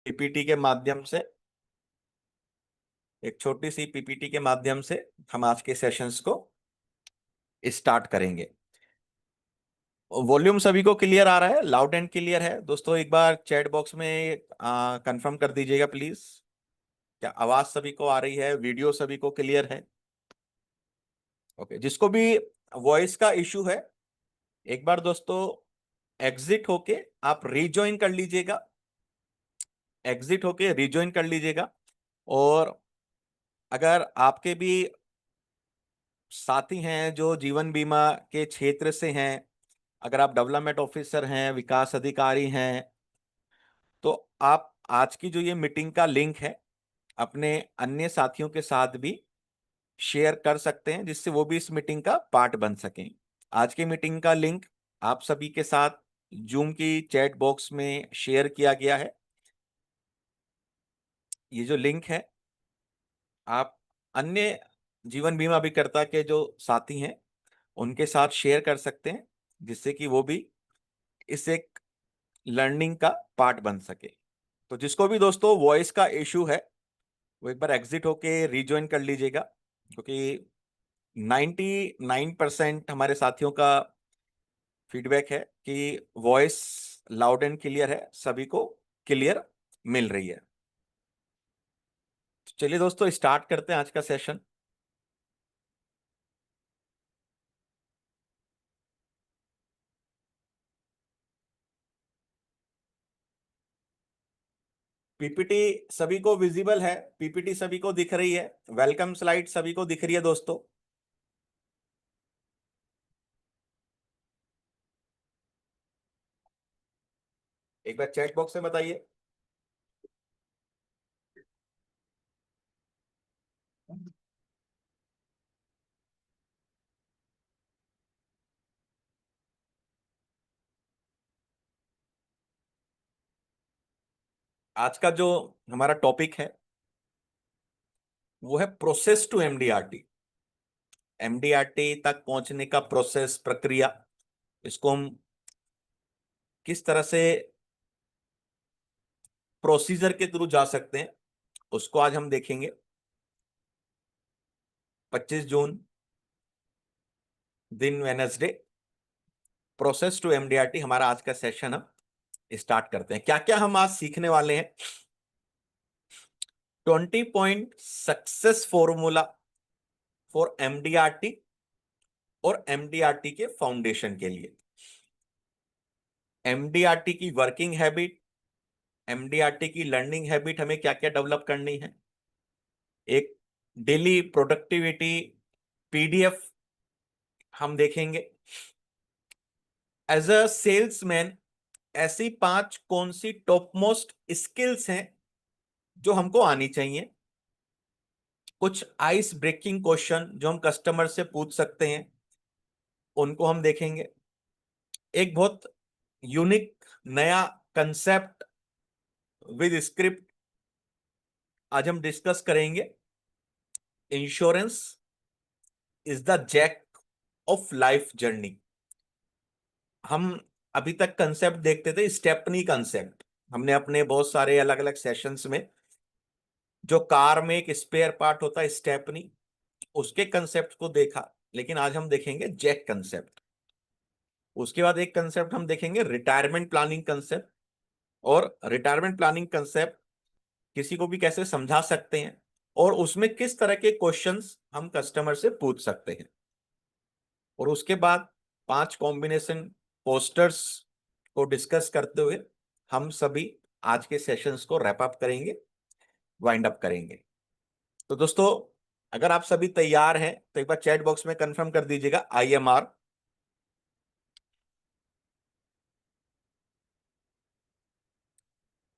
PPT के माध्यम से, एक छोटी सी पीपीटी के माध्यम से हम आज के सेशंस को स्टार्ट करेंगे। वॉल्यूम सभी को क्लियर आ रहा है, लाउड एंड क्लियर है दोस्तों? एक बार चैट बॉक्स में कंफर्म कर दीजिएगा प्लीज। क्या आवाज सभी को आ रही है? वीडियो सभी को क्लियर है? ओके, जिसको भी वॉइस का इशू है एक बार दोस्तों एग्जिट होके आप रीजॉइन कर लीजिएगा, एग्जिट होके रीजॉइन कर लीजिएगा। और अगर आपके भी साथी हैं जो जीवन बीमा के क्षेत्र से हैं, अगर आप डेवलपमेंट ऑफिसर हैं, विकास अधिकारी हैं, तो आप आज की जो ये मीटिंग का लिंक है अपने अन्य साथियों के साथ भी शेयर कर सकते हैं, जिससे वो भी इस मीटिंग का पार्ट बन सकें। आज की मीटिंग का लिंक आप सभी के साथ जूम की चैट बॉक्स में शेयर किया गया है। ये जो लिंक है आप अन्य जीवन बीमा अभिकर्ता के जो साथी हैं उनके साथ शेयर कर सकते हैं, जिससे कि वो भी इस एक लर्निंग का पार्ट बन सके। तो जिसको भी दोस्तों वॉइस का इशू है वो एक बार एग्जिट होके रीजॉइन कर लीजिएगा, क्योंकि 99% हमारे साथियों का फीडबैक है कि वॉइस लाउड एंड क्लियर है, सभी को क्लियर मिल रही है। तो चलिए दोस्तों स्टार्ट करते हैं आज का सेशन। पीपीटी सभी को विजिबल है? पीपीटी सभी को दिख रही है? वेलकम स्लाइड सभी को दिख रही है दोस्तों? एक बार चैट बॉक्स में बताइए। आज का जो हमारा टॉपिक है वो है प्रोसेस टू एमडीआरटी। एमडीआरटी तक पहुंचने का प्रोसेस, प्रक्रिया, इसको हम किस तरह से प्रोसीजर के थ्रू जा सकते हैं उसको आज हम देखेंगे। 25 जून दिन वेनसडे, प्रोसेस टू एमडीआरटी हमारा आज का सेशन हम स्टार्ट करते हैं। क्या क्या हम आज सीखने वाले हैं? 20 point success formula for MDRT और एमडीआरटी के फाउंडेशन के लिए, एमडीआरटी की वर्किंग हैबिट, एमडीआरटी की लर्निंग हैबिट हमें क्या क्या डेवलप करनी है, एक डेली प्रोडक्टिविटी पीडीएफ हम देखेंगे। एज अ सेल्समैन ऐसी 5 कौन सी टॉप मोस्ट स्किल्स हैं जो हमको आनी चाहिए, कुछ आइस ब्रेकिंग क्वेश्चन जो हम कस्टमर से पूछ सकते हैं उनको हम देखेंगे। एक बहुत यूनिक नया कंसेप्ट विद स्क्रिप्ट आज हम डिस्कस करेंगे। Insurance is the jack of life journey. हम अभी तक कंसेप्ट देखते थे स्टेपनी कंसेप्ट, हमने अपने बहुत सारे अलग अलग सेशंस में जो कार में एक स्पेयर पार्ट होता है स्टेपनी, उसके कंसेप्ट को देखा। लेकिन आज हम देखेंगे जैक कंसेप्ट। उसके बाद एक कंसेप्ट हम देखेंगे रिटायरमेंट प्लानिंग कंसेप्ट, और रिटायरमेंट प्लानिंग कंसेप्ट किसी को भी कैसे समझा सकते हैं और उसमें किस तरह के क्वेश्चंस हम कस्टमर से पूछ सकते हैं। और उसके बाद 5 कॉम्बिनेशन पोस्टर्स को डिस्कस करते हुए हम सभी आज के सेशंस को रैप अप करेंगे, वाइंड अप करेंगे। तो दोस्तों अगर आप सभी तैयार हैं तो एक बार चैट बॉक्स में कंफर्म कर दीजिएगा IMR।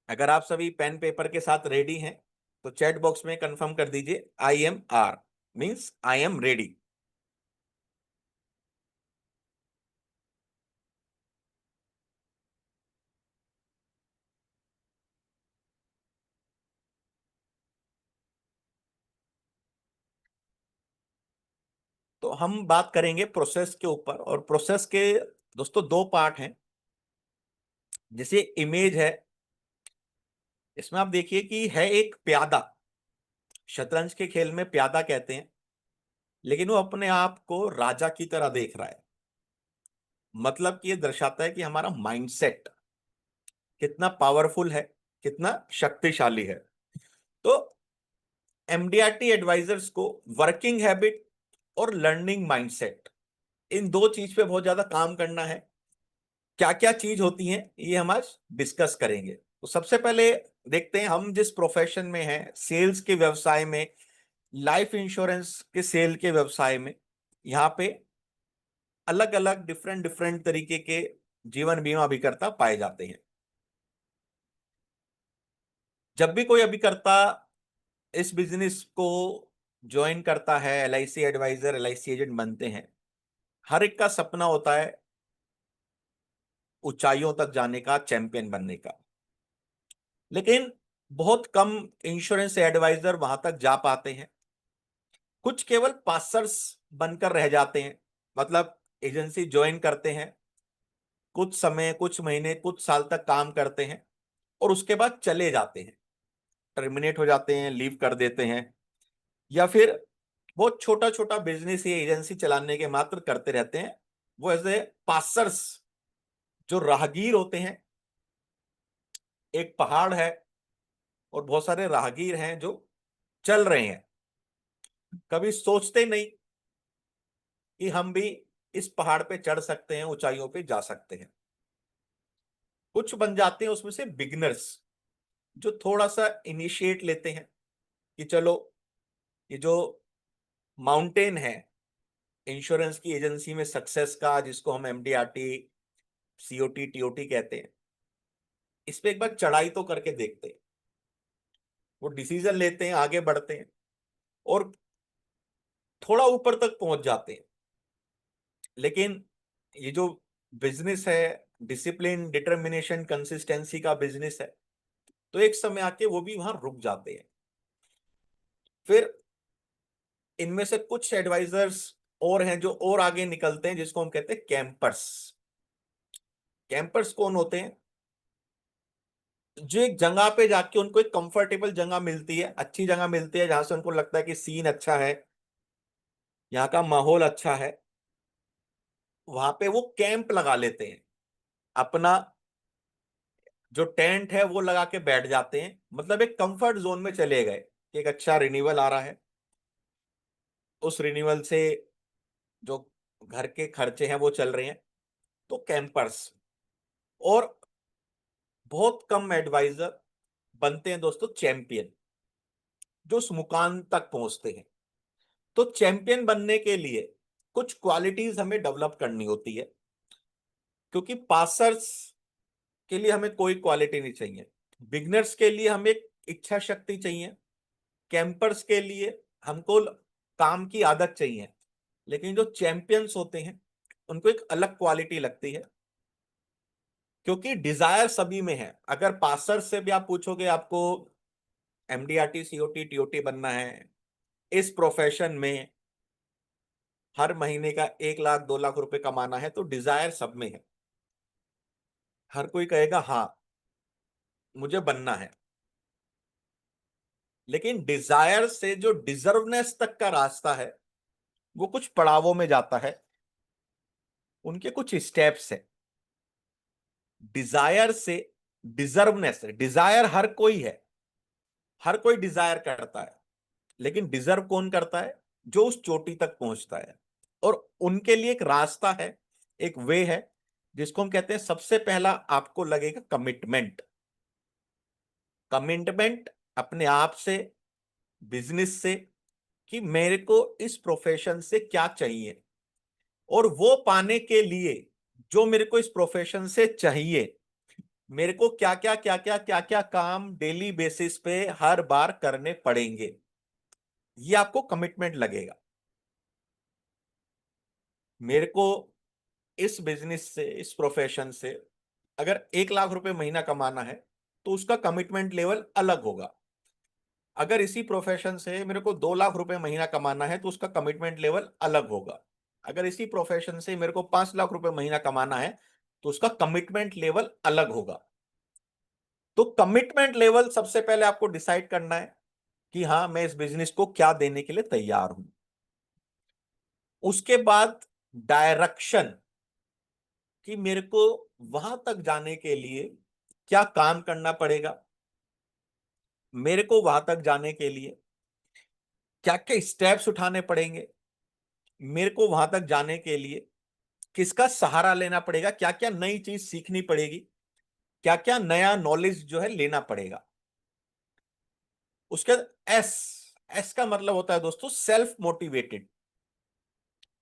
अगर आप सभी पेन पेपर के साथ रेडी हैं तो चैट बॉक्स में कंफर्म कर दीजिए IMR, means I am ready. तो हम बात करेंगे प्रोसेस के ऊपर, और प्रोसेस के दोस्तों 2 पार्ट हैं। जैसे इमेज है, इसमें आप देखिए कि है एक प्यादा, शतरंज के खेल में प्यादा कहते हैं, लेकिन वो अपने आप को राजा की तरह देख रहा है। मतलब कि ये दर्शाता है कि हमारा माइंडसेट कितना पावरफुल है, कितना शक्तिशाली है। तो एमडीआरटी एडवाइजर्स को वर्किंग हैबिट और लर्निंग माइंडसेट, इन दो चीज पे बहुत ज्यादा काम करना है। क्या क्या चीज होती हैं ये हम आज डिस्कस करेंगे। तो सबसे पहले देखते हैं, हम जिस प्रोफेशन में हैं, सेल्स के व्यवसाय में, लाइफ इंश्योरेंस के सेल के व्यवसाय में, यहाँ पे अलग अलग डिफरेंट डिफरेंट तरीके के जीवन बीमा अभिकर्ता पाए जाते हैं। जब भी कोई अभिकर्ता इस बिजनेस को ज्वाइन करता है, एलआईसी एडवाइजर, एलआईसी एजेंट बनते हैं, हर एक का सपना होता है ऊंचाइयों तक जाने का, चैंपियन बनने का। लेकिन बहुत कम इंश्योरेंस एडवाइजर वहां तक जा पाते हैं। कुछ केवल पासर्स बनकर रह जाते हैं, मतलब एजेंसी ज्वाइन करते हैं, कुछ समय, कुछ महीने, कुछ साल तक काम करते हैं और उसके बाद चले जाते हैं, टर्मिनेट हो जाते हैं, लीव कर देते हैं, या फिर बहुत छोटा छोटा बिजनेस ये एजेंसी चलाने के मात्र करते रहते हैं। वो एज ए पासर्स, जो राहगीर होते हैं, एक पहाड़ है और बहुत सारे राहगीर हैं जो चल रहे हैं, कभी सोचते नहीं कि हम भी इस पहाड़ पे चढ़ सकते हैं, ऊंचाइयों पे जा सकते हैं। कुछ बन जाते हैं उसमें से बिगिनर्स, जो थोड़ा सा इनिशिएट लेते हैं कि चलो ये जो माउंटेन है इंश्योरेंस की एजेंसी में सक्सेस का, जिसको हम एमडीआरटी, सीओटी, टीओटी कहते हैं, इस पे एक बार चढ़ाई तो करके देखते हैं। वो डिसीजन लेते हैं, आगे बढ़ते हैं और थोड़ा ऊपर तक पहुंच जाते हैं। लेकिन ये जो बिजनेस है, डिसिप्लिन, डिटर्मिनेशन, कंसिस्टेंसी का बिजनेस है, तो एक समय आके वो भी वहां रुक जाते हैं। फिर इनमें से कुछ एडवाइजर्स और हैं जो और आगे निकलते हैं, जिसको हम कहते हैं कैंपर्स। कैंपर्स कौन होते हैं? जो एक जगह पे जाके उनको एक कंफर्टेबल जगह मिलती है, अच्छी जगह मिलती है, जहां से उनको लगता है कि सीन अच्छा है, यहाँ का माहौल अच्छा है, वहां पे वो कैंप लगा लेते हैं। अपना जो टेंट है वो लगा के बैठ जाते हैं, मतलब एक कंफर्ट जोन में चले गए कि एक अच्छा रिन्यूअल आ रहा है, उस रिन्यूअल से जो घर के खर्चे हैं वो चल रहे हैं। तो कैंपर्स। और बहुत कम एडवाइजर बनते हैं दोस्तों चैंपियन, जो उस मुकाम तक पहुंचते हैं। तो चैंपियन बनने के लिए कुछ क्वालिटीज हमें डेवलप करनी होती है, क्योंकि पासर्स के लिए हमें कोई क्वालिटी नहीं चाहिए, बिगनर्स के लिए हमें एक इच्छा शक्ति चाहिए, कैंपर्स के लिए हमको काम की आदत चाहिए। लेकिन जो चैंपियंस होते हैं उनको एक अलग क्वालिटी लगती है, क्योंकि डिजायर सभी में है। अगर पासर से भी आप पूछोगे आपको एमडीआरटी, सीओटी, टीओटी बनना है, इस प्रोफेशन में हर महीने का 1 लाख 2 लाख रुपए कमाना है, तो डिजायर सब में है। हर कोई कहेगा हाँ मुझे बनना है। लेकिन डिजायर से जो डिजर्वनेस तक का रास्ता है वो कुछ पड़ावों में जाता है, उनके कुछ स्टेप्स है। डिजायर से डिजर्वनेस, डिजायर हर कोई है, हर कोई डिजायर करता है, लेकिन डिजर्व कौन करता है? जो उस चोटी तक पहुंचता है। और उनके लिए एक रास्ता है, एक वे है, जिसको हम कहते हैं, सबसे पहला आपको लगेगा कमिटमेंट। कमिटमेंट अपने आप से, बिजनेस से, कि मेरे को इस प्रोफेशन से क्या चाहिए, और वो पाने के लिए जो मेरे को इस प्रोफेशन से चाहिए, मेरे को क्या क्या काम डेली बेसिस पे हर बार करने पड़ेंगे, ये आपको कमिटमेंट लगेगा। मेरे को इस बिजनेस से, इस प्रोफेशन से अगर 1 लाख रुपए महीना कमाना है तो उसका कमिटमेंट लेवल अलग होगा। अगर इसी प्रोफेशन से मेरे को 2 लाख रुपए महीना कमाना है तो उसका कमिटमेंट लेवल अलग होगा। अगर इसी प्रोफेशन से मेरे को 5 लाख रुपए महीना कमाना है तो उसका कमिटमेंट लेवल अलग होगा। तो कमिटमेंट लेवल सबसे पहले आपको डिसाइड करना है कि हाँ मैं इस बिजनेस को क्या देने के लिए तैयार हूं। उसके बाद डायरेक्शन, कि मेरे को वहां तक जाने के लिए क्या काम करना पड़ेगा, मेरे को वहां तक जाने के लिए क्या क्या स्टेप्स उठाने पड़ेंगे, मेरे को वहां तक जाने के लिए किसका सहारा लेना पड़ेगा, क्या क्या नई चीज सीखनी पड़ेगी, क्या क्या नया नॉलेज जो है लेना पड़ेगा। उसके बाद एस, एस का मतलब होता है दोस्तों सेल्फ मोटिवेटेड।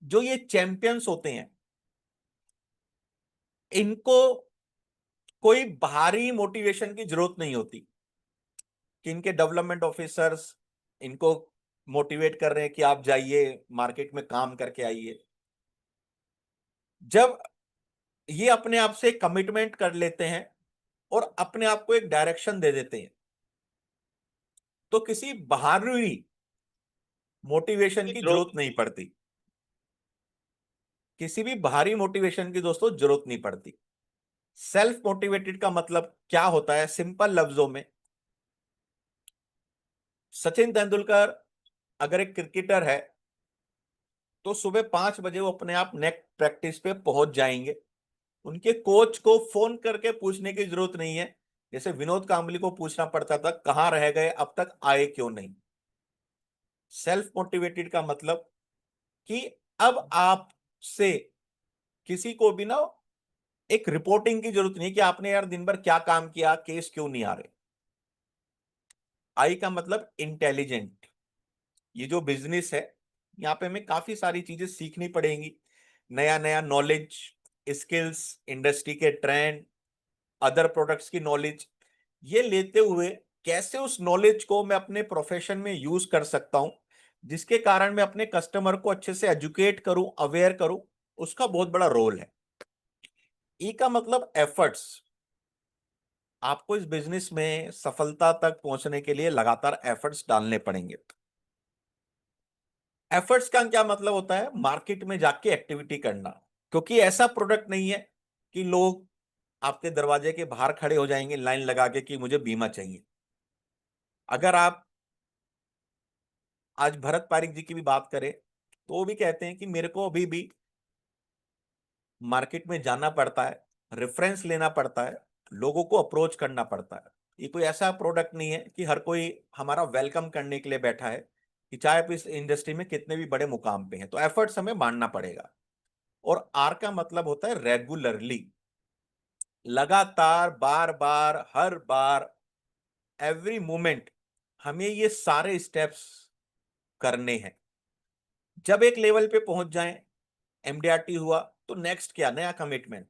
जो ये चैंपियंस होते हैं, इनको कोई बाहरी मोटिवेशन की जरूरत नहीं होती कि इनके डेवलपमेंट ऑफिसर्स इनको मोटिवेट कर रहे हैं कि आप जाइए मार्केट में काम करके आइए। जब ये अपने आप से कमिटमेंट कर लेते हैं और अपने आप को एक डायरेक्शन दे देते हैं, तो किसी बाहरी मोटिवेशन की की जरूरत जरूरत नहीं पड़ती। किसी भी बाहरी मोटिवेशन की दोस्तों जरूरत नहीं पड़ती। सेल्फ मोटिवेटेड का मतलब क्या होता है, सिंपल लफ्जों में, सचिन तेंदुलकर अगर एक क्रिकेटर है तो सुबह 5 बजे वो अपने आप नेक्स्ट प्रैक्टिस पे पहुंच जाएंगे। उनके कोच को फोन करके पूछने की जरूरत नहीं है, जैसे विनोद कांबली को पूछना पड़ता था कहां रह गए अब तक आए क्यों नहीं। सेल्फ मोटिवेटेड का मतलब कि अब आपसे किसी को भी ना एक रिपोर्टिंग की जरूरत नहीं कि आपने यार दिन भर क्या काम किया, केस क्यों नहीं आ रहे। आई का मतलब इंटेलिजेंट। ये जो बिजनेस है, यहाँ पे हमें काफी सारी चीजें सीखनी पड़ेंगी, नया नया नॉलेज, स्किल्स, इंडस्ट्री के ट्रेंड, अदर प्रोडक्ट्स की नॉलेज। ये लेते हुए कैसे उस नॉलेज को मैं अपने प्रोफेशन में यूज कर सकता हूं, जिसके कारण मैं अपने कस्टमर को अच्छे से एजुकेट करूं, अवेयर करूं, उसका बहुत बड़ा रोल है। ई का मतलब एफर्ट्स। आपको इस बिजनेस में सफलता तक पहुंचने के लिए लगातार एफर्ट्स डालने पड़ेंगे। एफर्ट्स का क्या मतलब होता है, मार्केट में जाके एक्टिविटी करना। क्योंकि ऐसा प्रोडक्ट नहीं है कि लोग आपके दरवाजे के बाहर खड़े हो जाएंगे लाइन लगा के कि मुझे बीमा चाहिए। अगर आप आज भरत पारिक जी की भी बात करें तो वो भी कहते हैं कि मेरे को अभी भी मार्केट में जाना पड़ता है, रेफरेंस लेना पड़ता है, लोगों को अप्रोच करना पड़ता है। ये कोई ऐसा प्रोडक्ट नहीं है कि हर कोई हमारा वेलकम करने के लिए बैठा है, कि चाहे आप इस इंडस्ट्री में कितने भी बड़े मुकाम पे हैं, तो एफर्ट्स हमें मानना पड़ेगा। और आर का मतलब होता है रेगुलरली, लगातार, बार बार, हर बार, एवरी मोमेंट हमें ये सारे स्टेप्स करने हैं। जब एक लेवल पे पहुंच जाएं, एमडीआरटी हुआ, तो नेक्स्ट क्या, नया कमिटमेंट,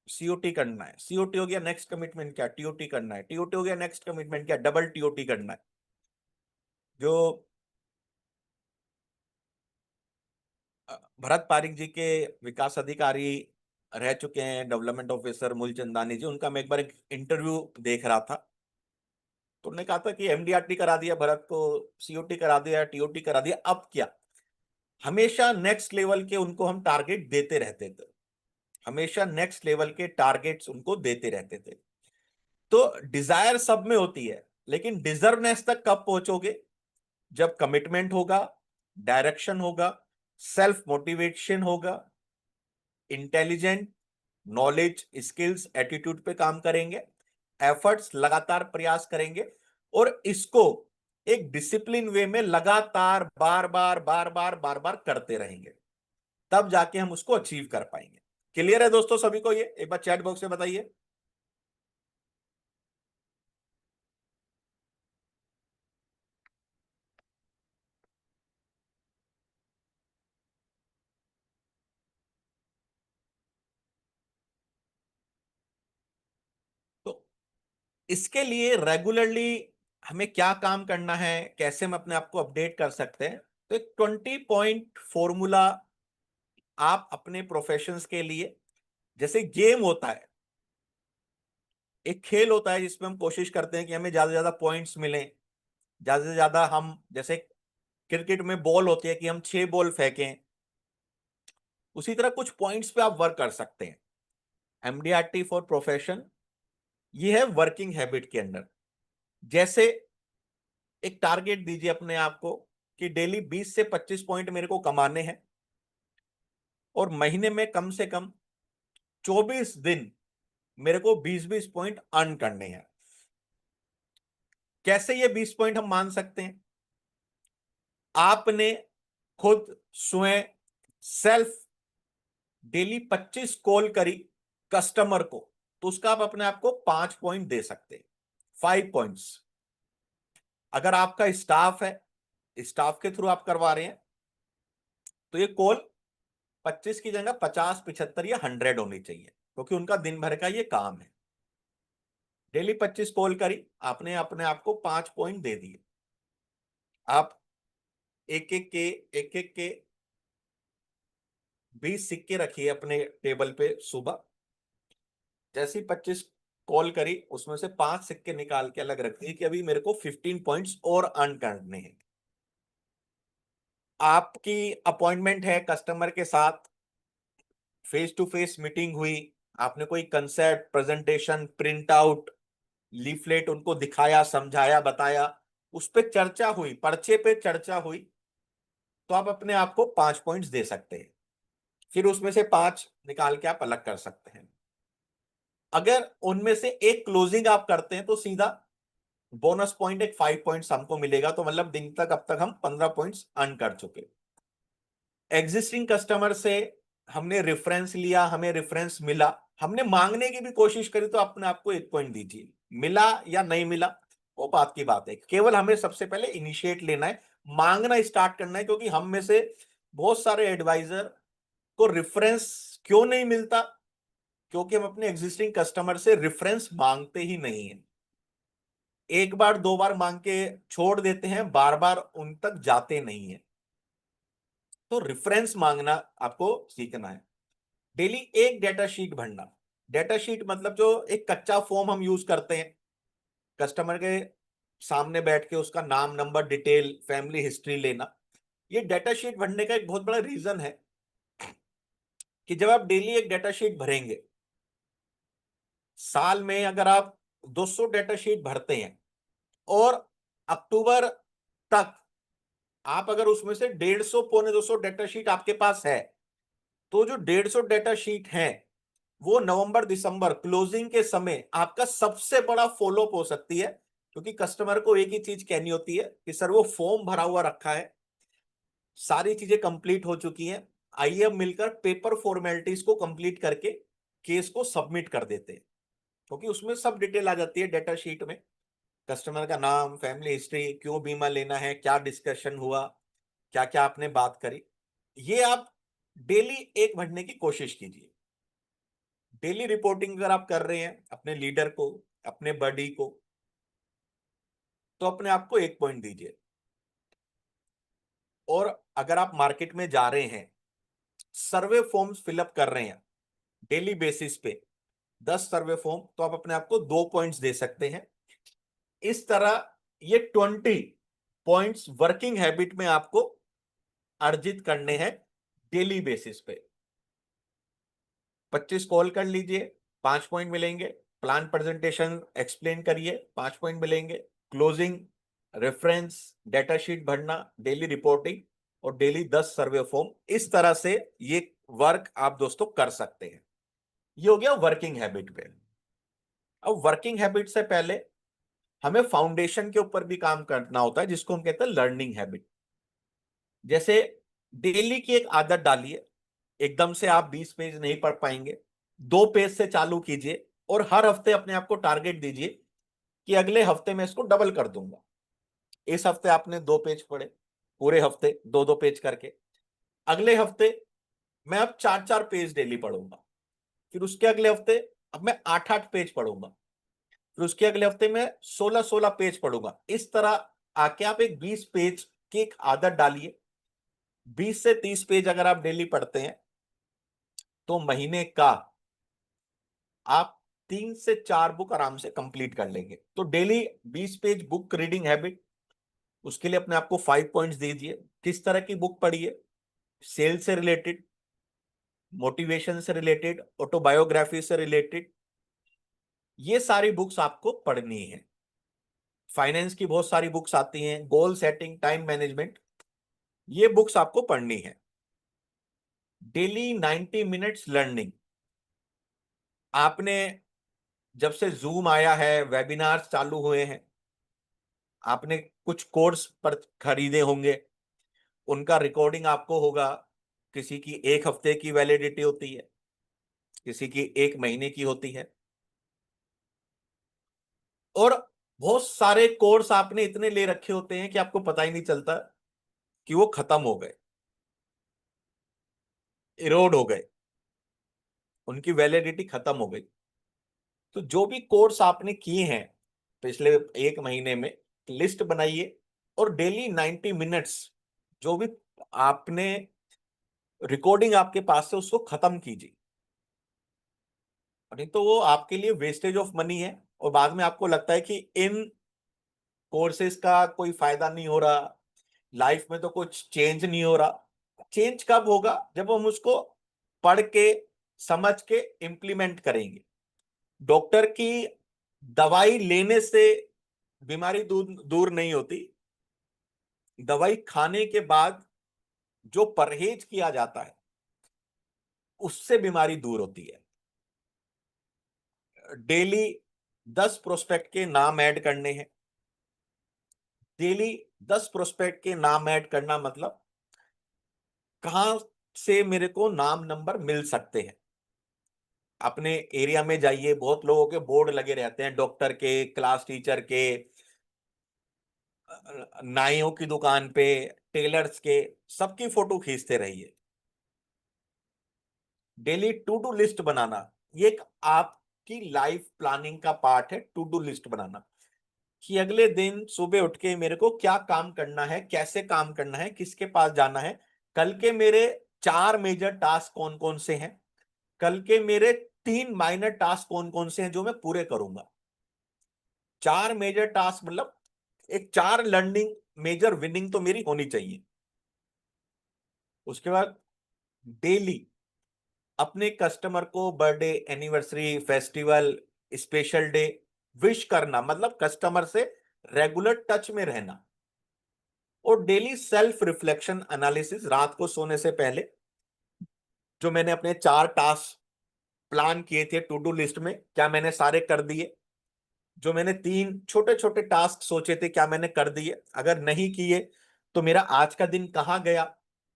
सीओटी करना है। सीओटी हो गया, नेक्स्ट कमिटमेंट क्या, टीओटी करना है। टीओटी हो गया, नेक्स्ट कमिटमेंट क्या, डबल टीओटी करना है। जो भरत पारिक जी के विकास अधिकारी रह चुके हैं, डेवलपमेंट ऑफिसर मूलचंदानी जी, उनका मैं एक बार एक इंटरव्यू देख रहा था, तो उन्होंने कहा था कि एमडीआरटी करा दिया भरत को, सीओटी करा दिया, टीओटी करा दिया, अब क्या। हमेशा नेक्स्ट लेवल के उनको हम टारगेट देते रहते थे, हमेशा नेक्स्ट लेवल के टारगेट्स उनको देते रहते थे। तो डिजायर सब में होती है, लेकिन डिजर्वनेस तक कब पहुंचोगे, जब कमिटमेंट होगा, डायरेक्शन होगा, सेल्फ मोटिवेशन होगा, इंटेलिजेंट, नॉलेज, स्किल्स, एटीट्यूड पे काम करेंगे, एफर्ट्स, लगातार प्रयास करेंगे, और इसको एक डिसिप्लिन वे में लगातार बार बार बार बार बार बार करते रहेंगे, तब जाके हम उसको अचीव कर पाएंगे। क्लियर है दोस्तों सभी को? ये एक बार चैट बॉक्स में बताइए। तो इसके लिए रेगुलरली हमें क्या काम करना है, कैसे हम अपने आप को अपडेट कर सकते हैं, तो एक 20 पॉइंट फॉर्मूला आप अपने प्रोफेशंस के लिए, जैसे गेम होता है, एक खेल होता है जिसमें हम कोशिश करते हैं कि हमें ज्यादा से ज्यादा पॉइंट्स मिलें, ज्यादा से ज्यादा हम, जैसे क्रिकेट में बॉल होती है कि हम 6 बॉल फेंकें, उसी तरह कुछ पॉइंट्स पे आप वर्क कर सकते हैं। एमडीआरटी फॉर प्रोफेशन ये है वर्किंग हैबिट के अंदर। जैसे एक टारगेट दीजिए अपने आप को कि डेली 20 से 25 पॉइंट मेरे को कमाने हैं और महीने में कम से कम 24 दिन मेरे को 20-20 पॉइंट अर्न करने हैं। कैसे ये 20 पॉइंट हम मान सकते हैं? आपने खुद स्वयं सेल्फ डेली 25 कॉल करी कस्टमर को, तो उसका आप अपने आप को 5 पॉइंट दे सकते हैं, 5 पॉइंट्स। अगर आपका स्टाफ है, स्टाफ के थ्रू आप करवा रहे हैं, तो ये कॉल 25 की जगह 50, 75 या 100 होनी चाहिए, क्योंकि उनका दिन भर का ये काम है। डेली 25 कॉल करी, आपने अपने आप को 5 पॉइंट दे दिए। आप एक एक के 20 सिक्के रखिए अपने टेबल पे। सुबह जैसे ही 25 कॉल करी, उसमें से 5 सिक्के निकाल के अलग रखिए कि अभी मेरे को 15 पॉइंट्स और अर्न करने हैं। आपकी अपॉइंटमेंट है कस्टमर के साथ, फेस टू फेस मीटिंग हुई, आपने कोई concept, presentation, print out, leaflet उनको दिखाया, समझाया, बताया, उस पर चर्चा हुई, पर्चे पे चर्चा हुई, तो आप अपने आप को 5 पॉइंट्स दे सकते हैं। फिर उसमें से 5 निकाल के आप अलग कर सकते हैं। अगर उनमें से एक क्लोजिंग आप करते हैं तो सीधा बोनस पॉइंट एक 5 पॉइंट्स हमको मिलेगा, तो मतलब दिन तक अब तक हम 15 पॉइंट्स अर्न कर चुके। एग्जिस्टिंग कस्टमर से हमने रेफरेंस लिया, हमें रेफरेंस मिला, हमने मांगने की भी कोशिश करी, तो अपने आप को 1 पॉइंट दीजिए। मिला या नहीं मिला वो बात की बात है, केवल हमें सबसे पहले इनिशिएट लेना है, मांगना स्टार्ट करना है। क्योंकि हम में से बहुत सारे एडवाइजर को रेफरेंस क्यों नहीं मिलता? क्योंकि हम अपने एग्जिस्टिंग कस्टमर से रेफरेंस मांगते ही नहीं है। एक बार दो बार मांग के छोड़ देते हैं, बार बार उन तक जाते नहीं है। तो रेफरेंस मांगना आपको सीखना है। डेली एक डेटा शीट भरना। डेटा शीट मतलब जो एक कच्चा फॉर्म हम यूज करते हैं, कस्टमर के सामने बैठ के उसका नाम, नंबर, डिटेल, फैमिली हिस्ट्री लेना। ये डेटा शीट भरने का एक बहुत बड़ा रीजन है कि जब आप डेली एक डेटा शीट भरेंगे, साल में अगर आप 200 डेटा शीट भरते हैं और अक्टूबर तक आप अगर उसमें से 150, पौने 200 डेटा शीट आपके पास है, तो जो 150 डेटा शीट है वो नवंबर दिसंबर क्लोजिंग के समय आपका सबसे बड़ा फॉलोअप हो सकती है। क्योंकि कस्टमर को एक ही चीज कहनी होती है कि सर वो फॉर्म भरा हुआ रखा है, सारी चीजें कंप्लीट हो चुकी हैं, आइए अब मिलकर पेपर फॉर्मेलिटीज को कंप्लीट करके केस को सबमिट कर देते हैं। क्योंकि उसमें सब डिटेल आ जाती है डेटा शीट में, कस्टमर का नाम, फैमिली हिस्ट्री, क्यों बीमा लेना है, क्या डिस्कशन हुआ, क्या क्या आपने बात करी। ये आप डेली एक भरने की कोशिश कीजिए। डेली रिपोर्टिंग अगर आप कर रहे हैं अपने लीडर को, अपने बडी को, तो अपने आप को 1 पॉइंट दीजिए। और अगर आप मार्केट में जा रहे हैं, सर्वे फॉर्म्स फिलअप कर रहे हैं डेली बेसिस पे, 10 सर्वे फॉर्म, तो आप अपने आप को 2 पॉइंट्स दे सकते हैं। इस तरह ये 20 पॉइंट्स वर्किंग हैबिट में आपको अर्जित करने हैं डेली बेसिस पे। 25 कॉल कर लीजिए, 5 पॉइंट मिलेंगे। प्लान प्रेजेंटेशन एक्सप्लेन करिए, 5 पॉइंट मिलेंगे। क्लोजिंग, रेफरेंस, डेटा शीट भरना, डेली रिपोर्टिंग और डेली 10 सर्वे फॉर्म। इस तरह से ये वर्क आप दोस्तों कर सकते हैं। ये हो गया वर्किंग हैबिट पे। अब वर्किंग हैबिट से पहले हमें फाउंडेशन के ऊपर भी काम करना होता है, जिसको हम कहते हैं लर्निंग हैबिट। जैसे डेली की एक आदत डालिए, एकदम से आप 20 पेज नहीं पढ़ पाएंगे, 2 पेज से चालू कीजिए और हर हफ्ते अपने आप को टारगेट दीजिए कि अगले हफ्ते मैं इसको डबल कर दूंगा। इस हफ्ते आपने 2 पेज पढ़े, पूरे हफ्ते 2-2 पेज करके, अगले हफ्ते मैं अब 4-4 पेज डेली पढ़ूंगा। फिर उसके अगले हफ्ते अब मैं 8-8 पेज पढ़ूंगा। फिर उसके अगले हफ्ते में 16-16 पेज पढ़ूंगा। इस तरह आके आप एक 20 पेज की एक आदत डालिए। 20 से 30 पेज अगर आप डेली पढ़ते हैं, तो महीने का आप 3 से 4 बुक आराम से कंप्लीट कर लेंगे। तो daily 20 page book reading habit, उसके लिए अपने आप को 5 पॉइंट्स दीजिए। किस तरह की बुक पढ़िए? सेल से रिलेटेड, मोटिवेशन से रिलेटेड, ऑटोबायोग्राफी से रिलेटेड, ये सारी बुक्स आपको पढ़नी है। फाइनेंस की बहुत सारी बुक्स आती हैं, गोल सेटिंग, टाइम मैनेजमेंट, ये बुक्स आपको पढ़नी है। Daily 90 minutes learning. आपने जब से जूम आया है, वेबिनार्स चालू हुए हैं, आपने कुछ कोर्स पर खरीदे होंगे, उनका रिकॉर्डिंग आपको होगा। किसी की 1 हफ्ते की वैलिडिटी होती है, किसी की 1 महीने की होती है, और बहुत सारे कोर्स आपने इतने ले रखे होते हैं कि आपको पता ही नहीं चलता कि वो खत्म हो गए, इरोड हो गए, उनकी वैलिडिटी खत्म हो गई। तो जो भी कोर्स आपने किए हैं पिछले 1 महीने में, लिस्ट बनाइए, और डेली 90 मिनट्स जो भी आपने रिकॉर्डिंग आपके पास से उसको खत्म कीजिए। नहीं तो वो आपके लिए वेस्टेज ऑफ मनी है, और बाद में आपको लगता है कि इन कोर्सेज का कोई फायदा नहीं हो रहा, लाइफ में तो कुछ चेंज नहीं हो रहा। चेंज कब होगा? जब हम उसको पढ़ के, समझ के इम्प्लीमेंट करेंगे। डॉक्टर की दवाई लेने से बीमारी दूर दूर नहीं होती, दवाई खाने के बाद जो परहेज किया जाता है उससे बीमारी दूर होती है। डेली 10 प्रोस्पेक्ट के नाम ऐड करने हैं। डेली 10 प्रोस्पेक्ट के नाम ऐड करना मतलब कहां से मेरे को नाम नंबर मिल सकते हैं। अपने एरिया में जाइए, बहुत लोगों के बोर्ड लगे रहते हैं, डॉक्टर के, क्लास टीचर के, नाइयों की दुकान पे, टेलर्स के, सबकी फोटो खींचते रहिए। डेली टू डू लिस्ट बनाना, ये एक आपकी लाइफ प्लानिंग का पार्ट है। टू डू लिस्ट बनाना कि अगले दिन सुबह उठ के मेरे को क्या काम करना है, कैसे काम करना है, किसके पास जाना है, कल के मेरे 4 मेजर टास्क कौन कौन से हैं, कल के मेरे 3 माइनर टास्क कौन कौन से हैं जो मैं पूरे करूंगा। 4 मेजर टास्क मतलब एक 4 लर्निंग मेजर विनिंग तो मेरी होनी चाहिए। उसके बाद डेली अपने कस्टमर को birthday, anniversary, festival, special day wish करना, मतलब कस्टमर से रेगुलर टच में रहना। और डेली सेल्फ रिफ्लेक्शन एनालिसिस, रात को सोने से पहले जो मैंने अपने 4 टास्क प्लान किए थे टू डू लिस्ट में, क्या मैंने सारे कर दिए? जो मैंने 3 छोटे छोटे टास्क सोचे थे, क्या मैंने कर दिए? अगर नहीं किए तो मेरा आज का दिन कहाँ गया,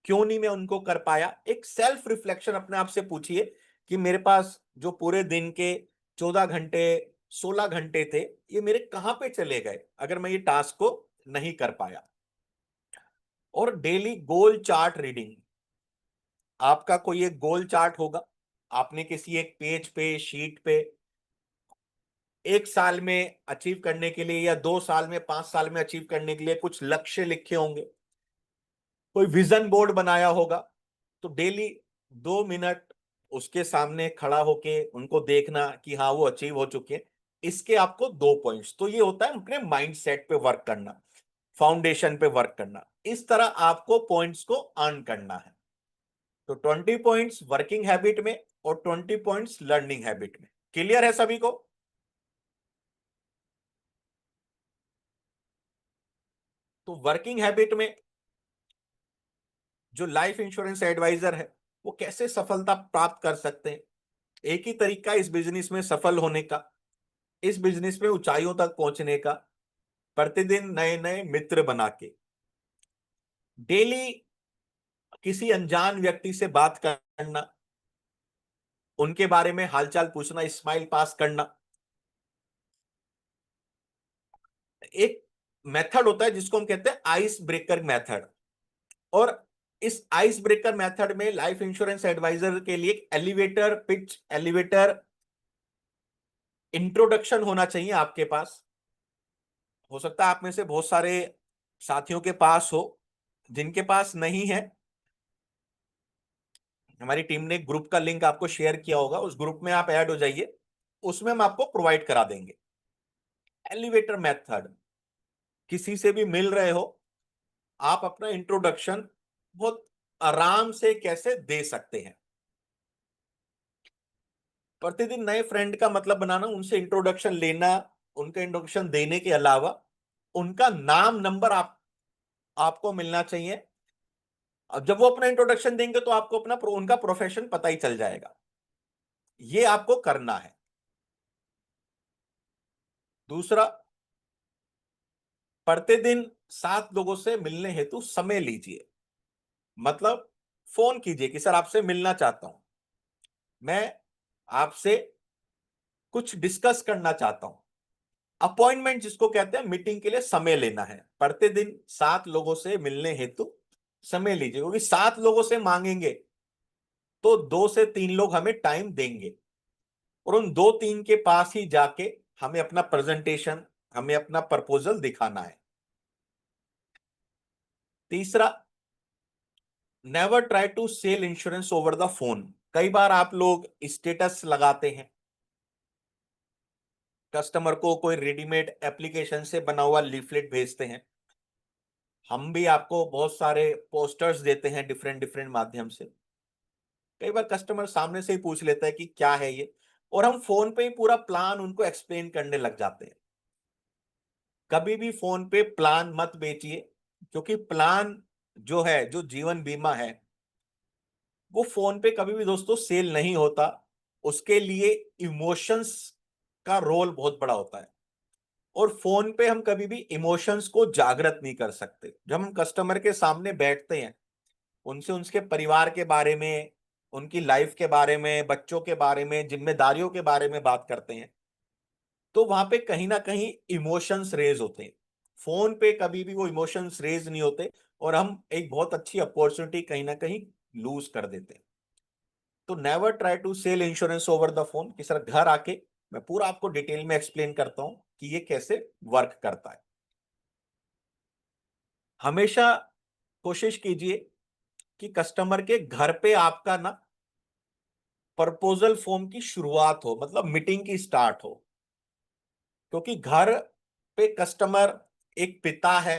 क्यों नहीं मैं उनको कर पाया? एक सेल्फ रिफ्लेक्शन अपने आप से पूछिए कि मेरे पास जो पूरे दिन के 14 घंटे, 16 घंटे थे, ये मेरे कहां पे चले गए अगर मैं ये टास्क को नहीं कर पाया। और डेली गोल चार्ट रीडिंग। आपका कोई एक गोल चार्ट होगा, आपने किसी एक पेज पे, शीट पे 1 साल में अचीव करने के लिए, या 2 साल में, 5 साल में अचीव करने के लिए कुछ लक्ष्य लिखे होंगे, कोई विजन बोर्ड बनाया होगा। तो डेली 2 मिनट उसके सामने खड़ा होके उनको देखना कि हाँ वो अचीव हो चुके हैं। इसके आपको 2 पॉइंट्स, तो ये होता है अपने माइंड सेट पे वर्क करना, फाउंडेशन पे वर्क करना। इस तरह आपको पॉइंट्स को अर्न करना है। तो 20 पॉइंट्स वर्किंग हैबिट में और 20 पॉइंट्स लर्निंग हैबिट में। क्लियर है सभी को? तो वर्किंग हैबिट में जो लाइफ इंश्योरेंस एडवाइजर है वो कैसे सफलता प्राप्त कर सकते हैं? एक ही तरीका इस बिजनेस में सफल होने का, इस बिजनेस में ऊंचाइयों तक पहुंचने का, प्रतिदिन नए नए मित्र बना के, डेली किसी अनजान व्यक्ति से बात करना, उनके बारे में हालचाल पूछना, स्माइल पास करना। एक मेथड होता है जिसको हम कहते हैं आइस ब्रेकर मेथड। और इस आइस ब्रेकर मेथड में लाइफ इंश्योरेंस एडवाइजर के लिए एलिवेटर पिच, एलिवेटर इंट्रोडक्शन होना चाहिए आपके पास। हो सकता है आप में से बहुत सारे साथियों के पास हो, जिनके पास नहीं है, हमारी टीम ने एक ग्रुप का लिंक आपको शेयर किया होगा, उस ग्रुप में आप ऐड हो जाइए, उसमें हम आपको प्रोवाइड करा देंगे। एलिवेटर मेथड, किसी से भी मिल रहे हो, आप अपना इंट्रोडक्शन बहुत आराम से कैसे दे सकते हैं। प्रतिदिन नए फ्रेंड का मतलब बनाना, उनसे इंट्रोडक्शन लेना, उनका इंट्रोडक्शन देने के अलावा उनका नाम नंबर आपको मिलना चाहिए। अब जब वो अपना इंट्रोडक्शन देंगे तो आपको उनका प्रोफेशन पता ही चल जाएगा। ये आपको करना है। दूसरा, प्रतिदिन 7 लोगों से मिलने हेतु समय लीजिए। मतलब फोन कीजिए कि सर आपसे मिलना चाहता हूं, मैं आपसे कुछ डिस्कस करना चाहता हूं। अपॉइंटमेंट जिसको कहते हैं, मीटिंग के लिए समय लेना है। प्रतिदिन 7 लोगों से मिलने हेतु समय लीजिए, क्योंकि 7 लोगों से मांगेंगे तो 2 से 3 लोग हमें टाइम देंगे, और उन 2-3 के पास ही जाके हमें अपना प्रेजेंटेशन, हमें अपना प्रपोजल दिखाना है। तीसरा, never try to sell insurance over the phone. कई बार आप लोग स्टेटस लगाते हैं, कस्टमर को कोई रेडीमेड एप्लीकेशन से बना हुआ लीफलेट भेजते हैं, हम भी आपको बहुत सारे पोस्टर्स देते हैं डिफरेंट डिफरेंट माध्यम से। कई बार कस्टमर सामने से ही पूछ लेता है कि क्या है ये, और हम फोन पे ही पूरा प्लान उनको एक्सप्लेन करने लग जाते हैं। कभी भी फोन पे प्लान मत बेचिए, क्योंकि प्लान जो है, जो जीवन बीमा है, वो फोन पे कभी भी दोस्तों सेल नहीं होता। उसके लिए इमोशंस का रोल बहुत बड़ा होता है, और फोन पे हम कभी भी इमोशंस को जागृत नहीं कर सकते। जब हम कस्टमर के सामने बैठते हैं, उनसे उनके परिवार के बारे में, उनकी लाइफ के बारे में, बच्चों के बारे में, जिम्मेदारियों के बारे में बात करते हैं, तो वहां पे कहीं ना कहीं इमोशंस रेज होते हैं। फोन पे कभी भी वो इमोशंस रेज नहीं होते, और हम एक बहुत अच्छी अपॉर्चुनिटी कहीं ना कहीं लूज कर देते हैं। तो never try to sell insurance over the phone. कि सर घर आके मैं पूरा आपको डिटेल में एक्सप्लेन करता हूं कि ये कैसे वर्क करता है। हमेशा कोशिश कीजिए कि कस्टमर के घर पे आपका ना प्रपोजल फॉर्म की शुरुआत हो, मतलब मीटिंग की स्टार्ट हो। क्योंकि घर पे कस्टमर एक पिता है,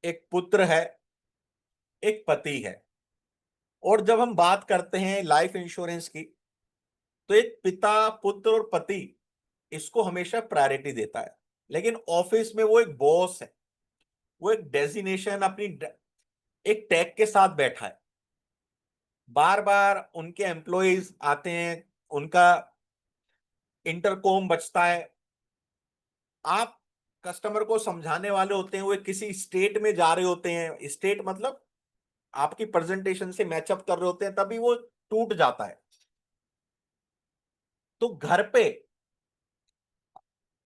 एक पुत्र है, एक पति है। और जब हम बात करते हैं लाइफ इंश्योरेंस की, तो एक पिता, पुत्र और पति इसको हमेशा प्रायोरिटी देता है। लेकिन ऑफिस में वो एक बॉस है, वो एक डेजिग्नेशन एक टैग के साथ बैठा है। बार बार उनके एम्प्लॉयज आते हैं, उनका इंटरकॉम बजता है। आप कस्टमर को समझाने वाले होते हैं, वो किसी स्टेट में जा रहे होते हैं, स्टेट मतलब आपकी प्रेजेंटेशन से मैचअप कर रहे होते हैं, तभी वो टूट जाता है। तो घर पे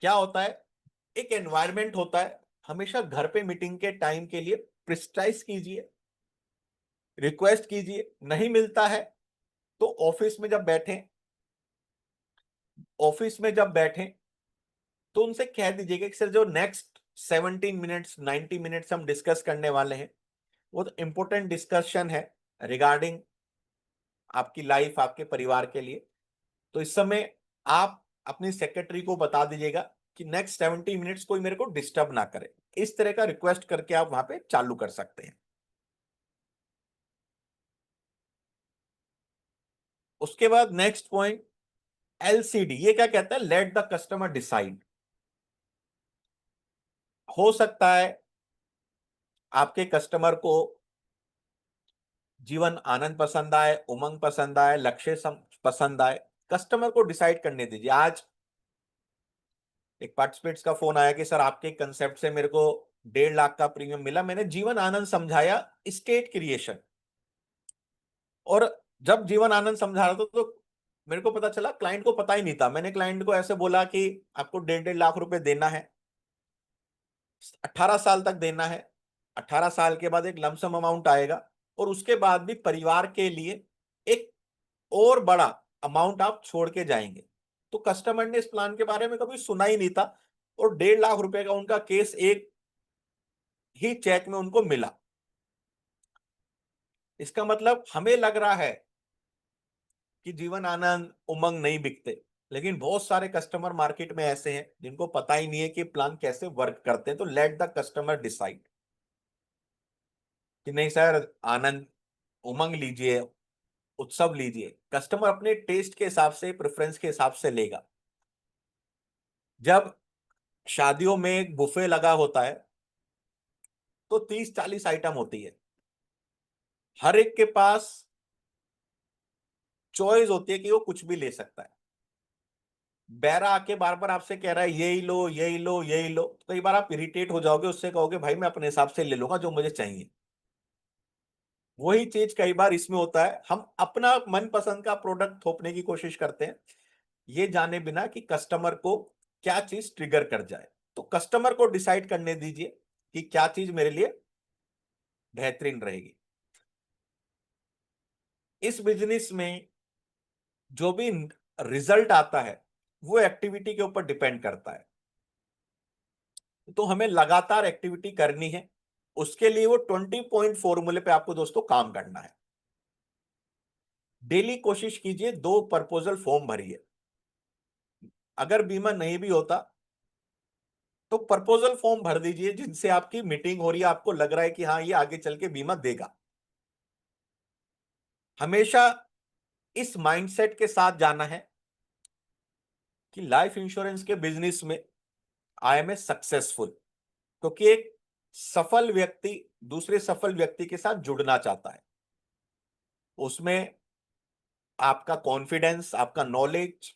क्या होता है, एक एनवायरनमेंट होता है। हमेशा घर पे मीटिंग के टाइम के लिए प्रिस्क्राइब कीजिए, रिक्वेस्ट कीजिए। नहीं मिलता है तो ऑफिस में जब बैठें तो उनसे कह दीजिएगा कि सर जो नेक्स्ट 17 मिनट्स 90 मिनट्स हम डिस्कस करने वाले हैं, वो तो इंपॉर्टेंट डिस्कशन है रिगार्डिंग आपकी लाइफ, आपके परिवार के लिए। तो इस समय आप अपनी सेक्रेटरी को बता दीजिएगा कि नेक्स्ट 70 मिनट्स कोई मेरे को डिस्टर्ब ना करे। इस तरह का रिक्वेस्ट करके आप वहां पे चालू कर सकते हैं। उसके बाद नेक्स्ट पॉइंट, एलसीडी। ये क्या कहता है, लेट द कस्टमर डिसाइड। हो सकता है आपके कस्टमर को जीवन आनंद पसंद आए, उमंग पसंद आए, पसंद आए। कस्टमर को डिसाइड करने दीजिए। आज एक पार्टिसिपेंट्स का फोन आया कि सर आपके कंसेप्ट से मेरे को 1.5 लाख का प्रीमियम मिला, मैंने जीवन आनंद समझाया स्टेट क्रिएशन। और जब जीवन आनंद समझा रहा था तो मेरे को पता चला क्लाइंट को पता ही नहीं था। मैंने क्लाइंट को ऐसे बोला कि आपको 1.5 लाख रुपए देना है, 18 साल तक देना है। 18 साल के बाद एक लमसम अमाउंट आएगा, और उसके बाद भी परिवार के लिए एक और बड़ा अमाउंट आप छोड़ के जाएंगे। तो कस्टमर ने इस प्लान के बारे में कभी सुना ही नहीं था, और 1.5 लाख रुपए का उनका केस एक ही चेक में उनको मिला। इसका मतलब हमें लग रहा है कि जीवन आनंद उमंग नहीं बिकते, लेकिन बहुत सारे कस्टमर मार्केट में ऐसे हैं जिनको पता ही नहीं है कि प्लान कैसे वर्क करते हैं। तो लेट द कस्टमर डिसाइड कि नहीं सर, आनंद उमंग लीजिए, उत्सव लीजिए, कस्टमर अपने टेस्ट के हिसाब से, प्रेफरेंस के हिसाब से लेगा। जब शादियों में एक बुफे लगा होता है तो 30-40 आइटम होती है, हर एक के पास चॉइस होती है कि वो कुछ भी ले सकता है। बैरा आके बार बार आपसे कह रहा है यही लो, यही लो, यही लो, तो कई बार आप इरिटेट हो जाओगे, उससे कहोगे भाई मैं अपने हिसाब से ले लूंगा जो मुझे चाहिए। वही चीज कई बार इसमें होता है, हम अपना मनपसंद का प्रोडक्ट थोपने की कोशिश करते हैं, ये जाने बिना कि कस्टमर को क्या चीज ट्रिगर कर जाए। तो कस्टमर को डिसाइड करने दीजिए कि क्या चीज मेरे लिए बेहतरीन रहेगी। इस बिजनेस में जो भी रिजल्ट आता है वो एक्टिविटी के ऊपर डिपेंड करता है, तो हमें लगातार एक्टिविटी करनी है। उसके लिए वो 20 पॉइंट फॉर्मूले पे आपको दोस्तों काम करना है। डेली कोशिश कीजिए 2 प्रपोजल फॉर्म भरिए। अगर बीमा नहीं भी होता तो प्रपोजल फॉर्म भर दीजिए जिनसे आपकी मीटिंग हो रही है, आपको लग रहा है कि हाँ ये आगे चल के बीमा देगा। हमेशा इस माइंडसेट के साथ जाना है कि लाइफ इंश्योरेंस के बिजनेस में आई एम ए सक्सेसफुल, क्योंकि एक सफल व्यक्ति दूसरे सफल व्यक्ति के साथ जुड़ना चाहता है। उसमें आपका कॉन्फिडेंस, आपका नॉलेज,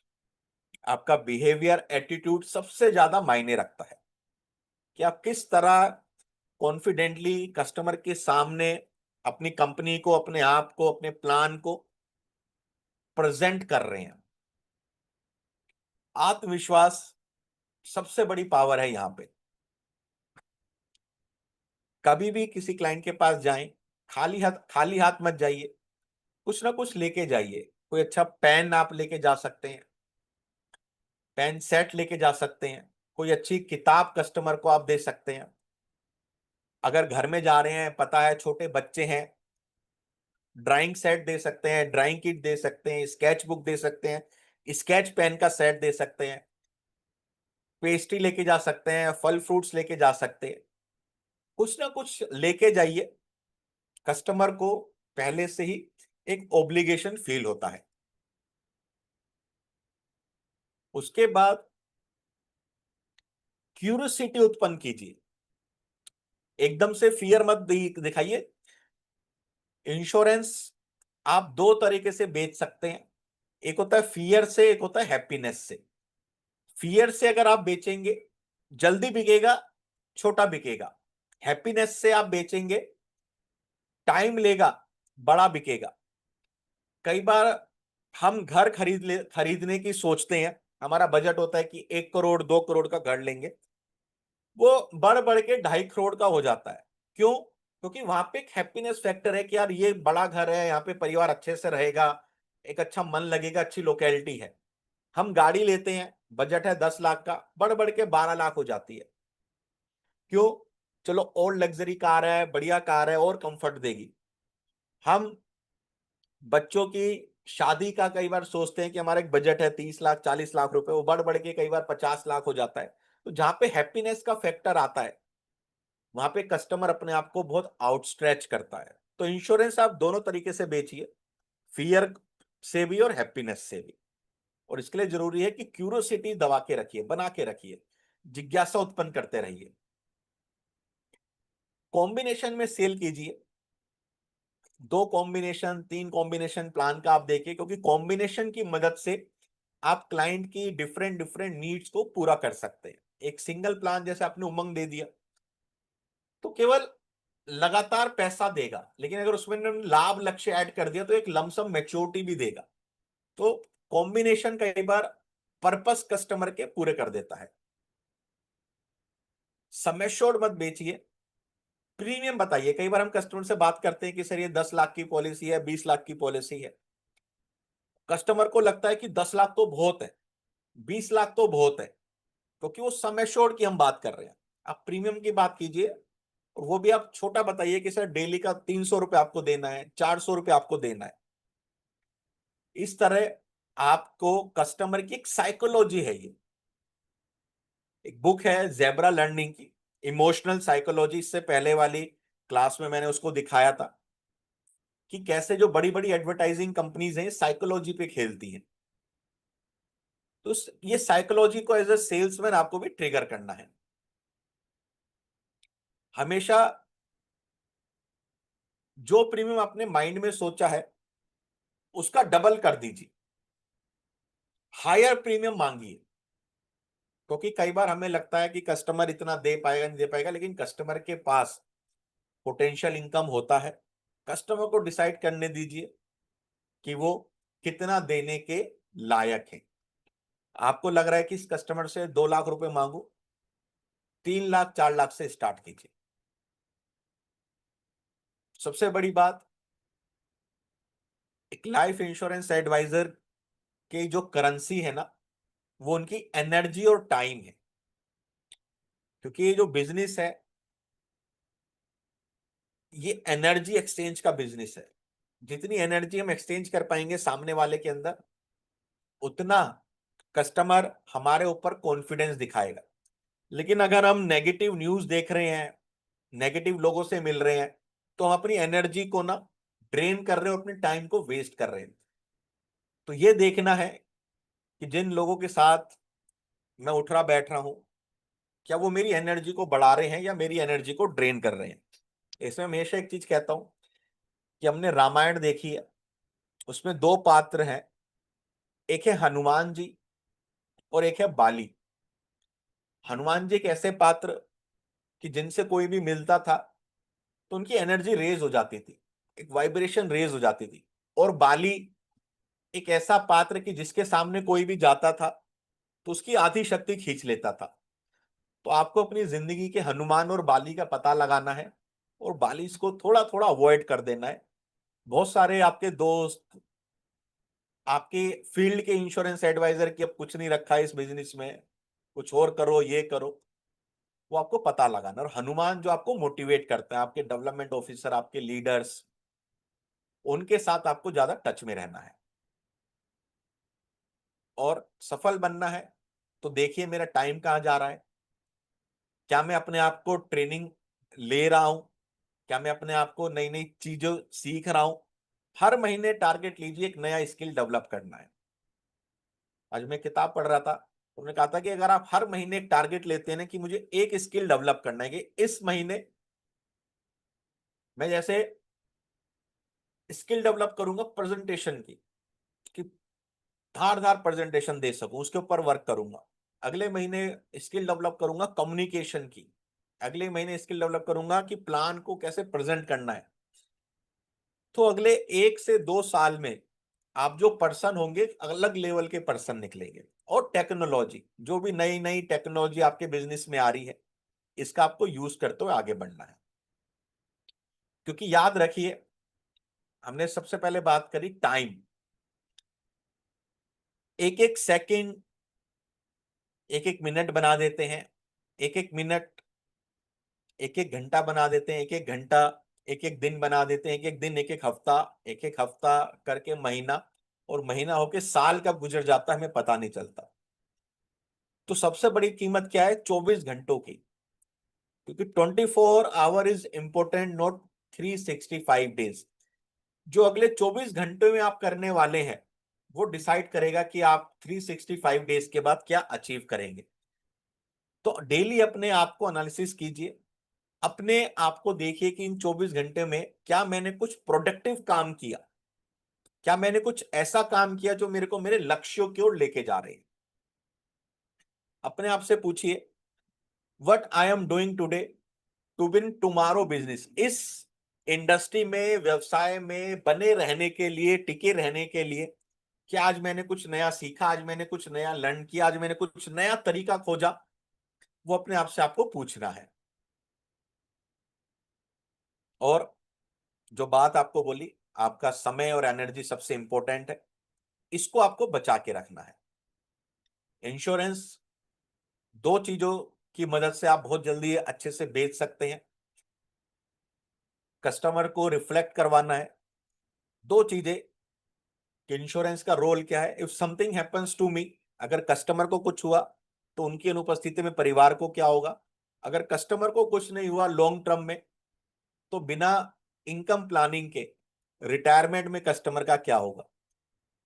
आपका बिहेवियर, एटीट्यूड सबसे ज्यादा मायने रखता है कि आप किस तरह कॉन्फिडेंटली कस्टमर के सामने अपनी कंपनी को, अपने आप को, अपने प्लान को प्रेजेंट कर रहे हैं। आत्मविश्वास सबसे बड़ी पावर है यहां पे। कभी भी किसी क्लाइंट के पास जाएं, खाली हाथ मत जाइए, कुछ ना कुछ लेके जाइए। कोई अच्छा पेन आप लेके जा सकते हैं, पेन सेट लेके जा सकते हैं, कोई अच्छी किताब कस्टमर को आप दे सकते हैं। अगर घर में जा रहे हैं, पता है छोटे बच्चे हैं, ड्राइंग सेट दे सकते हैं, ड्राइंग किट दे सकते हैं, स्केच बुक दे सकते हैं, स्केच पेन का सेट दे सकते हैं, पेस्ट्री लेके जा सकते हैं, फल फ्रूट्स लेके जा सकते हैं। कुछ ना कुछ लेके जाइए। कस्टमर को पहले से ही एक ओब्लिगेशन फील होता है। उसके बाद क्यूरियोसिटी उत्पन्न कीजिए, एकदम से फियर मत दिखाइए। इंश्योरेंस आप 2 तरीके से बेच सकते हैं, एक होता है फियर से, एक होता है हैप्पीनेस से। फियर से अगर आप बेचेंगे जल्दी बिकेगा, छोटा बिकेगा। हैप्पीनेस से आप बेचेंगे टाइम लेगा, बड़ा बिकेगा। कई बार हम घर खरीदने की सोचते हैं, हमारा बजट होता है कि 1 करोड़ 2 करोड़ का घर लेंगे, वो बढ़ बढ़ के 2.5 करोड़ का हो जाता है। क्यों? क्योंकि वहां पे एक हैप्पीनेस फैक्टर है कि यार ये बड़ा घर है, यहाँ पे परिवार अच्छे से रहेगा, एक अच्छा मन लगेगा, अच्छी लोकेलिटी है। हम गाड़ी लेते हैं, बजट है 10 लाख का, बढ़ बढ़ के 12 लाख हो जाती है। क्यों? चलो और लग्जरी कार है, बढ़िया कार है और कंफर्ट देगी। हम बच्चों की शादी का कई बार सोचते हैं कि हमारा एक बजट है 30 लाख 40 लाख रुपए, वो बढ़ बढ़ के कई बार 50 लाख हो जाता है। तो जहां पे हैप्पीनेस का फैक्टर आता है वहां पे कस्टमर अपने आप को बहुत आउटस्ट्रेच करता है। तो इंश्योरेंस आप दोनों तरीके से बेचिए, फियर से भी और हैप्पीनेस से भी। और इसके लिए जरूरी है कि क्यूरियोसिटी दबा के रखिए, बना के रखिए, जिज्ञासा उत्पन्न करते रहिए। कॉम्बिनेशन में सेल कीजिए, 2 कॉम्बिनेशन 3 कॉम्बिनेशन प्लान का आप देखिए, क्योंकि कॉम्बिनेशन की मदद से आप क्लाइंट की डिफरेंट डिफरेंट नीड्स को पूरा कर सकते हैं। एक सिंगल प्लान जैसे आपने उमंग दे दिया तो केवल लगातार पैसा देगा, लेकिन अगर उसमें लाभ लक्ष्य ऐड कर दिया तो एक लमसम मैच्योरिटी भी देगा। तो कॉम्बिनेशन कई बार पर्पस कस्टमर के पूरे कर देता है। सम एश्योर्ड मत बेचिए, प्रीमियम बताइए। कई बार हम कस्टमर से बात करते हैं कि सर ये 10 लाख की पॉलिसी है, 20 लाख की पॉलिसी है। कस्टमर को लगता है कि 10 लाख तो बहुत है, 20 लाख तो बहुत है, क्योंकि वो सम एश्योर्ड की हम बात कर रहे हैं। आप प्रीमियम की बात कीजिए, और वो भी आप छोटा बताइए कि सर डेली का 300 रुपये आपको देना है, 400 रुपये आपको देना है। इस तरह आपको कस्टमर की एक साइकोलॉजी है, ये एक बुक है जेब्रा लर्निंग की, इमोशनल साइकोलॉजी। इससे पहले वाली क्लास में मैंने उसको दिखाया था। कि कैसे जो बड़ी बड़ी एडवर्टाइजिंग कंपनीज हैं साइकोलॉजी पे खेलती हैं। तो ये साइकोलॉजी को एज अ सेल्समैन आपको भी ट्रिगर करना है। हमेशा जो प्रीमियम आपने माइंड में सोचा है उसका डबल कर दीजिए, हायर प्रीमियम मांगिए। क्योंकि कई बार हमें लगता है कि कस्टमर इतना दे पाएगा नहीं दे पाएगा, लेकिन कस्टमर के पास पोटेंशियल इनकम होता है। कस्टमर को डिसाइड करने दीजिए कि वो कितना देने के लायक है। आपको लग रहा है कि इस कस्टमर से 2 लाख रुपए मांगू, 3 लाख 4 लाख से स्टार्ट कीजिए। सबसे बड़ी बात, एक लाइफ इंश्योरेंस एडवाइजर की जो करेंसी है ना, वो उनकी एनर्जी और टाइम है। क्योंकि ये जो बिजनेस है ये एनर्जी एक्सचेंज का बिजनेस है। जितनी एनर्जी हम एक्सचेंज कर पाएंगे सामने वाले के अंदर, उतना कस्टमर हमारे ऊपर कॉन्फिडेंस दिखाएगा। लेकिन अगर हम नेगेटिव न्यूज देख रहे हैं, नेगेटिव लोगों से मिल रहे हैं, तो हम अपनी एनर्जी को ना ड्रेन कर रहे हो, अपने टाइम को वेस्ट कर रहे हैं। तो ये देखना है कि जिन लोगों के साथ मैं उठ रहा बैठ रहा हूं, क्या वो मेरी एनर्जी को बढ़ा रहे हैं या मेरी एनर्जी को ड्रेन कर रहे हैं। इसमें हमेशा एक चीज कहता हूं कि हमने रामायण देखी है, उसमें 2 पात्र हैं, एक है हनुमान जी और एक है बाली। हनुमान जी एक ऐसे पात्र कि जिनसे कोई भी मिलता था तो उनकी एनर्जी रेज हो जाती थी, एक वाइब्रेशन रेज हो जाती थी। और बाली एक ऐसा पात्र कि जिसके सामने कोई भी जाता था तो उसकी आधी शक्ति खींच लेता था। तो आपको अपनी जिंदगी के हनुमान और बाली का पता लगाना है और बाली को थोड़ा थोड़ा अवॉइड कर देना है। बहुत सारे आपके दोस्त, आपके फील्ड के इंश्योरेंस एडवाइजर की अब कुछ नहीं रखा है इस बिजनेस में, कुछ और करो ये करो, वो आपको पता लगाना। और हनुमान जो आपको मोटिवेट करते हैं, आपके डेवलपमेंट ऑफिसर, आपके लीडर्स, उनके साथ आपको ज्यादा टच में रहना है। और सफल बनना है तो देखिए मेरा टाइम कहाँ जा रहा है, क्या मैं अपने आप को ट्रेनिंग ले रहा हूं, क्या मैं अपने आप को नई नई चीजों सीख रहा हूं। हर महीने टारगेट लीजिए, एक नया स्किल डेवलप करना है। आज मैं किताब पढ़ रहा था, उन्होंने कहा था कि अगर आप हर महीने एक टारगेट लेते हैं ना कि मुझे एक स्किल डेवलप करना है, कि इस महीने मैं जैसे स्किल डेवलप करूंगा प्रेजेंटेशन की, कि धारदार प्रेजेंटेशन दे सकूं, उसके ऊपर वर्क करूंगा। अगले महीने स्किल डेवलप करूंगा कम्युनिकेशन की, अगले महीने स्किल डेवलप करूंगा कि प्लान को कैसे प्रेजेंट करना है। तो अगले 1 से 2 साल में आप जो पर्सन होंगे अलग लेवल के पर्सन निकलेंगे। और टेक्नोलॉजी, जो भी नई नई टेक्नोलॉजी आपके बिजनेस में आ रही है, इसका आपको यूज करते हुए आगे बढ़ना है। क्योंकि याद रखिए, हमने सबसे पहले बात करी टाइम। एक एक सेकंड एक एक मिनट बना देते हैं, एक एक मिनट एक एक घंटा बना देते हैं, एक एक घंटा एक एक दिन बना देते हैं, एक एक दिन एक एक हफ्ता करके महीना, और महीना होके साल कब गुजर जाता है हमें पता नहीं चलता। तो सबसे बड़ी कीमत क्या है? 24 घंटों की। क्योंकि 24 our is important, not 365 days. जो अगले 24 घंटे में आप करने वाले हैं वो डिसाइड करेगा कि आप 365 डेज के बाद क्या अचीव करेंगे। तो डेली अपने आप को एनालिसिस कीजिए, अपने आप को देखिए कि इन 24 घंटे में क्या मैंने कुछ प्रोडक्टिव काम किया, क्या मैंने कुछ ऐसा काम किया जो मेरे को मेरे लक्ष्यों की ओर लेके जा रहे हैं। अपने आप से पूछिए, what I am doing today to win tomorrow business. इस इंडस्ट्री में, व्यवसाय में बने रहने के लिए, टिके रहने के लिए, क्या आज मैंने कुछ नया सीखा, आज मैंने कुछ नया लर्न किया, आज मैंने कुछ नया तरीका खोजा। वो अपने आप से आपको पूछना है। और जो बात आपको बोली, आपका समय और एनर्जी सबसे इंपॉर्टेंट है, इसको आपको बचा के रखना है। इंश्योरेंस 2 चीजों की मदद से आप बहुत जल्दी अच्छे से बेच सकते हैं। कस्टमर को रिफ्लेक्ट करवाना है। 2 चीजें कि इंश्योरेंस का रोल क्या है, if something happens to me, अगर कस्टमर को कुछ हुआ तो उनकी अनुपस्थिति में परिवार को क्या होगा। अगर कस्टमर को कुछ नहीं हुआ लॉन्ग टर्म में, तो बिना इनकम प्लानिंग के रिटायरमेंट में कस्टमर का क्या होगा।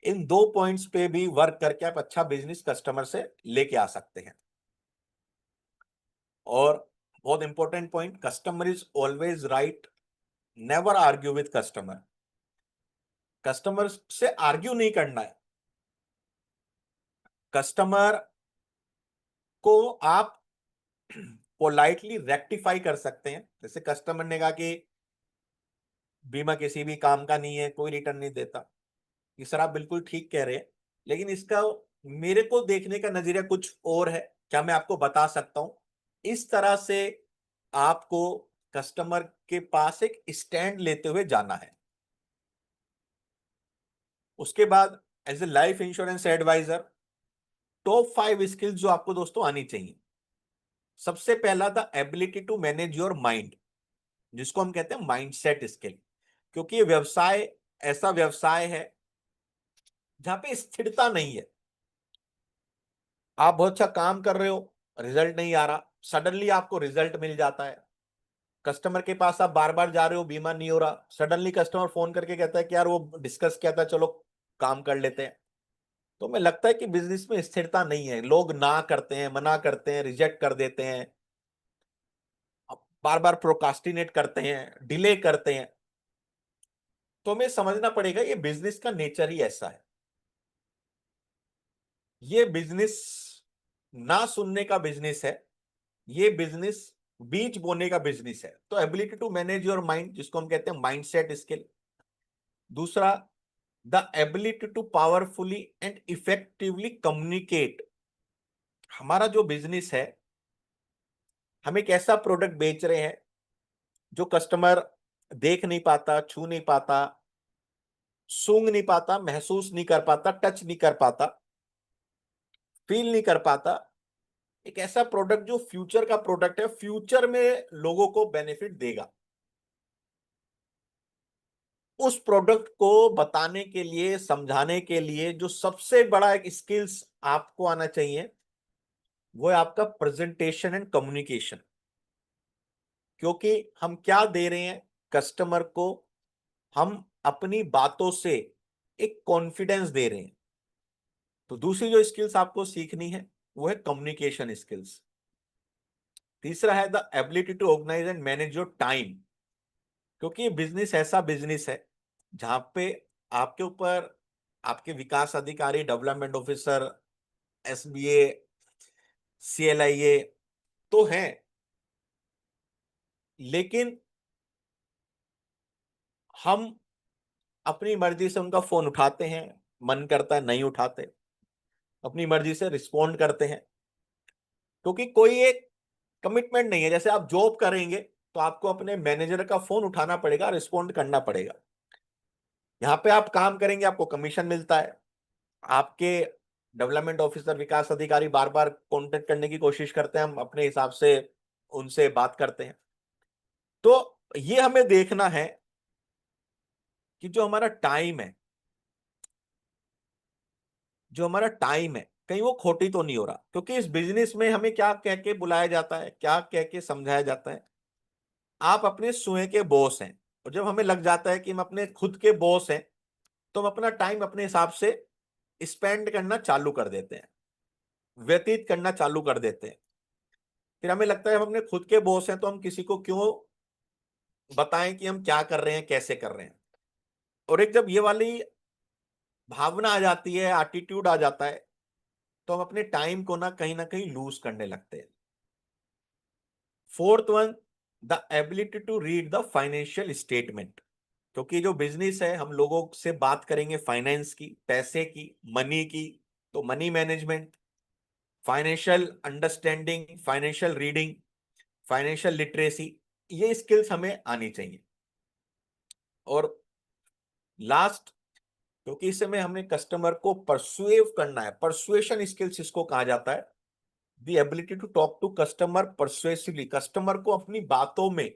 इन 2 पॉइंट्स पे भी वर्क करके आप अच्छा बिजनेस कस्टमर से लेके आ सकते हैं। और बहुत important point, customer is always right, never argue with customer. Customer से आर्ग्यू नहीं करना है। कस्टमर को आप पोलाइटली रेक्टिफाई कर सकते हैं। जैसे कस्टमर ने कहा कि बीमा किसी भी काम का नहीं है, कोई रिटर्न नहीं देता, ये सर आप बिल्कुल ठीक कह रहे हैं, लेकिन इसका मेरे को देखने का नजरिया कुछ और है, क्या मैं आपको बता सकता हूं। इस तरह से आपको कस्टमर के पास एक स्टैंड लेते हुए जाना है। उसके बाद as a life insurance advisor, top 5 skills जो आपको दोस्तों आनी चाहिए। सबसे पहला, the ability to manage your mind, जिसको हम कहते हैं माइंडसेट स्किल। क्योंकि ये व्यवसाय ऐसा व्यवसाय है जहां पे स्थिरता नहीं है। आप बहुत अच्छा काम कर रहे हो, रिजल्ट नहीं आ रहा, सडनली आपको रिजल्ट मिल जाता है। कस्टमर के पास आप बार बार जा रहे हो, बीमा नहीं हो रहा, सडनली कस्टमर फोन करके कहता है कि यार वो डिस्कस किया था, चलो काम कर लेते हैं। तो हमें लगता है कि बिजनेस में स्थिरता नहीं है, लोग ना करते हैं, मना करते हैं, रिजेक्ट कर देते हैं, बार बार प्रोकास्टिनेट करते हैं, डिले करते हैं। तो हमें समझना पड़ेगा ये बिजनेस का नेचर ही ऐसा है। ये बिजनेस ना सुनने का बिजनेस है, ये बिजनेस बीज बोने का बिजनेस है। तो ability to manage your mind, जिसको हम कहते हैं माइंडसेट स्किल। दूसरा, the ability to powerfully and effectively communicate. हमारा जो बिजनेस है, हम एक ऐसा प्रोडक्ट बेच रहे हैं जो कस्टमर देख नहीं पाता, छू नहीं पाता, सूंघ नहीं पाता, महसूस नहीं कर पाता, टच नहीं कर पाता, फील नहीं कर पाता। एक ऐसा प्रोडक्ट जो फ्यूचर का प्रोडक्ट है, फ्यूचर में लोगों को बेनिफिट देगा। उस प्रोडक्ट को बताने के लिए, समझाने के लिए जो सबसे बड़ा एक स्किल्स आपको आना चाहिए, वो है आपका प्रेजेंटेशन एंड कम्युनिकेशन। क्योंकि हम क्या दे रहे हैं कस्टमर को, हम अपनी बातों से एक कॉन्फिडेंस दे रहे हैं। तो दूसरी जो स्किल्स आपको सीखनी है वो है कम्युनिकेशन स्किल्स। तीसरा है the ability to organise and manage your time. क्योंकि ये बिजनेस ऐसा बिजनेस है जहां पे आपके ऊपर आपके विकास अधिकारी, डेवलपमेंट ऑफिसर, एसबीए, सीएलआईए तो हैं, लेकिन हम अपनी मर्जी से उनका फोन उठाते हैं, मन करता है नहीं उठाते, अपनी मर्जी से रिस्पॉन्ड करते हैं। क्योंकि कोई एक कमिटमेंट नहीं है। जैसे आप जॉब करेंगे तो आपको अपने मैनेजर का फोन उठाना पड़ेगा, रिस्पॉन्ड करना पड़ेगा। यहाँ पे आप काम करेंगे, आपको कमीशन मिलता है। आपके डेवलपमेंट ऑफिसर, विकास अधिकारी बार बार कांटेक्ट करने की कोशिश करते हैं, हम अपने हिसाब से उनसे बात करते हैं। तो ये हमें देखना है कि जो हमारा टाइम है, जो हमारा टाइम है कहीं वो खोटी तो नहीं हो रहा। क्योंकि इस बिजनेस में हमें क्या कह के बुलाया जाता है, क्या कह के समझाया जाता है, आप अपने स्वयं के बॉस हैं। और जब हमें लग जाता है कि हम अपने खुद के बॉस हैं, तो हम अपना टाइम अपने हिसाब से स्पेंड करना चालू कर देते हैं, व्यतीत करना चालू कर देते हैं। फिर हमें लगता है हम अपने खुद के बॉस हैं, तो हम किसी को क्यों बताएं कि हम क्या कर रहे हैं, कैसे कर रहे हैं। और एक जब ये वाली भावना आ जाती है, एटीट्यूड आ जाता है, तो हम अपने टाइम को ना कहीं लूज करने लगते हैं। Fourth one, the ability to read the financial statement. क्योंकि जो बिजनेस है, हम लोगों से बात करेंगे फाइनेंस की, पैसे की, मनी की। तो money management, financial understanding, financial reading, financial literacy, ये स्किल्स हमें आनी चाहिए। और लास्ट, क्योंकि इस समय हमने कस्टमर को परसुएव करना है, परसुएशन स्किल्स इसको कहा जाता है। The ability to talk to customer persuasively, customer को अपनी बातों में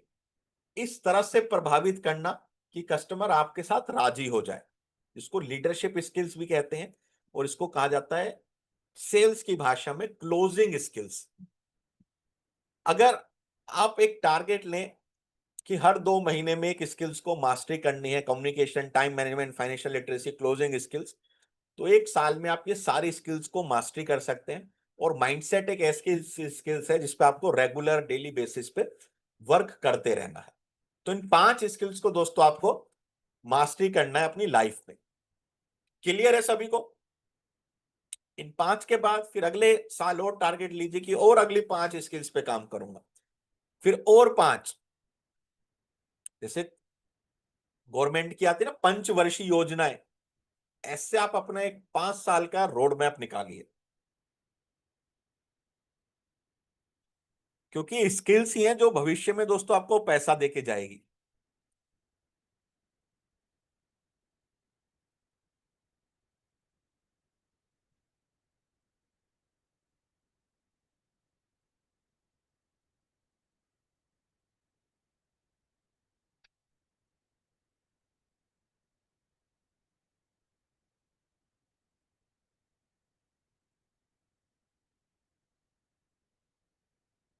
इस तरह से प्रभावित करना कि कस्टमर आपके साथ राजी हो जाए। इसको लीडरशिप स्किल्स भी कहते हैं, और इसको कहा जाता है सेल्स की भाषा में क्लोजिंग स्किल्स। अगर आप एक टारगेट लें कि हर 2 महीने में एक स्किल्स को मास्टरी करनी है, communication, time management, financial literacy, closing skills. तो एक साल में आप ये सारी स्किल्स को मास्टरी कर सकते हैं। और माइंडसेट एक ऐसी स्किल्स है जिसपे आपको रेगुलर डेली बेसिस पे वर्क करते रहना है। तो इन 5 स्किल्स को दोस्तों आपको मास्टरी करना है अपनी लाइफ में। क्लियर है सभी को? इन 5 के बाद फिर अगले साल और टारगेट लीजिए कि और अगली 5 स्किल्स पे काम करूंगा, फिर और 5। जैसे गवर्नमेंट की आती है ना पंचवर्षीय योजनाएं, ऐसे आप अपना एक 5 साल का रोड मैप निकालिए, क्योंकि स्किल्स ही हैं जो भविष्य में दोस्तों आपको पैसा देके जाएगी।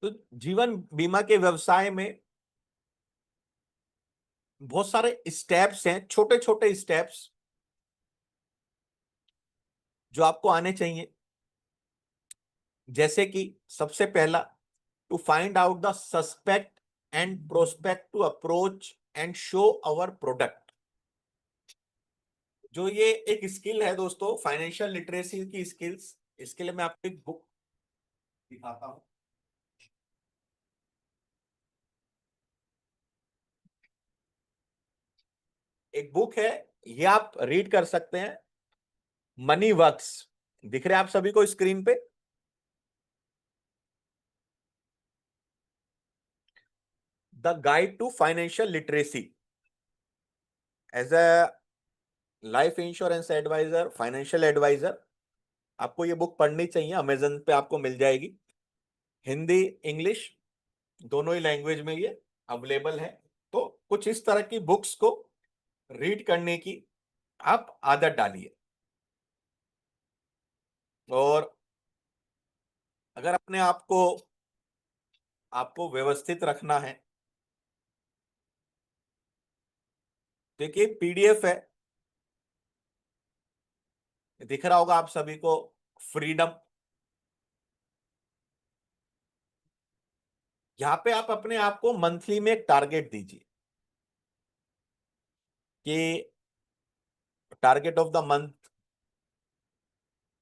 तो जीवन बीमा के व्यवसाय में बहुत सारे स्टेप्स हैं, छोटे छोटे स्टेप्स जो आपको आने चाहिए। जैसे कि सबसे पहला, to find out the suspect and prospect to approach and show our product. जो ये एक स्किल है दोस्तों, फाइनेंशियल लिटरेसी की स्किल्स, इसके लिए मैं आपको एक बुक दिखाता हूं। एक बुक है, ये आप रीड कर सकते हैं, मनी वर्क्स। दिख रहे हैं आप सभी को स्क्रीन पे? The guide to financial literacy. As a life insurance advisor, financial advisor, आपको ये बुक पढ़नी चाहिए। अमेजन पे आपको मिल जाएगी, हिंदी इंग्लिश दोनों ही लैंग्वेज में ये अवेलेबल है। तो कुछ इस तरह की बुक्स को रीड करने की आप आदत डालिए। और अगर अपने आप को आपको व्यवस्थित रखना है, देखिए पीडीएफ है, दिख रहा होगा आप सभी को, फ्रीडम। यहां पे आप अपने आप को मंथली में एक टारगेट दीजिए कि target of the month,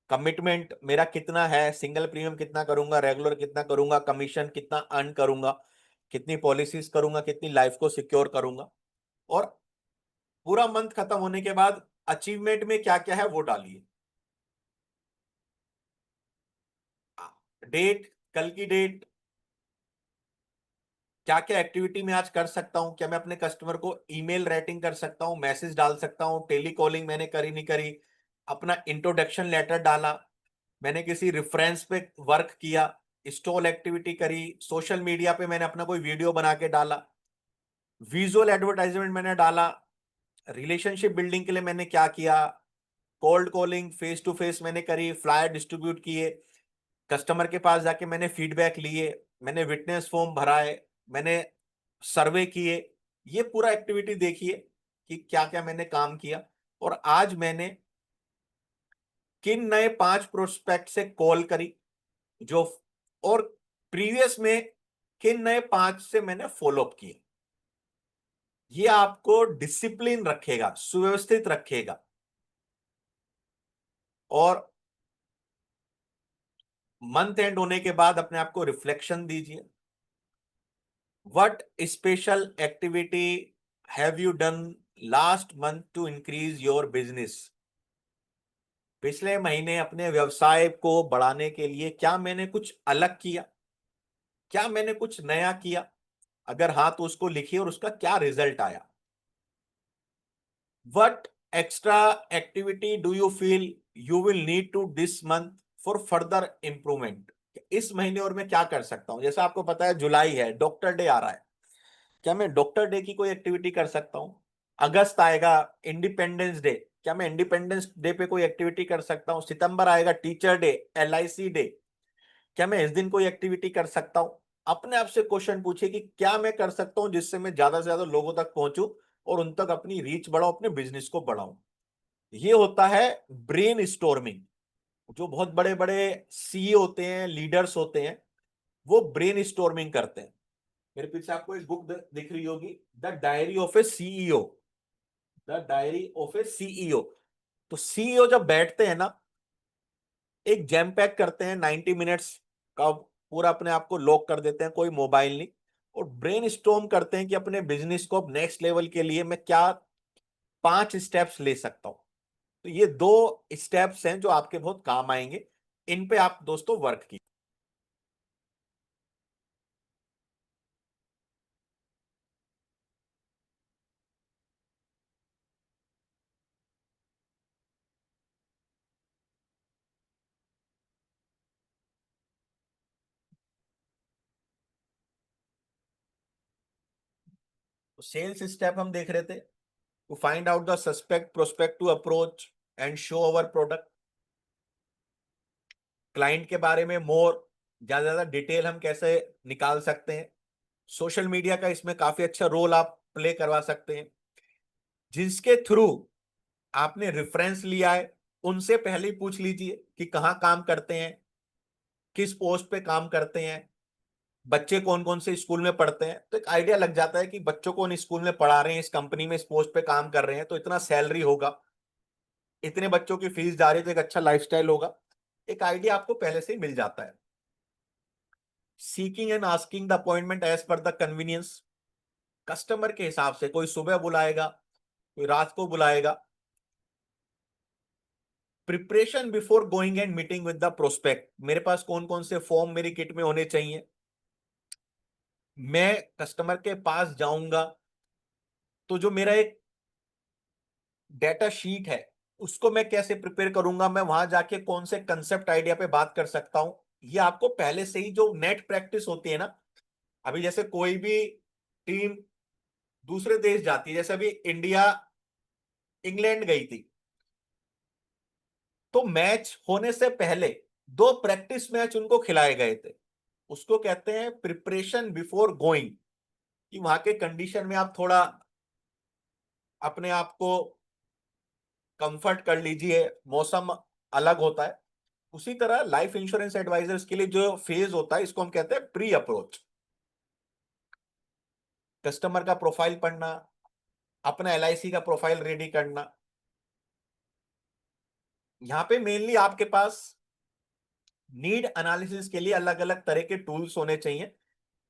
commitment मेरा कितना है, सिंगल प्रीमियम कितना करूंगा, रेगुलर कितना करूंगा, कमीशन कितना अर्न करूंगा, कितनी पॉलिसीज करूंगा, कितनी लाइफ को सिक्योर करूंगा। और पूरा मंथ खत्म होने के बाद अचीवमेंट में क्या क्या है वो डालिए। डेट, कल की डेट, क्या क्या एक्टिविटी मैं आज कर सकता हूं, क्या मैं अपने कस्टमर को ईमेल राइटिंग कर सकता हूं, मैसेज डाल सकता हूं, टेली कॉलिंग मैंने करी नहीं करी, अपना इंट्रोडक्शन लेटर डाला, मैंने किसी रेफरेंस पे वर्क किया, स्टॉल एक्टिविटी करी, सोशल मीडिया पे मैंने अपना कोई वीडियो बना के डाला, विजुअल एडवर्टाइजमेंट मैंने डाला, रिलेशनशिप बिल्डिंग के लिए मैंने क्या किया, cold calling face to face मैंने करी, फ्लायर डिस्ट्रीब्यूट किए, कस्टमर के पास जाके मैंने फीडबैक लिए, मैंने विटनेस फॉर्म भराए, मैंने सर्वे किए। ये पूरा एक्टिविटी देखिए कि क्या क्या मैंने काम किया, और आज मैंने किन नए 5 प्रोस्पेक्ट से कॉल करी जो, और प्रीवियस में किन नए 5 से मैंने फॉलोअप किया। ये आपको डिसिप्लिन रखेगा, सुव्यवस्थित रखेगा। और मंथ एंड होने के बाद अपने आप को रिफ्लेक्शन दीजिए। What special activity have you done last month to increase your business. पिछले महीने अपने व्यवसाय को बढ़ाने के लिए क्या मैंने कुछ अलग किया, क्या मैंने कुछ नया किया? अगर हाँ तो उसको लिखिए और उसका क्या रिजल्ट आया। What extra activity do you feel you will need to this month for further improvement? इस महीने और मैं क्या कर सकता हूं? जैसा आपको पता है जुलाई है, डॉक्टर डे आ रहा है, क्या मैं डॉक्टर डे की कोई एक्टिविटी कर सकता हूं? अगस्त आएगा, इंडिपेंडेंस डे, क्या मैं इंडिपेंडेंस डे पे कोई एक्टिविटी कर सकता हूं? सितंबर आएगा, टीचर डे, एलआईसी डे, क्या मैं इस दिन कोई एक्टिविटी कर सकता हूं? अपने आप से क्वेश्चन पूछिए कि क्या मैं कर सकता हूं जिससे मैं ज्यादा से ज्यादा लोगों तक पहुंचूं और उन तक अपनी रीच बढ़ाऊं, अपने बिजनेस को बढ़ाऊं। ये होता है ब्रेन स्टॉर्मिंग। जो बहुत बड़े बड़े सीईओ होते हैं, लीडर्स होते हैं, वो ब्रेन स्टॉर्मिंग करते हैं। मेरे पीछे आपको एक बुक दिख रही होगी, the diary of a CEO. The diary of a CEO. तो सीईओ जब बैठते हैं ना, एक जैम पैक करते हैं 90 मिनट्स का, पूरा अपने आप को लॉक कर देते हैं, कोई मोबाइल नहीं, और ब्रेन स्टॉर्म करते हैं कि अपने बिजनेस को अब नेक्स्ट लेवल के लिए मैं क्या 5 स्टेप्स ले सकता हूं। तो ये 2 स्टेप्स हैं जो आपके बहुत काम आएंगे। इन पे आप दोस्तों वर्क कीजिए। तो सेल्स स्टेप हम देख रहे थे, to find out the suspect prospect to approach and show our product. Client के बारे में मोर, ज्यादा ज्यादा डिटेल हम कैसे निकाल सकते हैं। सोशल मीडिया का इसमें काफी अच्छा रोल आप प्ले करवा सकते हैं। जिसके थ्रू आपने रेफरेंस लिया है, उनसे पहले ही पूछ लीजिए कि कहाँ काम करते हैं, किस पोस्ट पे काम करते हैं, बच्चे कौन कौन से स्कूल में पढ़ते हैं। तो एक आइडिया लग जाता है कि बच्चों को इन स्कूल में पढ़ा रहे हैं, इस कंपनी में इस पोस्ट पे काम कर रहे हैं, तो इतना सैलरी होगा, इतने बच्चों की फीस जा रही है, तो एक अच्छा लाइफस्टाइल होगा। एक आइडिया आपको पहले से ही मिल जाता है। Seeking and asking the appointment as per the convenience. Customer के हिसाब से, कोई सुबह बुलाएगा, कोई रात को बुलाएगा। Preparation before going and meeting with the prospect. मेरे पास कौन कौन से फॉर्म मेरी किट में होने चाहिए। मैं कस्टमर के पास जाऊंगा तो जो मेरा एक डेटा शीट है, उसको मैं कैसे प्रिपेयर करूंगा, मैं वहां जाके कौन से कंसेप्ट आइडिया पे बात कर सकता हूं। ये आपको पहले से ही जो नेट प्रैक्टिस होती है ना, अभी जैसे कोई भी टीम दूसरे देश जाती है, जैसे अभी इंडिया इंग्लैंड गई थी, तो मैच होने से पहले 2 प्रैक्टिस मैच उनको खिलाए गए थे। उसको कहते हैं प्रिपरेशन बिफोर गोइंग, कि वहां के कंडीशन में आप थोड़ा अपने आप को कंफर्ट कर लीजिए, मौसम अलग होता है। उसी तरह लाइफ इंश्योरेंस एडवाइजर्स के लिए जो फेज होता है, इसको हम कहते हैं प्री अप्रोच। कस्टमर का प्रोफाइल पढ़ना, अपना एलआईसी का प्रोफाइल रेडी करना। यहां पे मेनली आपके पास नीड एनालिसिस के लिए अलग अलग तरह के टूल्स होने चाहिए,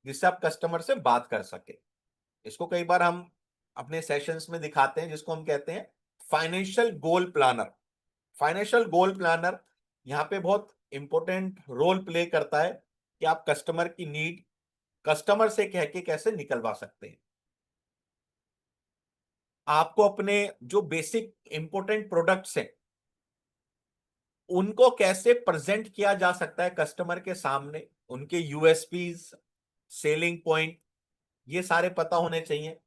जिससे आप कस्टमर से बात कर सके। इसको कई बार हम अपने सेशंस में दिखाते हैं, जिसको हम कहते हैं financial goal planner. Financial goal planner यहाँ पे बहुत इंपॉर्टेंट रोल प्ले करता है कि आप कस्टमर की नीड कस्टमर से कह के कैसे निकलवा सकते हैं। आपको अपने जो बेसिक इंपॉर्टेंट प्रोडक्ट्स हैं, उनको कैसे प्रेजेंट किया जा सकता है कस्टमर के सामने, उनके यूएसपीज, सेलिंग पॉइंट, ये सारे पता होने चाहिए।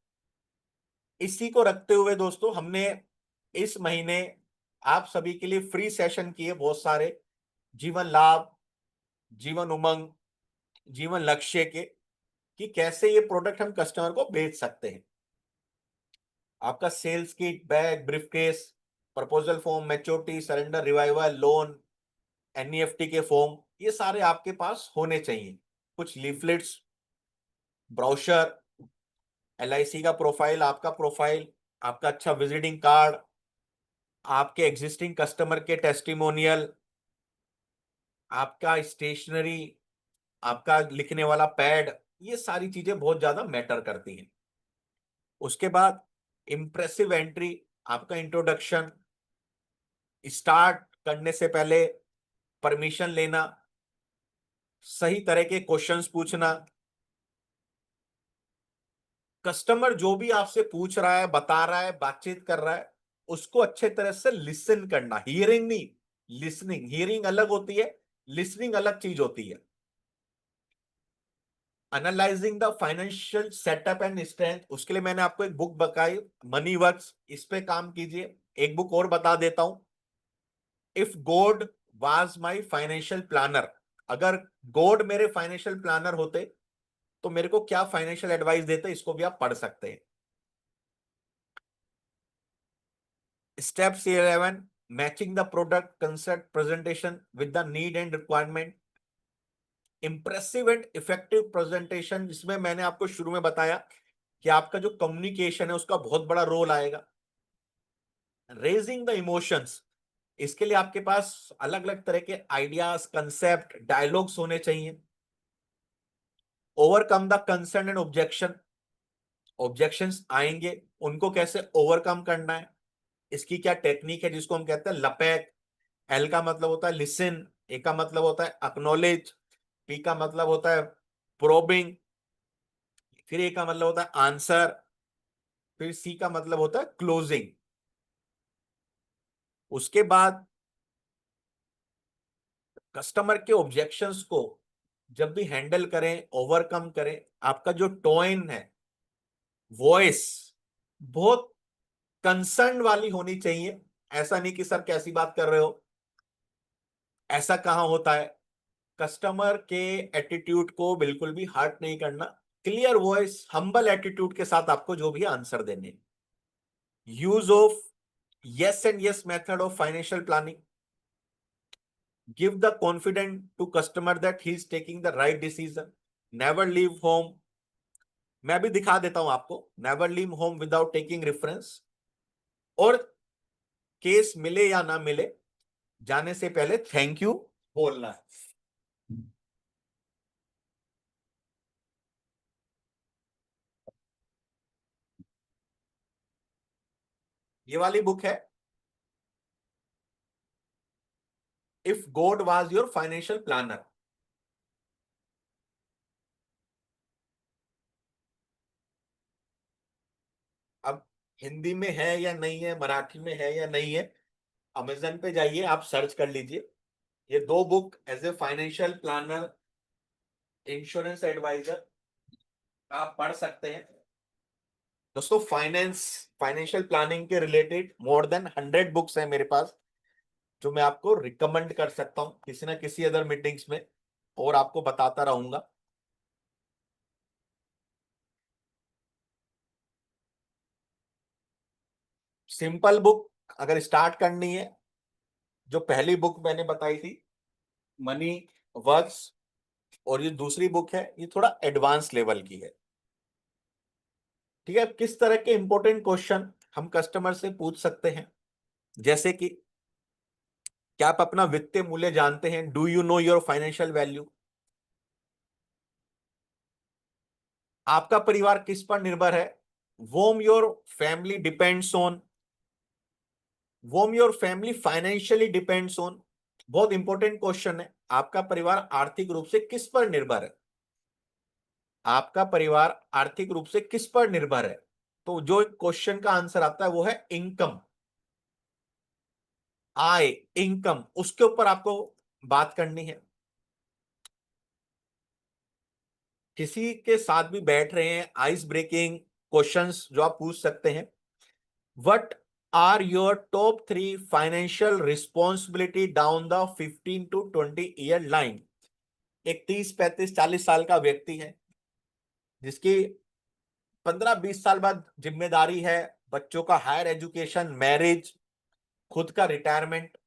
इसी को रखते हुए दोस्तों, हमने इस महीने आप सभी के लिए फ्री सेशन किए बहुत सारे, जीवन लाभ, जीवन उमंग, जीवन लक्ष्य के, कि कैसे ये प्रोडक्ट हम कस्टमर को बेच सकते हैं। आपका sales kit, bag, briefcase, proposal form, maturity, surrender, revival, loan, NEFT के फॉर्म, ये सारे आपके पास होने चाहिए। कुछ लीफलेट्स, ब्राउशर, एलआईसी का प्रोफाइल, आपका प्रोफाइल, आपका अच्छा विजिटिंग कार्ड, आपके एग्जिस्टिंग कस्टमर के टेस्टिमोनियल, आपका स्टेशनरी, आपका लिखने वाला पैड, ये सारी चीजें बहुत ज्यादा मैटर करती हैं। उसके बाद इंप्रेसिव एंट्री, आपका इंट्रोडक्शन, स्टार्ट करने से पहले परमिशन लेना, सही तरह के क्वेश्चंस पूछना, कस्टमर जो भी आपसे पूछ रहा है, बता रहा है, बातचीत कर रहा है, उसको अच्छे तरह से लिसन करना। हियरिंग नहीं, लिसनिंग। हियरिंग अलग होती है, लिसनिंग अलग चीज होती है। Analysing the financial setup and strength, उसके लिए मैंने आपको एक बुक बताई, मनी वर्क्स, इस पे काम कीजिए। एक बुक और बता देता हूं, if God was my financial planner. अगर गॉड मेरे फाइनेंशियल प्लानर होते तो मेरे को क्या फाइनेंशियल एडवाइस देते हैं, इसको भी आप पढ़ सकते हैं। Step 11, matching the product concept presentation with the need and requirement. Impressive and effective presentation, जिसमें मैंने आपको शुरू में बताया कि आपका जो कम्युनिकेशन है उसका बहुत बड़ा रोल आएगा। रेजिंग द इमोशंस, इसके लिए आपके पास अलग अलग तरह के आइडियाज, कंसेप्ट, डायलॉग्स होने चाहिए। Overcome the concern and objection, objections आएंगे, उनको कैसे ओवरकम करना है, इसकी क्या टेक्निक है, जिसको हम कहते हैं लपैक। एल का मतलब होता है लिसन, ए का मतलब होता है अक्नॉलेज, पी का मतलब होता है प्रोबिंग, फिर ए का मतलब होता है आंसर, फिर सी का मतलब होता है क्लोजिंग। उसके बाद कस्टमर के ऑब्जेक्शंस को जब भी हैंडल करें, ओवरकम करें, आपका जो टोन है, वॉइस, बहुत कंसर्न वाली होनी चाहिए। ऐसा नहीं कि सर कैसी बात कर रहे हो, ऐसा कहां होता है। कस्टमर के एटीट्यूड को बिल्कुल भी हर्ट नहीं करना। क्लियर वॉइस, हम्बल एटीट्यूड के साथ आपको जो भी आंसर देने। Use of yes and yes method of financial planning. Give the confidence to customer that he is taking the right decision. Never leave home, मैं भी दिखा देता हूं आपको, never leave home without taking reference। और case मिले या ना मिले, जाने से पहले थैंक यू बोलना है। ये वाली बुक है, if God was your financial planner. अब हिंदी में है या नहीं है, मराठी में है या नहीं है, अमेजन पे जाइए, आप सर्च कर लीजिए। ये दो book as a financial planner, insurance advisor, आप पढ़ सकते हैं। दोस्तों फाइनेंशियल प्लानिंग के रिलेटेड मोर देन 100 बुक्स है मेरे पास, जो मैं आपको रिकमेंड कर सकता हूं किसी ना किसी अदर मीटिंग्स में, और आपको बताता रहूंगा। सिंपल बुक अगर स्टार्ट करनी है, जो पहली बुक मैंने बताई थी, मनी वर्क्स, और ये दूसरी बुक है, ये थोड़ा एडवांस लेवल की है। ठीक है, किस तरह के इंपॉर्टेंट क्वेश्चन हम कस्टमर से पूछ सकते हैं, जैसे कि क्या आप अपना वित्तीय मूल्य जानते हैं, do you know your financial value. आपका परिवार किस पर निर्भर है, whom your family depends on, whom your family financially depends on. बहुत इंपॉर्टेंट क्वेश्चन है, आपका परिवार आर्थिक रूप से किस पर निर्भर है, आपका परिवार आर्थिक रूप से किस पर निर्भर है। तो जो क्वेश्चन का आंसर आता है वो है इनकम, आय, इनकम, उसके ऊपर आपको बात करनी है। किसी के साथ भी बैठ रहे हैं, आइस ब्रेकिंग क्वेश्चंस जो आप पूछ सकते हैं। What are your top 3 financial responsibility down the 15 to 20 year line. एक 30 35 40 साल का व्यक्ति है, जिसकी 15 20 साल बाद जिम्मेदारी है, बच्चों का हायर एजुकेशन, मैरिज, खुद का रिटायरमेंट।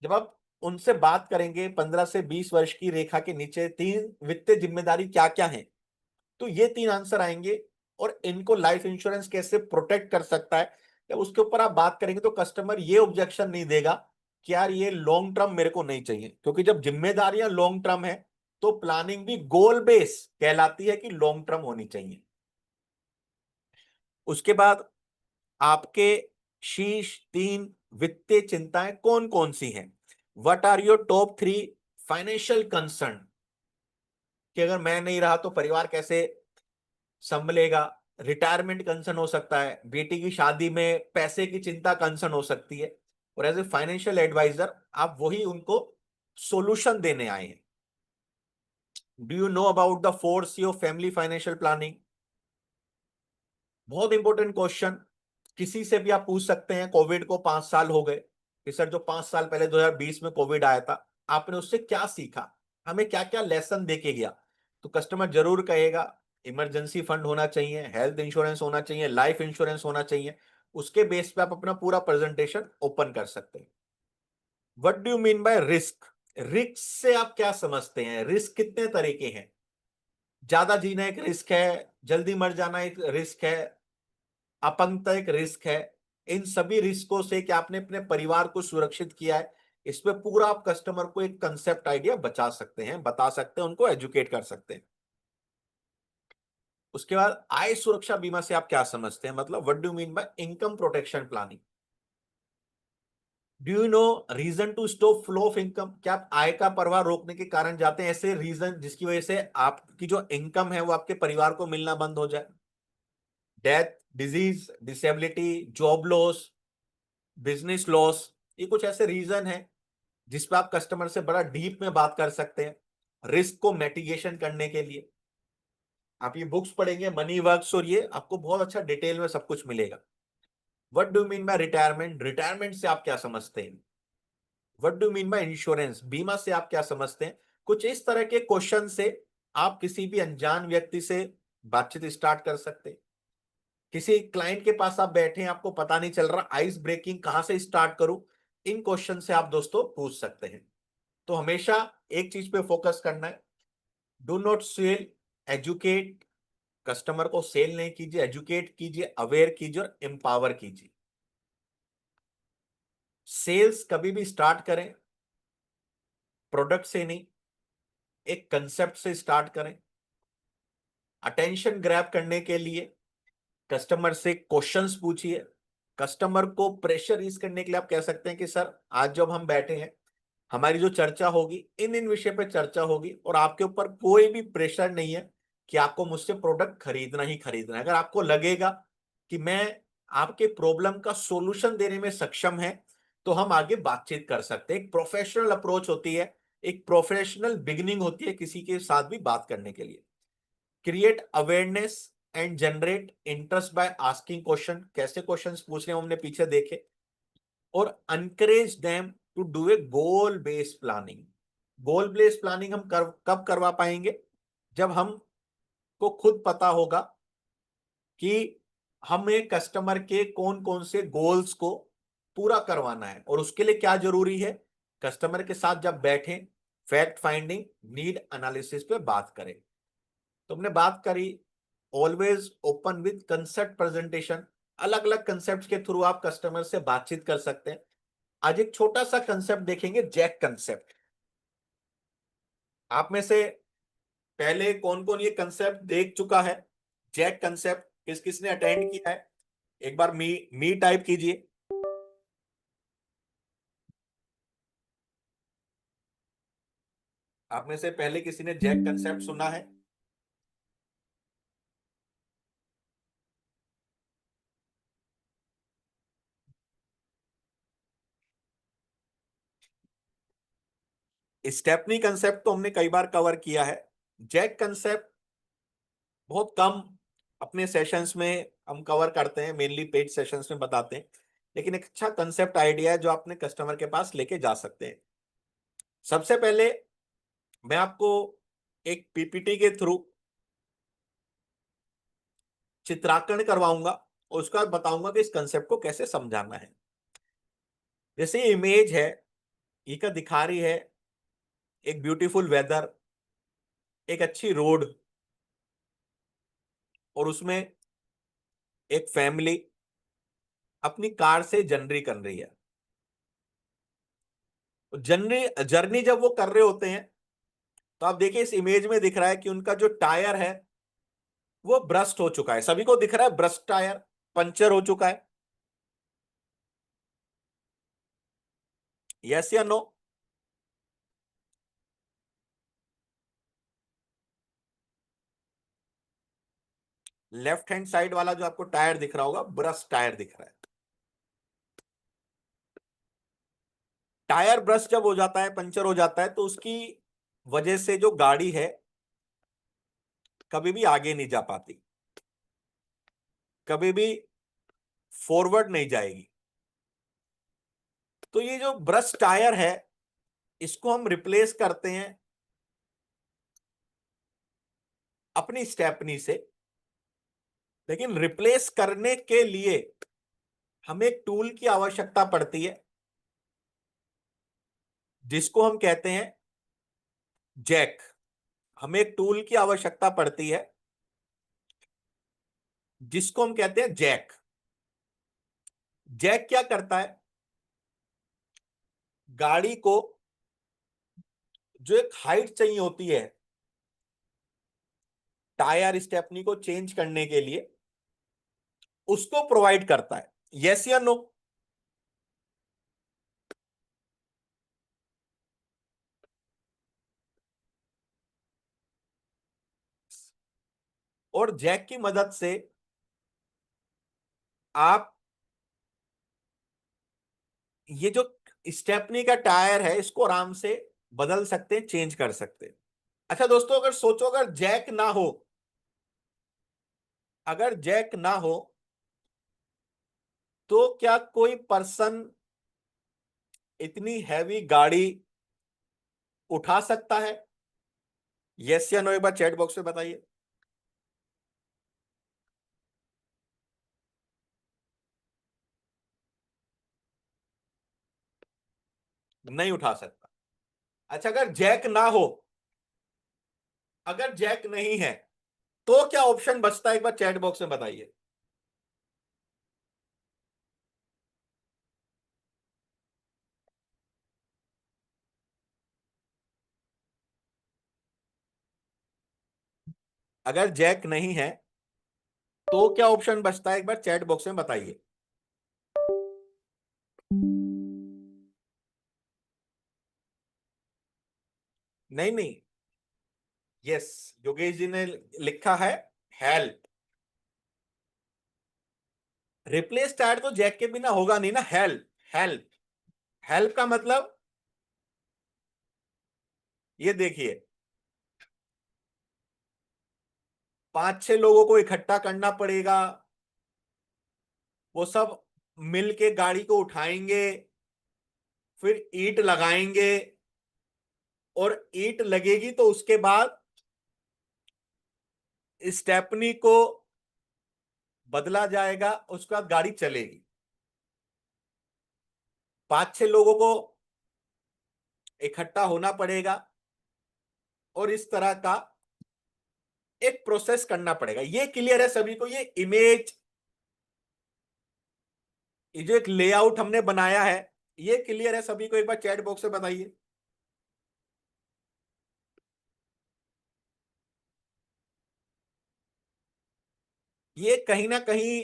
जब आप उनसे बात करेंगे 15 से 20 वर्ष की रेखा के नीचे तीन वित्तीय जिम्मेदारी क्या क्या है, तो ये तीन आंसर आएंगे। और इनको लाइफ इंश्योरेंस कैसे प्रोटेक्ट कर सकता है, जब उसके ऊपर आप बात करेंगे तो कस्टमर ये ऑब्जेक्शन नहीं देगा कि यार ये लॉन्ग टर्म मेरे को नहीं चाहिए, क्योंकि जब जिम्मेदारियां लॉन्ग टर्म है तो प्लानिंग भी गोल बेस कहलाती है कि लॉन्ग टर्म होनी चाहिए। उसके बाद आपके शीर्ष तीन वित्तीय चिंताएं कौन कौन सी हैं। What are your top 3 financial concern, कि अगर मैं नहीं रहा तो परिवार कैसे संभलेगा। रिटायरमेंट कंसर्न हो सकता है, बेटी की शादी में पैसे की चिंता कंसर्न हो सकती है। और एज ए फाइनेंशियल एडवाइजर आप वही उनको सॉल्यूशन देने आए हैं। Do you know about the force of family financial planning. बहुत इंपॉर्टेंट क्वेश्चन, किसी से भी आप पूछ सकते हैं। कोविड को 5 साल हो गए कि सर जो 5 साल पहले 2020 में कोविड आया था, आपने उससे क्या सीखा, हमें क्या क्या लेसन देके गया, तो कस्टमर जरूर कहेगा इमरजेंसी फंड होना चाहिए, हेल्थ इंश्योरेंस होना चाहिए, लाइफ इंश्योरेंस होना चाहिए। उसके बेस पे आप अपना पूरा प्रेजेंटेशन ओपन कर सकते हैं। What do you mean by risk? Risk से आप क्या समझते हैं? रिस्क कितने तरीके हैं? ज्यादा जीना एक रिस्क है, जल्दी मर जाना एक रिस्क है, अपंगता एक रिस्क है। इन सभी रिस्कों से कि आपने अपने परिवार को सुरक्षित किया है, इस पे पूरा आप कस्टमर को एक कंसेप्ट आइडिया बचा सकते हैं, बता सकते हैं, उनको एजुकेट कर सकते हैं। उसके बाद आय सुरक्षा बीमा से आप क्या समझते हैं? मतलब what do mean by income protection planning? Do you know reason to stop flow of income? क्या आप आय का प्रवाह रोकने के कारण जाते हैं, ऐसे रीजन जिसकी वजह से आपकी जो इनकम है वो आपके परिवार को मिलना बंद हो जाए? Death, disease, disability, job loss, business loss, ये कुछ ऐसे रीजन है जिस पे आप कस्टमर से बड़ा डीप में बात कर सकते हैं रिस्क को मिटिगेशन करने के लिए। आप ये बुक्स पढ़ेंगे मनी वर्क्स, और ये आपको बहुत अच्छा डिटेल में सब कुछ मिलेगा। What do mean bye retirement? Retirement से आप क्या समझते हैं? What do mean by insurance? बीमा से आप क्या समझते हैं? कुछ इस तरह के क्वेश्चन से आप किसी भी अनजान व्यक्ति से बातचीत स्टार्ट कर सकते हैं। किसी क्लाइंट के पास आप बैठे हैं, आपको पता नहीं चल रहा आइस ब्रेकिंग कहां से स्टार्ट करूं, इन क्वेश्चन से आप दोस्तों पूछ सकते हैं। तो हमेशा एक चीज पे फोकस करना है, do not sell, educate. Customer को सेल नहीं कीजिए, एजुकेट कीजिए, अवेयर कीजिए और एम्पावर कीजिए। सेल्स कभी भी स्टार्ट करें प्रोडक्ट से नहीं, एक कंसेप्ट से स्टार्ट करें। अटेंशन ग्रैब करने के लिए कस्टमर से क्वेश्चंस पूछिए। कस्टमर को प्रेशर रीज करने के लिए आप कह सकते हैं कि सर आज जब हम बैठे हैं, हमारी जो चर्चा होगी इन इन विषय पे चर्चा होगी, और आपके ऊपर कोई भी प्रेशर नहीं है कि आपको मुझसे प्रोडक्ट खरीदना ही खरीदना है। अगर आपको लगेगा कि मैं आपके प्रॉब्लम का सॉल्यूशन देने में सक्षम है, तो हम आगे बातचीत कर सकते हैं। एक प्रोफेशनल अप्रोच होती है, एक प्रोफेशनल बिगिनिंग होती है किसी के साथ भी बात करने के लिए। Create awareness and generate interest by asking question. कैसे क्वेश्चंस पूछ रहे हैं हमने पीछे देखे। और encourage them to do a goal based planning. Goal based planning हम कब करवा पाएंगे? जब हम को खुद पता होगा कि हमें कस्टमर के कौन कौन से गोल्स को पूरा करवाना है, और उसके लिए क्या जरूरी है। कस्टमर के साथ जब बैठें, फैक्ट फाइंडिंग, नीड एनालिसिस पे बात करें। तो हमने बात करी always open with concept presentation. अलग अलग कंसेप्ट के थ्रू आप कस्टमर से बातचीत कर सकते हैं। आज एक छोटा सा कंसेप्ट देखेंगे, जैक कंसेप्ट। आप में से पहले कौन कौन ये कंसेप्ट देख चुका है? जैक कंसेप्ट किस किसने अटेंड किया है? एक बार मी टाइप कीजिए। आप में से पहले किसी ने जैक कंसेप्ट सुना है? स्टेपनी कंसेप्ट तो हमने कई बार कवर किया है। जैक कंसेप्ट बहुत कम अपने सेशंस में हम कवर करते हैं, मेनली पेड सेशंस में बताते हैं। लेकिन एक अच्छा कंसेप्ट आइडिया है जो आपने कस्टमर के पास लेके जा सकते हैं। सबसे पहले मैं आपको एक पीपीटी के थ्रू चित्रांकन करवाऊंगा, और उसका बताऊंगा कि इस कंसेप्ट को कैसे समझाना है। जैसे इमेज है, ये का दिखा रही है एक ब्यूटीफुल वेदर, एक अच्छी रोड, और उसमें एक फैमिली अपनी कार से जर्नी कर रही है। जर्नी जर्नी जब वो कर रहे होते हैं, तो आप देखिए इस इमेज में दिख रहा है कि उनका जो टायर है वो ब्रस्ट हो चुका है। सभी को दिख रहा है ब्रस्ट टायर, पंचर हो चुका है। यस या नो? लेफ्ट हैंड साइड वाला जो आपको टायर दिख रहा होगा, ब्रस्ट टायर दिख रहा है। टायर ब्रस्ट जब हो जाता है, पंचर हो जाता है, तो उसकी वजह से जो गाड़ी है कभी भी आगे नहीं जा पाती, कभी भी फॉरवर्ड नहीं जाएगी। तो ये जो ब्रश टायर है, इसको हम रिप्लेस करते हैं अपनी स्टेपनी से, लेकिन रिप्लेस करने के लिए हमें एक टूल की आवश्यकता पड़ती है जिसको हम कहते हैं जैक। हमें एक टूल की आवश्यकता पड़ती है जिसको हम कहते हैं जैक। जैक क्या करता है? गाड़ी को जो एक हाइट चाहिए होती है टायर स्टेपनी को चेंज करने के लिए, उसको प्रोवाइड करता है। यस या नो? और जैक की मदद से आप ये जो स्टेपनी का टायर है इसको आराम से बदल सकते हैं, चेंज कर सकते हैं। अच्छा दोस्तों, अगर सोचो अगर जैक ना हो, अगर जैक ना हो तो क्या कोई पर्सन इतनी हैवी गाड़ी उठा सकता है? यस या नो एक बार चैट बॉक्स में बताइए। नहीं उठा सकता। अच्छा, अगर जैक ना हो, अगर जैक नहीं है तो क्या ऑप्शन बचता है? एक बार चैट बॉक्स में बताइए। अगर जैक नहीं है तो क्या ऑप्शन बचता है? एक बार चैट बॉक्स में बताइए। नहीं नहीं, यस, योगेश जी ने लिखा है हेल्प। रिप्लेस टायर तो जैक के बिना होगा नहीं ना। हेल्प, हेल्प, हेल्प का मतलब ये देखिए, 5-6 लोगों को इकट्ठा करना पड़ेगा, वो सब मिलके गाड़ी को उठाएंगे, फिर ईंट लगाएंगे, और ईंट लगेगी तो उसके बाद स्टेपनी को बदला जाएगा, उसके बाद गाड़ी चलेगी। 5-6 लोगों को इकट्ठा होना पड़ेगा और इस तरह का एक प्रोसेस करना पड़ेगा। ये क्लियर है सभी को? ये इमेज, ये जो एक लेआउट हमने बनाया है, ये क्लियर है सभी को? एक बार चैट बॉक्स में बताइए। ये कहीं ना कहीं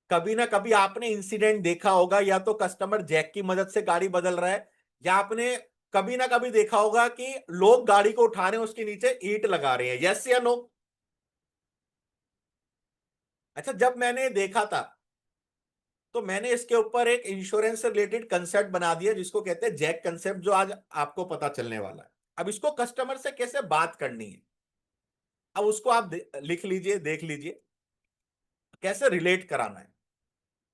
कभी ना कभी आपने इंसिडेंट देखा होगा, या तो कस्टमर जैक की मदद से गाड़ी बदल रहा है, या आपने कभी ना कभी देखा होगा कि लोग गाड़ी को उठा रहे हैं, उसके नीचे ईंट लगा रहे हैं। यस या नो? अच्छा, जब मैंने देखा था तो मैंने इसके ऊपर एक इंश्योरेंस से रिलेटेड कंसेप्ट बना दिया जिसको कहते हैं जैक कंसेप्ट, जो आज आपको पता चलने वाला है। अब इसको कस्टमर से कैसे बात करनी है, अब उसको आप लिख लीजिए, देख लीजिए कैसे रिलेट कराना है।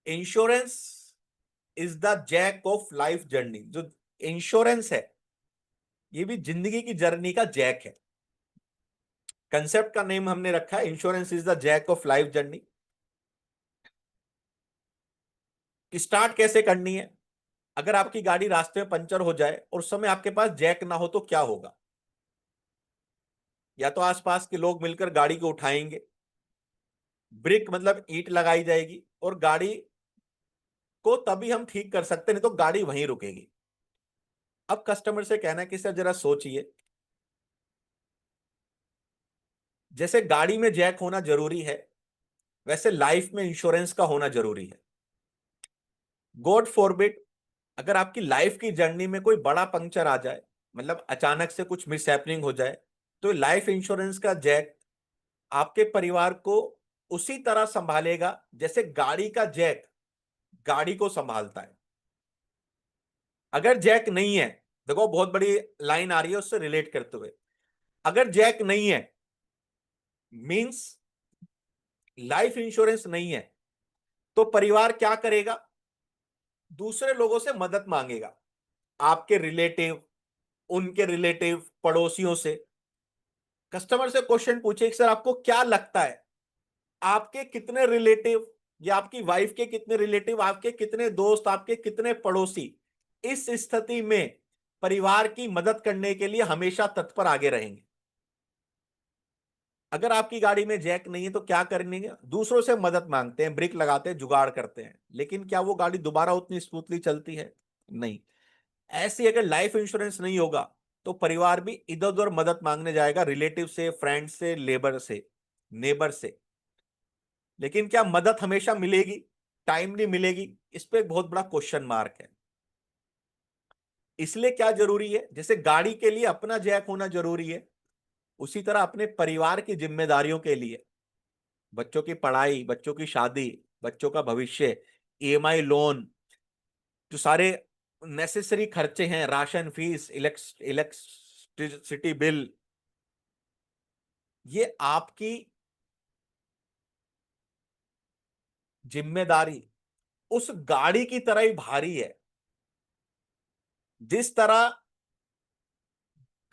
Insurance is the jack of life journey. जो इंश्योरेंस है ये भी जिंदगी की जर्नी का जैक है। कंसेप्ट का नेम हमने रखा है insurance is the jack of life journey. Start कैसे करनी है? अगर आपकी गाड़ी रास्ते में पंचर हो जाए और उस समय आपके पास जैक ना हो तो क्या होगा? या तो आसपास के लोग मिलकर गाड़ी को उठाएंगे, ब्रिक मतलब ईंट लगाई जाएगी, और गाड़ी को तभी हम ठीक कर सकते, नहीं तो गाड़ी वहीं रुकेगी। अब कस्टमर से कहना है कि सर जरा सोचिए, जैसे गाड़ी में जैक होना जरूरी है वैसे लाइफ में इंश्योरेंस का होना जरूरी है। गॉड फॉरबिड, अगर आपकी लाइफ की जर्नी में कोई बड़ा पंक्चर आ जाए, मतलब अचानक से कुछ मिसहैपनिंग हो जाए, तो लाइफ इंश्योरेंस का जैक आपके परिवार को उसी तरह संभालेगा जैसे गाड़ी का जैक गाड़ी को संभालता है। अगर जैक नहीं है, देखो बहुत बड़ी लाइन आ रही है उससे रिलेट करते हुए, अगर जैक नहीं है मींस लाइफ इंश्योरेंस नहीं है, तो परिवार क्या करेगा? दूसरे लोगों से मदद मांगेगा, आपके रिलेटिव, उनके रिलेटिव, पड़ोसियों से। कस्टमर से क्वेश्चन पूछे कि सर आपको क्या लगता है, आपके कितने रिलेटिव या आपकी वाइफ के कितने रिलेटिव, आपके कितने दोस्त, आपके कितने पड़ोसी इस स्थिति में परिवार की मदद करने के लिए हमेशा तत्पर आगे रहेंगे। अगर आपकी गाड़ी में जैक नहीं है तो क्या करेंगे, दूसरों से मदद मांगते हैं, ब्रेक लगाते हैं, जुगाड़ करते हैं, लेकिन क्या वो गाड़ी दोबारा उतनी स्मूथली चलती है? नहीं। ऐसी अगर लाइफ इंश्योरेंस नहीं होगा तो परिवार भी इधर उधर मदद मांगने जाएगा, रिलेटिव से, फ्रेंड से, लेबर से, नेबर से। लेकिन क्या मदद हमेशा मिलेगी, टाइमली मिलेगी? इस पे एक बहुत बड़ा क्वेश्चन मार्क है। इसलिए क्या जरूरी है, जैसे गाड़ी के लिए अपना जैक होना जरूरी है, उसी तरह अपने परिवार की जिम्मेदारियों के लिए, बच्चों की पढ़ाई, बच्चों की शादी, बच्चों का भविष्य, ईएमआई लोन, जो सारे नेसेसरी खर्चे हैं, राशन, फीस, इलेक्ट्रिसिटी बिल, ये आपकी जिम्मेदारी उस गाड़ी की तरह ही भारी है। जिस तरह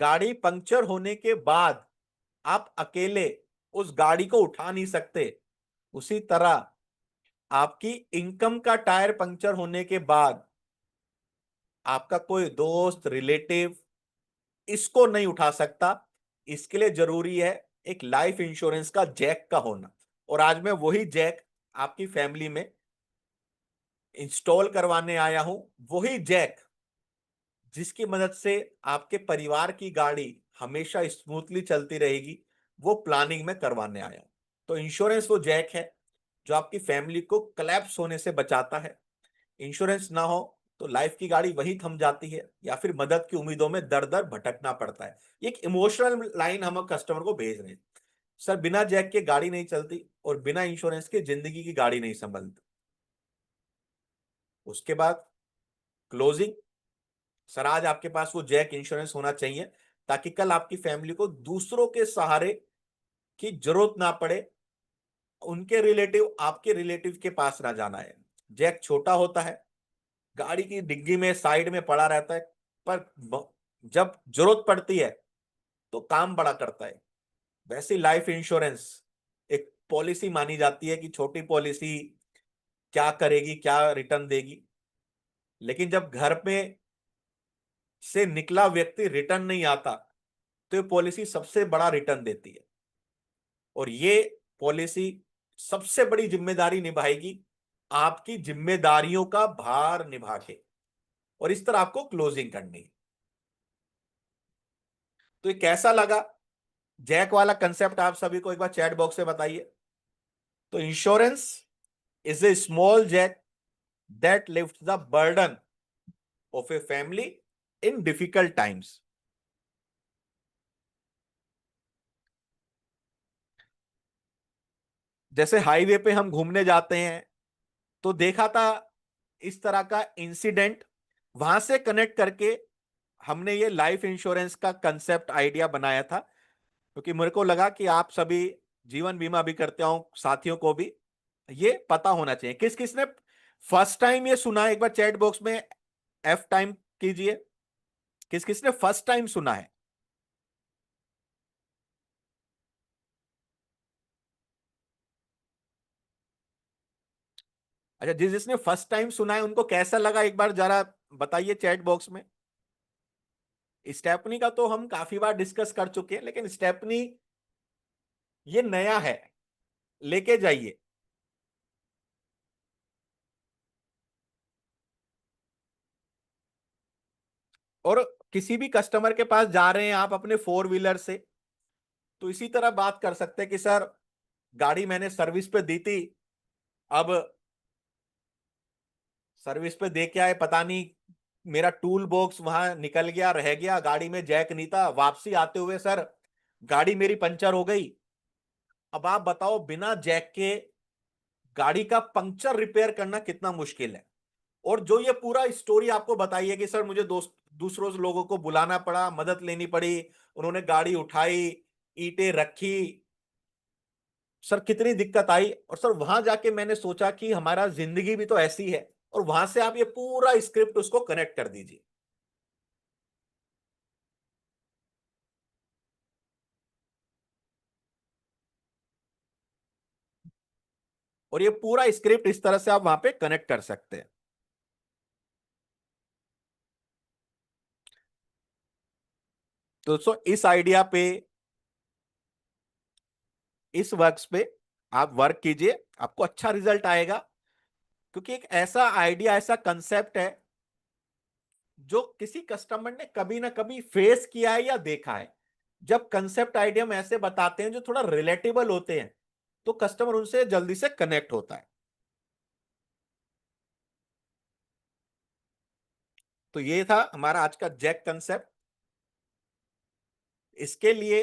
गाड़ी पंक्चर होने के बाद आप अकेले उस गाड़ी को उठा नहीं सकते, उसी तरह आपकी इनकम का टायर पंक्चर होने के बाद आपका कोई दोस्त, रिलेटिव इसको नहीं उठा सकता। इसके लिए जरूरी है एक लाइफ इंश्योरेंस का जैक का होना। और आज मैं वही जैक आपकी फैमिली में इंस्टॉल करवाने आया हूं, वही जैक जिसकी मदद से आपके परिवार की गाड़ी हमेशा स्मूथली चलती रहेगी, वो प्लानिंग में करवाने आया हूं। तो इंश्योरेंस वो जैक है जो आपकी फैमिली को कलेप्स होने से बचाता है। इंश्योरेंस ना हो तो लाइफ की गाड़ी वहीं थम जाती है या फिर मदद की उम्मीदों में दर दर भटकना पड़ता है। ये एक इमोशनल लाइन हम कस्टमर को भेज रहे हैं, सर बिना जैक के गाड़ी नहीं चलती और बिना इंश्योरेंस के जिंदगी की गाड़ी नहीं संभलती। उसके बाद क्लोजिंग, सर आज आपके पास वो जैक इंश्योरेंस होना चाहिए ताकि कल आपकी फैमिली को दूसरों के सहारे की जरूरत ना पड़े, उनके रिलेटिव आपके रिलेटिव के पास ना जाना है। जैक छोटा होता है, गाड़ी की डिग्गी में साइड में पड़ा रहता है, पर जब जरूरत पड़ती है तो काम बड़ा करता है। वैसे लाइफ इंश्योरेंस एक पॉलिसी मानी जाती है कि छोटी पॉलिसी क्या करेगी, क्या रिटर्न देगी, लेकिन जब घर में से निकला व्यक्ति रिटर्न नहीं आता तो ये पॉलिसी सबसे बड़ा रिटर्न देती है। और ये पॉलिसी सबसे बड़ी जिम्मेदारी निभाएगी, आपकी जिम्मेदारियों का भार निभा के, और इस तरह आपको क्लोजिंग करनी है। तो ये कैसा लगा जैक वाला कंसेप्ट, आप सभी को एक बार चैट बॉक्स में बताइए। तो insurance is a small jack that lift the burden of a family in difficult times. जैसे हाईवे पे हम घूमने जाते हैं तो देखा था इस तरह का इंसिडेंट, वहां से कनेक्ट करके हमने ये लाइफ इंश्योरेंस का कंसेप्ट आइडिया बनाया था, क्योंकि मेरे को लगा कि आप सभी जीवन बीमा भी करते हो, साथियों को भी ये पता होना चाहिए। किस किसने फर्स्ट टाइम ये सुना है, एक बार चैट बॉक्स में एफ टाइम कीजिए। किस किसने फर्स्ट टाइम सुना है? अच्छा, जिसने फर्स्ट टाइम सुना है उनको कैसा लगा एक बार जरा बताइए चैट बॉक्स में। स्टेपनी का तो हम काफी बार डिस्कस कर चुके हैं, लेकिन स्टेपनी ये नया है, लेके जाइए। और किसी भी कस्टमर के पास जा रहे हैं आप अपने फोर व्हीलर से, तो इसी तरह बात कर सकते हैं कि सर गाड़ी मैंने सर्विस पे दी थी, अब सर्विस पे दे के आए, पता नहीं मेरा टूल बॉक्स वहां निकल गया, रह गया, गाड़ी में जैक नहीं था, वापसी आते हुए सर गाड़ी मेरी पंचर हो गई। अब आप बताओ बिना जैक के गाड़ी का पंक्चर रिपेयर करना कितना मुश्किल है। और जो ये पूरा स्टोरी आपको बताई है कि सर मुझे दूसरों लोगों को बुलाना पड़ा, मदद लेनी पड़ी, उन्होंने गाड़ी उठाई, ईंटें रखी, सर कितनी दिक्कत आई, और सर वहां जाके मैंने सोचा कि हमारा जिंदगी भी तो ऐसी है, और वहां से आप ये पूरा स्क्रिप्ट उसको कनेक्ट कर दीजिए। और ये पूरा स्क्रिप्ट इस तरह से आप वहां पे कनेक्ट कर सकते हैं। तो दोस्तों इस आइडिया पे, इस वर्क्स पे आप वर्क कीजिए, आपको अच्छा रिजल्ट आएगा। क्योंकि एक ऐसा आइडिया, ऐसा कंसेप्ट है जो किसी कस्टमर ने कभी ना कभी फेस किया है या देखा है। जब कंसेप्ट आइडिया हम ऐसे बताते हैं जो थोड़ा रिलेटेबल होते हैं, तो कस्टमर उनसे जल्दी से कनेक्ट होता है। तो ये था हमारा आज का जैक कंसेप्ट। इसके लिए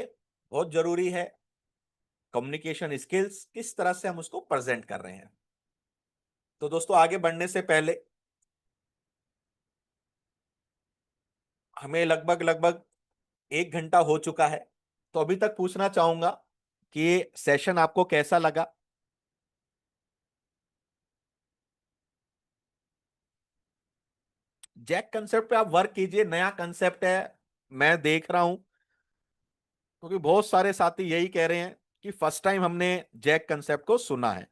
बहुत जरूरी है कम्युनिकेशन स्किल्स, किस तरह से हम उसको प्रेजेंट कर रहे हैं। तो दोस्तों आगे बढ़ने से पहले, हमें लगभग लगभग 1 घंटा हो चुका है। तो अभी तक पूछना चाहूंगा कि ये सेशन आपको कैसा लगा। जैक कंसेप्ट पे आप वर्क कीजिए, नया कंसेप्ट है, मैं देख रहा हूं, क्योंकि बहुत सारे साथी यही कह रहे हैं कि फर्स्ट टाइम हमने जैक कंसेप्ट को सुना है।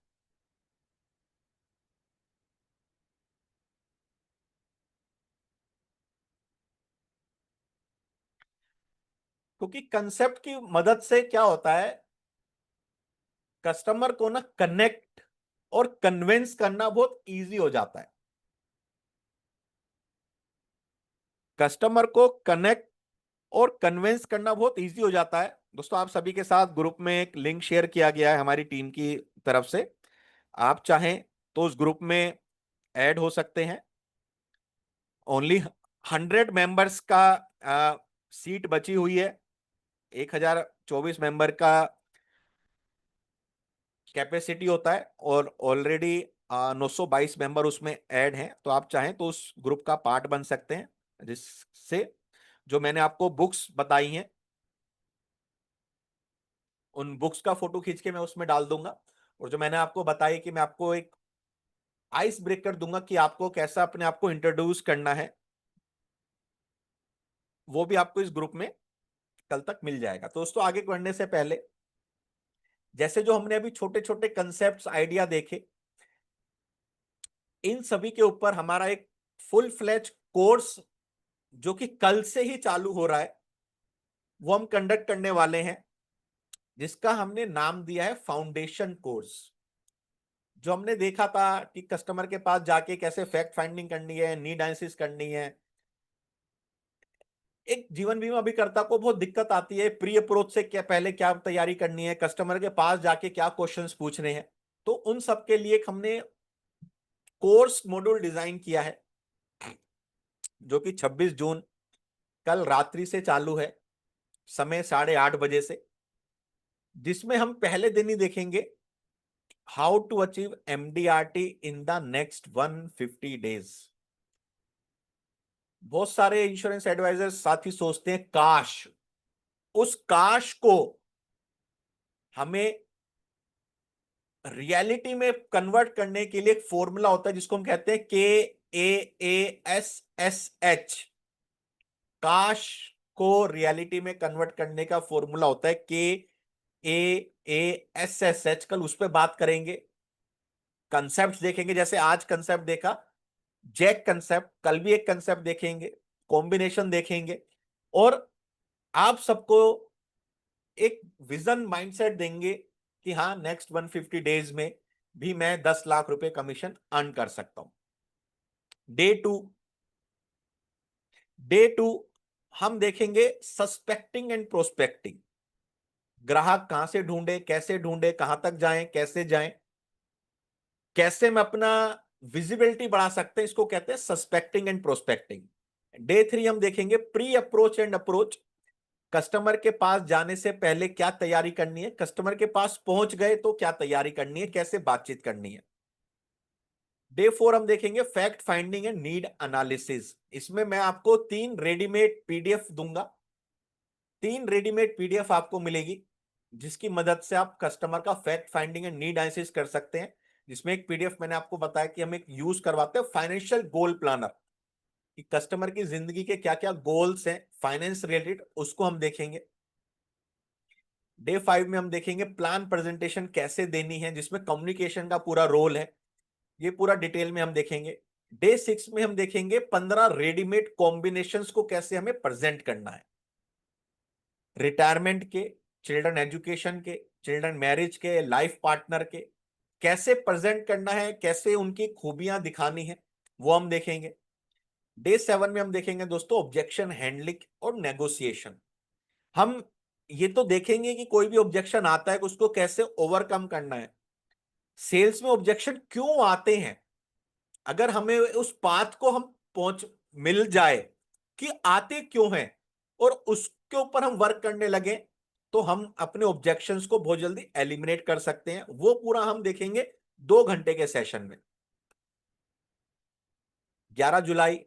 क्योंकि कंसेप्ट की मदद से क्या होता है, कस्टमर को ना कनेक्ट और कन्विंस करना बहुत इजी हो जाता है। कस्टमर को कनेक्ट और कन्विंस करना बहुत इजी हो जाता है। दोस्तों आप सभी के साथ ग्रुप में एक लिंक शेयर किया गया है हमारी टीम की तरफ से। आप चाहें तो उस ग्रुप में ऐड हो सकते हैं। ओनली 100 मेंबर्स का सीट बची हुई है। 1024 मेंबर का कैपेसिटी होता है, और ऑलरेडी 922 मेंबर उसमें ऐड हैं। तो आप चाहें तो उस ग्रुप का पार्ट बन सकते हैं, जिससे जो मैंने आपको बुक्स बताई हैं, उन बुक्स का फोटो खींच के मैं उसमें डाल दूंगा। और जो मैंने आपको बताई कि मैं आपको एक आइस ब्रेकर दूंगा कि आपको कैसा अपने आप को इंट्रोड्यूस करना है, वो भी आपको इस ग्रुप में कल तक मिल जाएगा। तो दोस्तों आगे बढ़ने से पहले, जैसे जो हमने अभी छोटे छोटे कंसेप्ट्स, आइडिया देखे, इन सभी के ऊपर हमारा एक फुल फ्लैज कोर्स जो कि कल से ही चालू हो रहा है, वो हम कंडक्ट करने वाले हैं, जिसका हमने नाम दिया है फाउंडेशन कोर्स। जो हमने देखा था कि कस्टमर के पास जाके कैसे फैक्ट फाइंडिंग करनी है, नीड एनालिसिस करनी है। एक जीवन बीमा अभिकर्ता को बहुत दिक्कत आती है प्री अप्रोच से, क्या पहले क्या तैयारी करनी है, कस्टमर के पास जाके क्या क्वेश्चंस पूछने हैं। तो उन सब के लिए एक हमने कोर्स मॉड्यूल डिजाइन किया है, जो कि 26 जून कल रात्रि से चालू है, समय 8:30 बजे से। जिसमें हम पहले दिन ही देखेंगे how to achieve MDRT in the next 150 days. बहुत सारे इंश्योरेंस एडवाइजर साथी सोचते हैं काश, उस काश को हमें रियलिटी में कन्वर्ट करने के लिए एक फॉर्मूला होता है, जिसको हम कहते हैं KAASSH। काश को रियलिटी में कन्वर्ट करने का फॉर्मूला होता है KAASSH। कल उस पर बात करेंगे, कंसेप्ट देखेंगे। जैसे आज कंसेप्ट देखा जैक कंसेप्ट, कल भी एक कंसेप्ट देखेंगे, कॉम्बिनेशन देखेंगे, और आप सबको एक विजन माइंडसेट देंगे कि हाँ नेक्स्ट 150 डेज में भी मैं 10 लाख रुपए कमीशन अर्न कर सकता हूं। डे टू, डे 2 हम देखेंगे सस्पेक्टिंग एंड प्रोस्पेक्टिंग। ग्राहक कहां से ढूंढे, कैसे ढूंढे, कहां तक जाएं, कैसे जाएं, कैसे हम अपना विजिबिलिटी बढ़ा सकते हैं, इसको कहते हैं सस्पेक्टिंग एंड प्रोस्पेक्टिंग। डे 3 हम देखेंगे pre approach and approach. Customer के पास जाने से पहले क्या तैयारी करनी है, कस्टमर के पास पहुंच गए तो क्या तैयारी करनी है, कैसे बातचीत करनी है। डे 4 हम देखेंगे fact finding and need analysis. इसमें मैं आपको 3 रेडीमेड पीडीएफ दूंगा। 3 रेडीमेड पीडीएफ आपको मिलेगी, जिसकी मदद से आप कस्टमर का fact finding and need analysis कर सकते हैं। जिसमें एक पीडीएफ मैंने आपको बताया कि हम एक यूज करवाते हैं फाइनेंशियल गोल प्लानर, कि कस्टमर की जिंदगी के क्या क्या गोल्स हैं फाइनेंस रिलेटेड, उसको हम देखेंगे। डे 5 में हम देखेंगे प्लान प्रेजेंटेशन कैसे देनी है, जिसमें कम्युनिकेशन का पूरा रोल है, ये पूरा डिटेल में हम देखेंगे। डे 6 में हम देखेंगे 15 रेडीमेड कॉम्बिनेशंस को कैसे हमें प्रेजेंट करना है, रिटायरमेंट के, चिल्ड्रन एजुकेशन के, चिल्ड्रन मैरिज के, लाइफ पार्टनर के, कैसे प्रेजेंट करना है, कैसे उनकी खूबियां दिखानी है, वो हम देखेंगे। डे 7 में हम देखेंगे दोस्तों ऑब्जेक्शन हैंडलिंग और नेगोशिएशन। हम ये तो देखेंगे कि कोई भी ऑब्जेक्शन आता है उसको कैसे ओवरकम करना है, सेल्स में ऑब्जेक्शन क्यों आते हैं, अगर हमें उस पाथ को हम पहुंच मिल जाए कि आते क्यों हैं और उसके ऊपर हम वर्क करने लगे, तो हम अपने ऑब्जेक्शंस को बहुत जल्दी एलिमिनेट कर सकते हैं। वो पूरा हम देखेंगे 2 घंटे के सेशन में। 11 जुलाई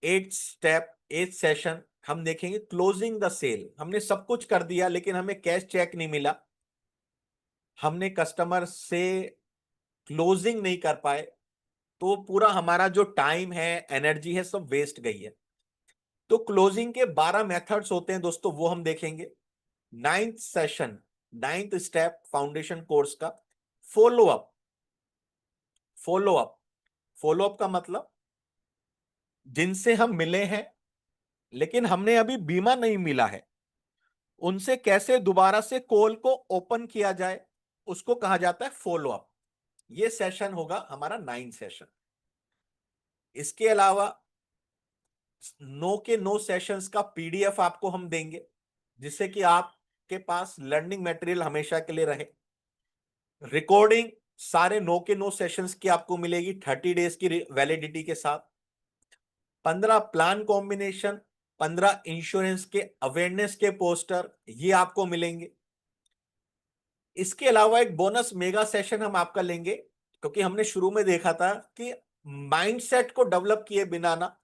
8 स्टेप 8 सेशन हम देखेंगे क्लोजिंग द सेल। हमने सब कुछ कर दिया लेकिन हमें कैश चेक नहीं मिला, हमने कस्टमर से क्लोजिंग नहीं कर पाए, तो पूरा हमारा जो टाइम है, एनर्जी है, सब वेस्ट गई है। तो क्लोजिंग के 12 मेथड्स होते हैं दोस्तों, वो हम देखेंगे। 9th session, 9th step foundation course का follow up. Follow up, follow up का मतलब जिनसे हम मिले हैं लेकिन हमने अभी बीमा नहीं मिला है, उनसे कैसे दोबारा से कॉल को ओपन किया जाए, उसको कहा जाता है फॉलो अप। ये सेशन होगा हमारा 9th सेशन। इसके अलावा नो के नो सेशंस का पीडीएफ आपको हम देंगे, जिससे कि आपके पास लर्निंग मटेरियल हमेशा के लिए रहे। रिकॉर्डिंग सारे नो के नो सेशंस की आपको मिलेगी 30 डेज की वैलिडिटी के साथ। 15 प्लान कॉम्बिनेशन, 15 इंश्योरेंस के अवेयरनेस के पोस्टर, ये आपको मिलेंगे। इसके अलावा एक बोनस मेगा सेशन हम आपका लेंगे, क्योंकि हमने शुरू में देखा था कि माइंडसेट को डेवलप किए बिना ना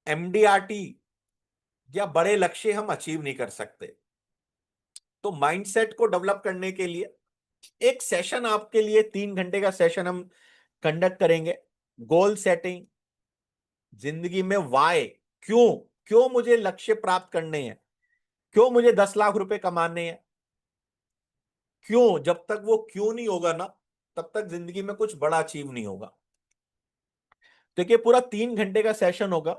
एमडीआरटी या बड़े लक्ष्य हम अचीव नहीं कर सकते। तो माइंडसेट को डेवलप करने के लिए एक सेशन आपके लिए 3 घंटे का सेशन हम कंडक्ट करेंगे। गोल सेटिंग, जिंदगी में वाई, क्यों, क्यों मुझे लक्ष्य प्राप्त करने हैं, क्यों मुझे 10 लाख रुपए कमाने हैं, क्यों, जब तक वो क्यों नहीं होगा ना, तब तक जिंदगी में कुछ बड़ा अचीव नहीं होगा। देखिए पूरा 3 घंटे का सेशन होगा।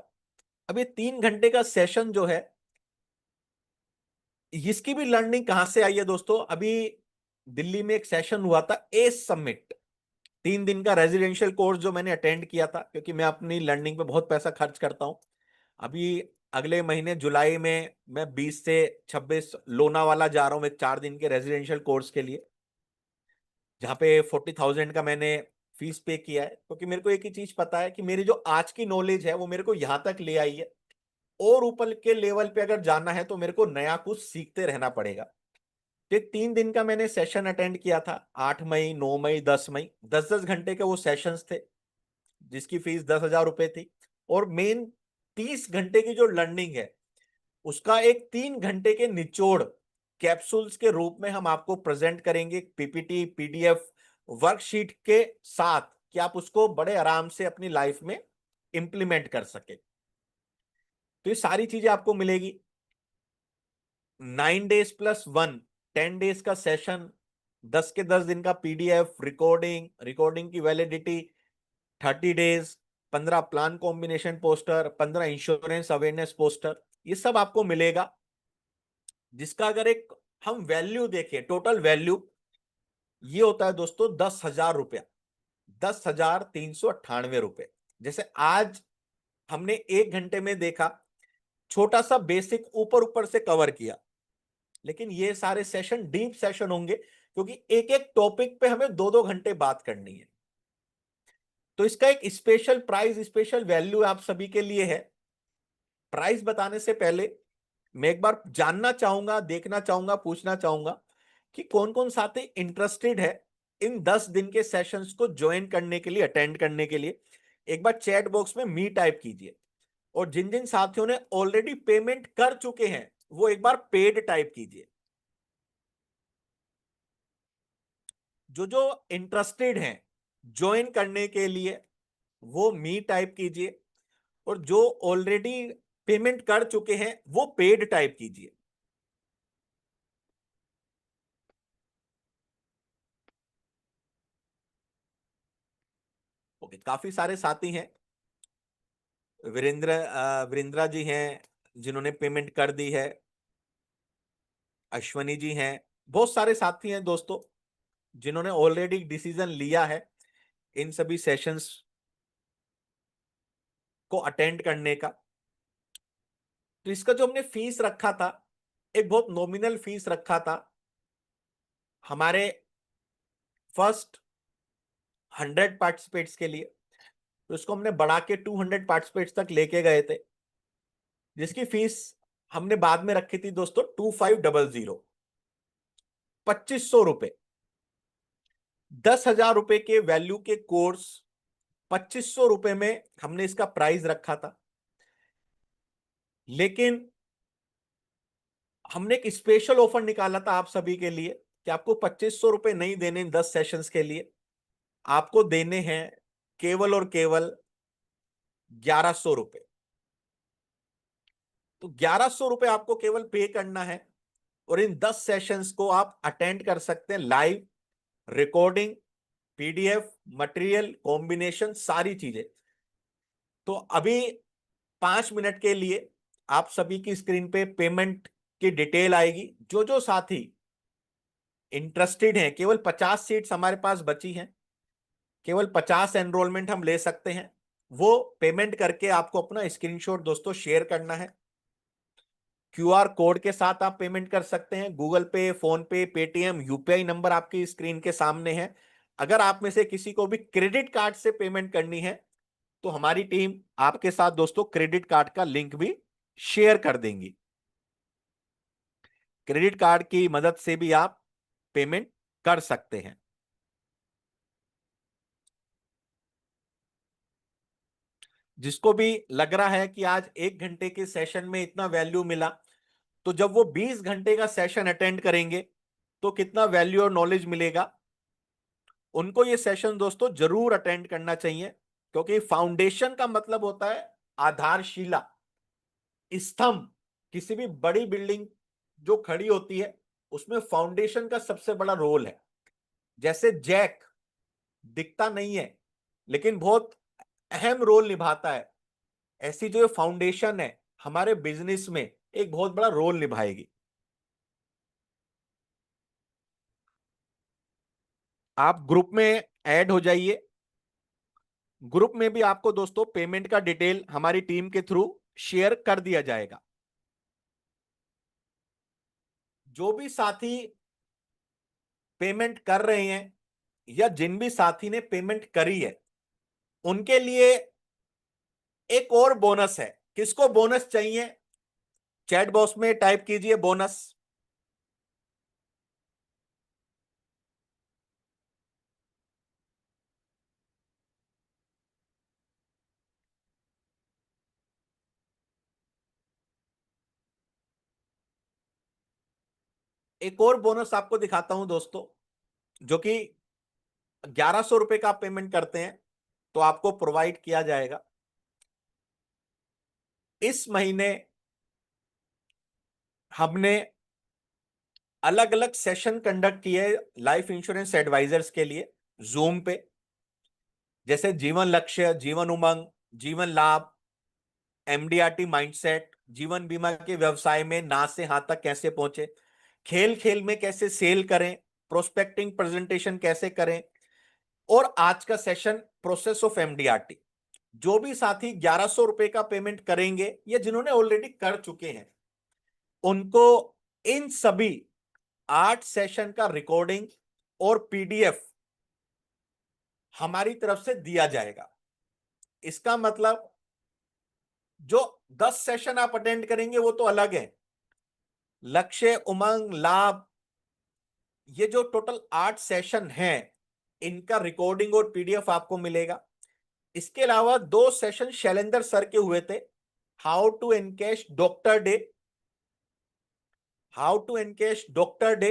अब ये 3 घंटे का सेशन जो है, इसकी भी लर्निंग कहां से आई है दोस्तों? अभी दिल्ली में एक सेशन हुआ था, एस समिट, 3 दिन का रेजिडेंशियल कोर्स जो मैंने अटेंड किया था, क्योंकि मैं अपनी लर्निंग पे बहुत पैसा खर्च करता हूं। अभी अगले महीने जुलाई में मैं 20 से 26 लोनावाला जा रहा हूं एक 4 दिन के रेजिडेंशियल कोर्स के लिए, जहां पे 40,000 का मैंने फीस पे किया है, क्योंकि मेरे को एक ही चीज पता है कि मेरी जो आज की नॉलेज है वो मेरे को यहां तक ले आई है, और ऊपर के लेवल पे अगर जाना है तो मेरे को नया कुछ सीखते रहना पड़ेगा। तो 3 दिन का मैंने सेशन अटेंड किया था, 8 मई, 9 मई, 10 मई, 10-10 घंटे के वो सेशंस थे, जिसकी फीस 10,000 रुपए थी। और मेन 30 घंटे की जो लर्निंग है, उसका एक 3 घंटे के निचोड़ कैप्सूल्स के रूप में हम आपको प्रेजेंट करेंगे, पीपीटी पीडीएफ वर्कशीट के साथ, कि आप उसको बड़े आराम से अपनी लाइफ में इंप्लीमेंट कर सके। तो ये सारी चीजें आपको मिलेगी। 9 days + 1, 10 डेज का सेशन, 10 के 10 दिन का पीडीएफ, रिकॉर्डिंग, रिकॉर्डिंग की validity 30 days, 15 plan combination poster, 15 insurance awareness poster, ये सब आपको मिलेगा। जिसका अगर एक हम वैल्यू देखें, टोटल वैल्यू ये होता है दोस्तों 10,000 रुपया, 10,398 रुपए। जैसे आज हमने 1 घंटे में देखा, छोटा सा बेसिक ऊपर ऊपर से कवर किया, लेकिन ये सारे सेशन डीप सेशन होंगे, क्योंकि एक एक टॉपिक पे हमें 2-2 घंटे बात करनी है। तो इसका एक स्पेशल प्राइस, स्पेशल वैल्यू आप सभी के लिए है। प्राइस बताने से पहले मैं एक बार जानना चाहूंगा, देखना चाहूंगा, पूछना चाहूंगा कि कौन कौन साथी इंटरेस्टेड है इन 10 दिन के सेशंस को ज्वाइन करने के लिए, अटेंड करने के लिए। एक बार चैट बॉक्स में मी टाइप कीजिए, और जिन जिन साथियों ने ऑलरेडी पेमेंट कर चुके हैं वो एक बार पेड टाइप कीजिए। जो जो इंटरेस्टेड हैं ज्वाइन करने के लिए वो मी टाइप कीजिए, और जो ऑलरेडी पेमेंट कर चुके हैं वो पेड टाइप कीजिए। ओके, काफी सारे साथी हैं। वीरेंद्रा जी हैं जिन्होंने पेमेंट कर दी है, अश्वनी जी हैं, बहुत सारे साथी हैं दोस्तों जिन्होंने ऑलरेडी डिसीजन लिया है इन सभी सेशंस को अटेंड करने का। तो इसका जो हमने फीस रखा था, एक बहुत नॉमिनल फीस रखा था। हमारे फर्स्ट 100 पार्टिसिपेट्स के लिए, तो इसको हमने बढ़ा के 200 पार्टिसिपेट्स तक लेके गए थे, जिसकी फीस हमने बाद में रखी थी दोस्तों 2500, 2500 रुपए। 10,000 रुपए के वैल्यू के कोर्स 2500 रुपए में हमने इसका प्राइस रखा था। लेकिन हमने एक स्पेशल ऑफर निकाला था आप सभी के लिए कि आपको 2500 रुपए नहीं देने 10 सेशंस के लिए, आपको देने हैं केवल और केवल 1100 रुपए। तो 1100 रुपए आपको केवल पे करना है और इन 10 सेशंस को आप अटेंड कर सकते हैं, live recording, PDF, material, combination, सारी चीजें। तो अभी 5 मिनट के लिए आप सभी की स्क्रीन पे पेमेंट की डिटेल आएगी। जो जो साथी इंटरेस्टेड हैं, केवल 50 सीट्स हमारे पास बची हैं, केवल 50 एनरोलमेंट हम ले सकते हैं। वो पेमेंट करके आपको अपना स्क्रीनशॉट दोस्तों शेयर करना है। क्यूआर कोड के साथ आप पेमेंट कर सकते हैं, गूगल पे, फोन पे, पेटीएम, यूपीआई नंबर आपकी स्क्रीन के सामने है। अगर आप में से किसी को भी क्रेडिट कार्ड से पेमेंट करनी है तो हमारी टीम आपके साथ दोस्तों क्रेडिट कार्ड का लिंक भी शेयर कर देंगी। क्रेडिट कार्ड की मदद से भी आप पेमेंट कर सकते हैं। जिसको भी लग रहा है कि आज 1 घंटे के सेशन में इतना वैल्यू मिला, तो जब वो 20 घंटे का सेशन अटेंड करेंगे तो कितना वैल्यू और नॉलेज मिलेगा। उनको ये सेशन दोस्तों जरूर अटेंड करना चाहिए, क्योंकि फाउंडेशन का मतलब होता है आधारशिला, स्तंभ। किसी भी बड़ी बिल्डिंग जो खड़ी होती है उसमें फाउंडेशन का सबसे बड़ा रोल है। जैसे जैक दिखता नहीं है लेकिन बहुत अहम रोल निभाता है, ऐसी जो फाउंडेशन है हमारे बिजनेस में एक बहुत बड़ा रोल निभाएगी। आप ग्रुप में ऐड हो जाइए। ग्रुप में भी आपको दोस्तों पेमेंट का डिटेल हमारी टीम के थ्रू शेयर कर दिया जाएगा। जो भी साथी पेमेंट कर रहे हैं या जिन भी साथी ने पेमेंट करी है उनके लिए एक और बोनस है। किसको बोनस चाहिए, चैट बॉक्स में टाइप कीजिए बोनस। एक और बोनस आपको दिखाता हूं दोस्तों, जो कि 1100 रुपए का आप पेमेंट करते हैं तो आपको प्रोवाइड किया जाएगा। इस महीने हमने अलग अलग सेशन कंडक्ट किए लाइफ इंश्योरेंस एडवाइजर्स के लिए जूम पे, जैसे जीवन लक्ष्य, जीवन उमंग, जीवन लाभ, एमडीआरटी माइंडसेट, जीवन बीमा के व्यवसाय में ना से हाथ तक कैसे पहुंचे, खेल खेल में कैसे सेल करें, प्रोस्पेक्टिंग प्रेजेंटेशन कैसे करें, और आज का सेशन प्रोसेस ऑफ एमडीआरटी। जो भी साथी 1100 रुपए का पेमेंट करेंगे या जिन्होंने ऑलरेडी कर चुके हैं उनको इन सभी 8 सेशन का रिकॉर्डिंग और पीडीएफ हमारी तरफ से दिया जाएगा। इसका मतलब जो 10 सेशन आप अटेंड करेंगे वो तो अलग है, लक्ष्य, उमंग, लाभ, ये जो टोटल 8 सेशन हैं इनका रिकॉर्डिंग और पीडीएफ आपको मिलेगा। इसके अलावा 2 सेशन शैलेंद्र सर के हुए थे, how to encash doctor day, how to encash doctor day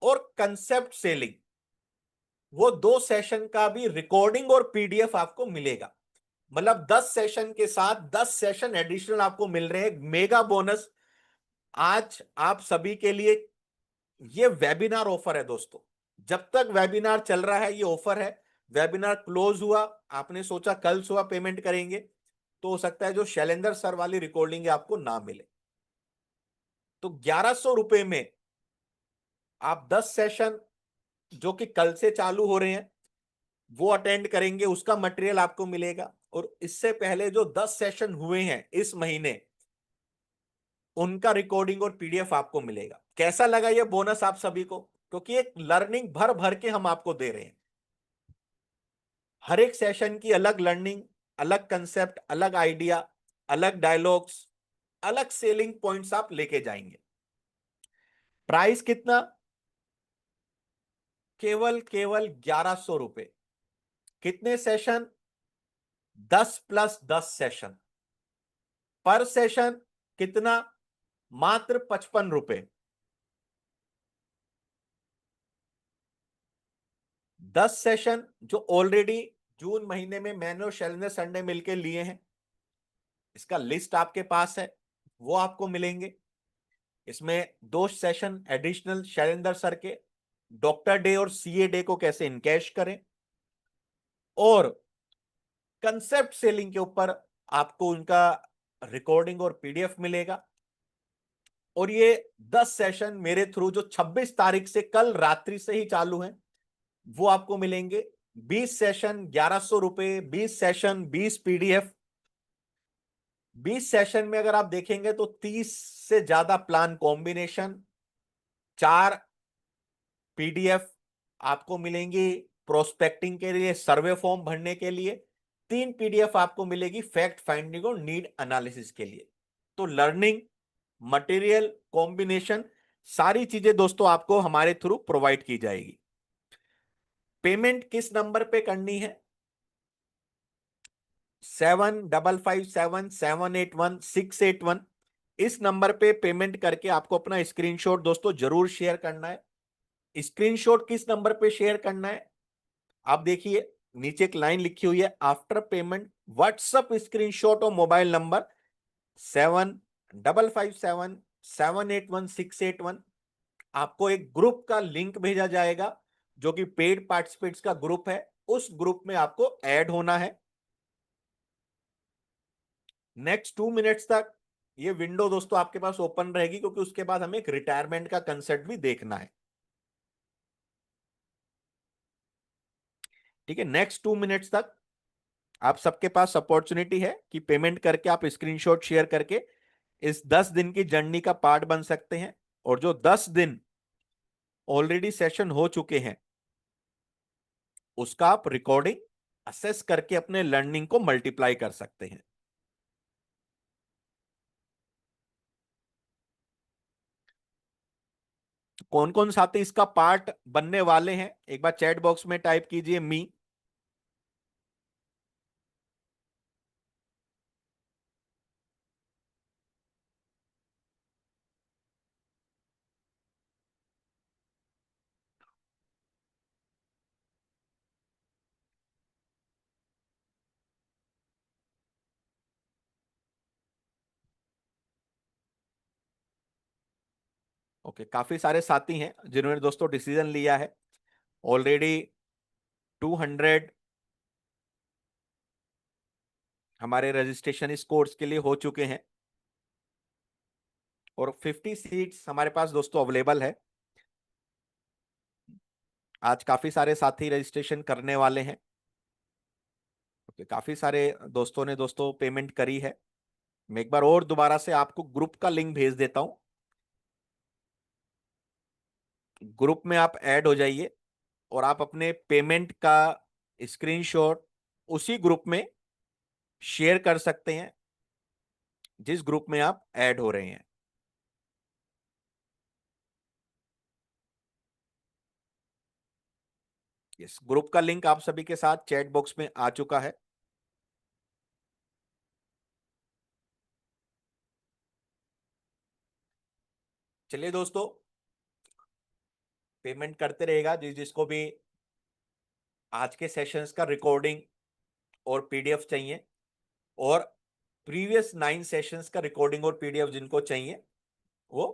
और कंसेप्ट सेलिंग। वो 2 सेशन का भी रिकॉर्डिंग और पीडीएफ आपको मिलेगा। मतलब 10 सेशन के साथ 10 सेशन एडिशनल आपको मिल रहे हैं, मेगा बोनस। आज आप सभी के लिए ये वेबिनार ऑफर है दोस्तों, जब तक वेबिनार चल रहा है ये ऑफर है। वेबिनार क्लोज हुआ, आपने सोचा कल सुबह पेमेंट करेंगे, तो हो सकता है जो शैलेंद्र सर वाली रिकॉर्डिंग है आपको ना मिले। तो 1100 रुपए में आप 10 सेशन जो कि कल से चालू हो रहे हैं वो अटेंड करेंगे, उसका मटेरियल आपको मिलेगा। और इससे पहले जो 10 सेशन हुए हैं इस महीने, उनका रिकॉर्डिंग और पीडीएफ आपको मिलेगा। कैसा लगा ये बोनस आप सभी को? क्योंकि एक लर्निंग भर भर के हम आपको दे रहे हैं। हर एक सेशन की अलग लर्निंग, अलग कंसेप्ट, अलग आइडिया, अलग डायलॉग्स, अलग सेलिंग पॉइंट्स आप लेके जाएंगे। प्राइस कितना? केवल केवल 1100 रुपए। कितने सेशन? 10 + 10 सेशन। पर सेशन कितना? मात्र 55 रुपए। 10 सेशन जो ऑलरेडी जून महीने में मैंने और शैलेंद्र सर ने मिलकर लिए हैं, इसका लिस्ट आपके पास है, वो आपको मिलेंगे। इसमें 2 सेशन एडिशनल शैलेंद्र सर के, डॉक्टर डे और सीए डे को कैसे इनकैश करें, और कंसेप्ट सेलिंग के ऊपर आपको उनका रिकॉर्डिंग और पीडीएफ मिलेगा। और ये 10 सेशन मेरे थ्रू जो 26 तारीख से कल रात्रि से ही चालू हैं, वो आपको मिलेंगे। 20 सेशन 1100 रुपए, 20 सेशन 20 पीडीएफ। 20 सेशन में अगर आप देखेंगे तो 30 से ज्यादा प्लान कॉम्बिनेशन, 4 पीडीएफ आपको मिलेंगी प्रोस्पेक्टिंग के लिए, सर्वे फॉर्म भरने के लिए, 3 पीडीएफ आपको मिलेगी फैक्ट फाइंडिंग और नीड एनालिसिस के लिए। तो लर्निंग, मटेरियल, कॉम्बिनेशन, सारी चीजें दोस्तों आपको हमारे थ्रू प्रोवाइड की जाएगी। पेमेंट किस नंबर पे करनी है? 7557781681। इस नंबर पे पेमेंट करके आपको अपना स्क्रीनशॉट दोस्तों जरूर शेयर करना है। स्क्रीनशॉट किस नंबर पे शेयर करना है? आप देखिए नीचे एक लाइन लिखी हुई है, आफ्टर पेमेंट व्हाट्सएप स्क्रीनशॉट और मोबाइल नंबर 7557781681। आपको एक ग्रुप का लिंक भेजा जाएगा जो कि पेड पार्टिसिपेट्स का ग्रुप है, उस ग्रुप में आपको ऐड होना है। नेक्स्ट 2 मिनट्स तक ये विंडो दोस्तों आपके पास ओपन रहेगी, क्योंकि उसके बाद हमें एक रिटायरमेंट का कंसेप्ट भी देखना है। ठीक है, नेक्स्ट 2 मिनट्स तक आप सबके पास अपॉर्चुनिटी है कि पेमेंट करके आप स्क्रीनशॉट शेयर करके इस 10 दिन की जर्नी का पार्ट बन सकते हैं। और जो 10 दिन ऑलरेडी सेशन हो चुके हैं उसका आप रिकॉर्डिंग असेस करके अपने लर्निंग को मल्टीप्लाई कर सकते हैं। कौन कौन साथी इसका पार्ट बनने वाले हैं एक बार चैट बॉक्स में टाइप कीजिए मी। ओके, काफी सारे साथी हैं जिन्होंने दोस्तों डिसीजन लिया है। ऑलरेडी 200 हमारे रजिस्ट्रेशन इस कोर्स के लिए हो चुके हैं और 50 सीट्स हमारे पास दोस्तों अवेलेबल है। आज काफी सारे साथी रजिस्ट्रेशन करने वाले हैं। ओके, काफी सारे दोस्तों ने दोस्तों पेमेंट करी है। मैं एक बार और दोबारा से आपको ग्रुप का लिंक भेज देता हूं। ग्रुप में आप ऐड हो जाइए और आप अपने पेमेंट का स्क्रीनशॉट उसी ग्रुप में शेयर कर सकते हैं जिस ग्रुप में आप ऐड हो रहे हैं। इस ग्रुप का लिंक आप सभी के साथ चैट बॉक्स में आ चुका है। चलिए दोस्तों, पेमेंट करते रहेगा जिसको भी आज के सेशंस का रिकॉर्डिंग और पीडीएफ चाहिए, और प्रीवियस 9 सेशंस का रिकॉर्डिंग और पीडीएफ जिनको चाहिए वो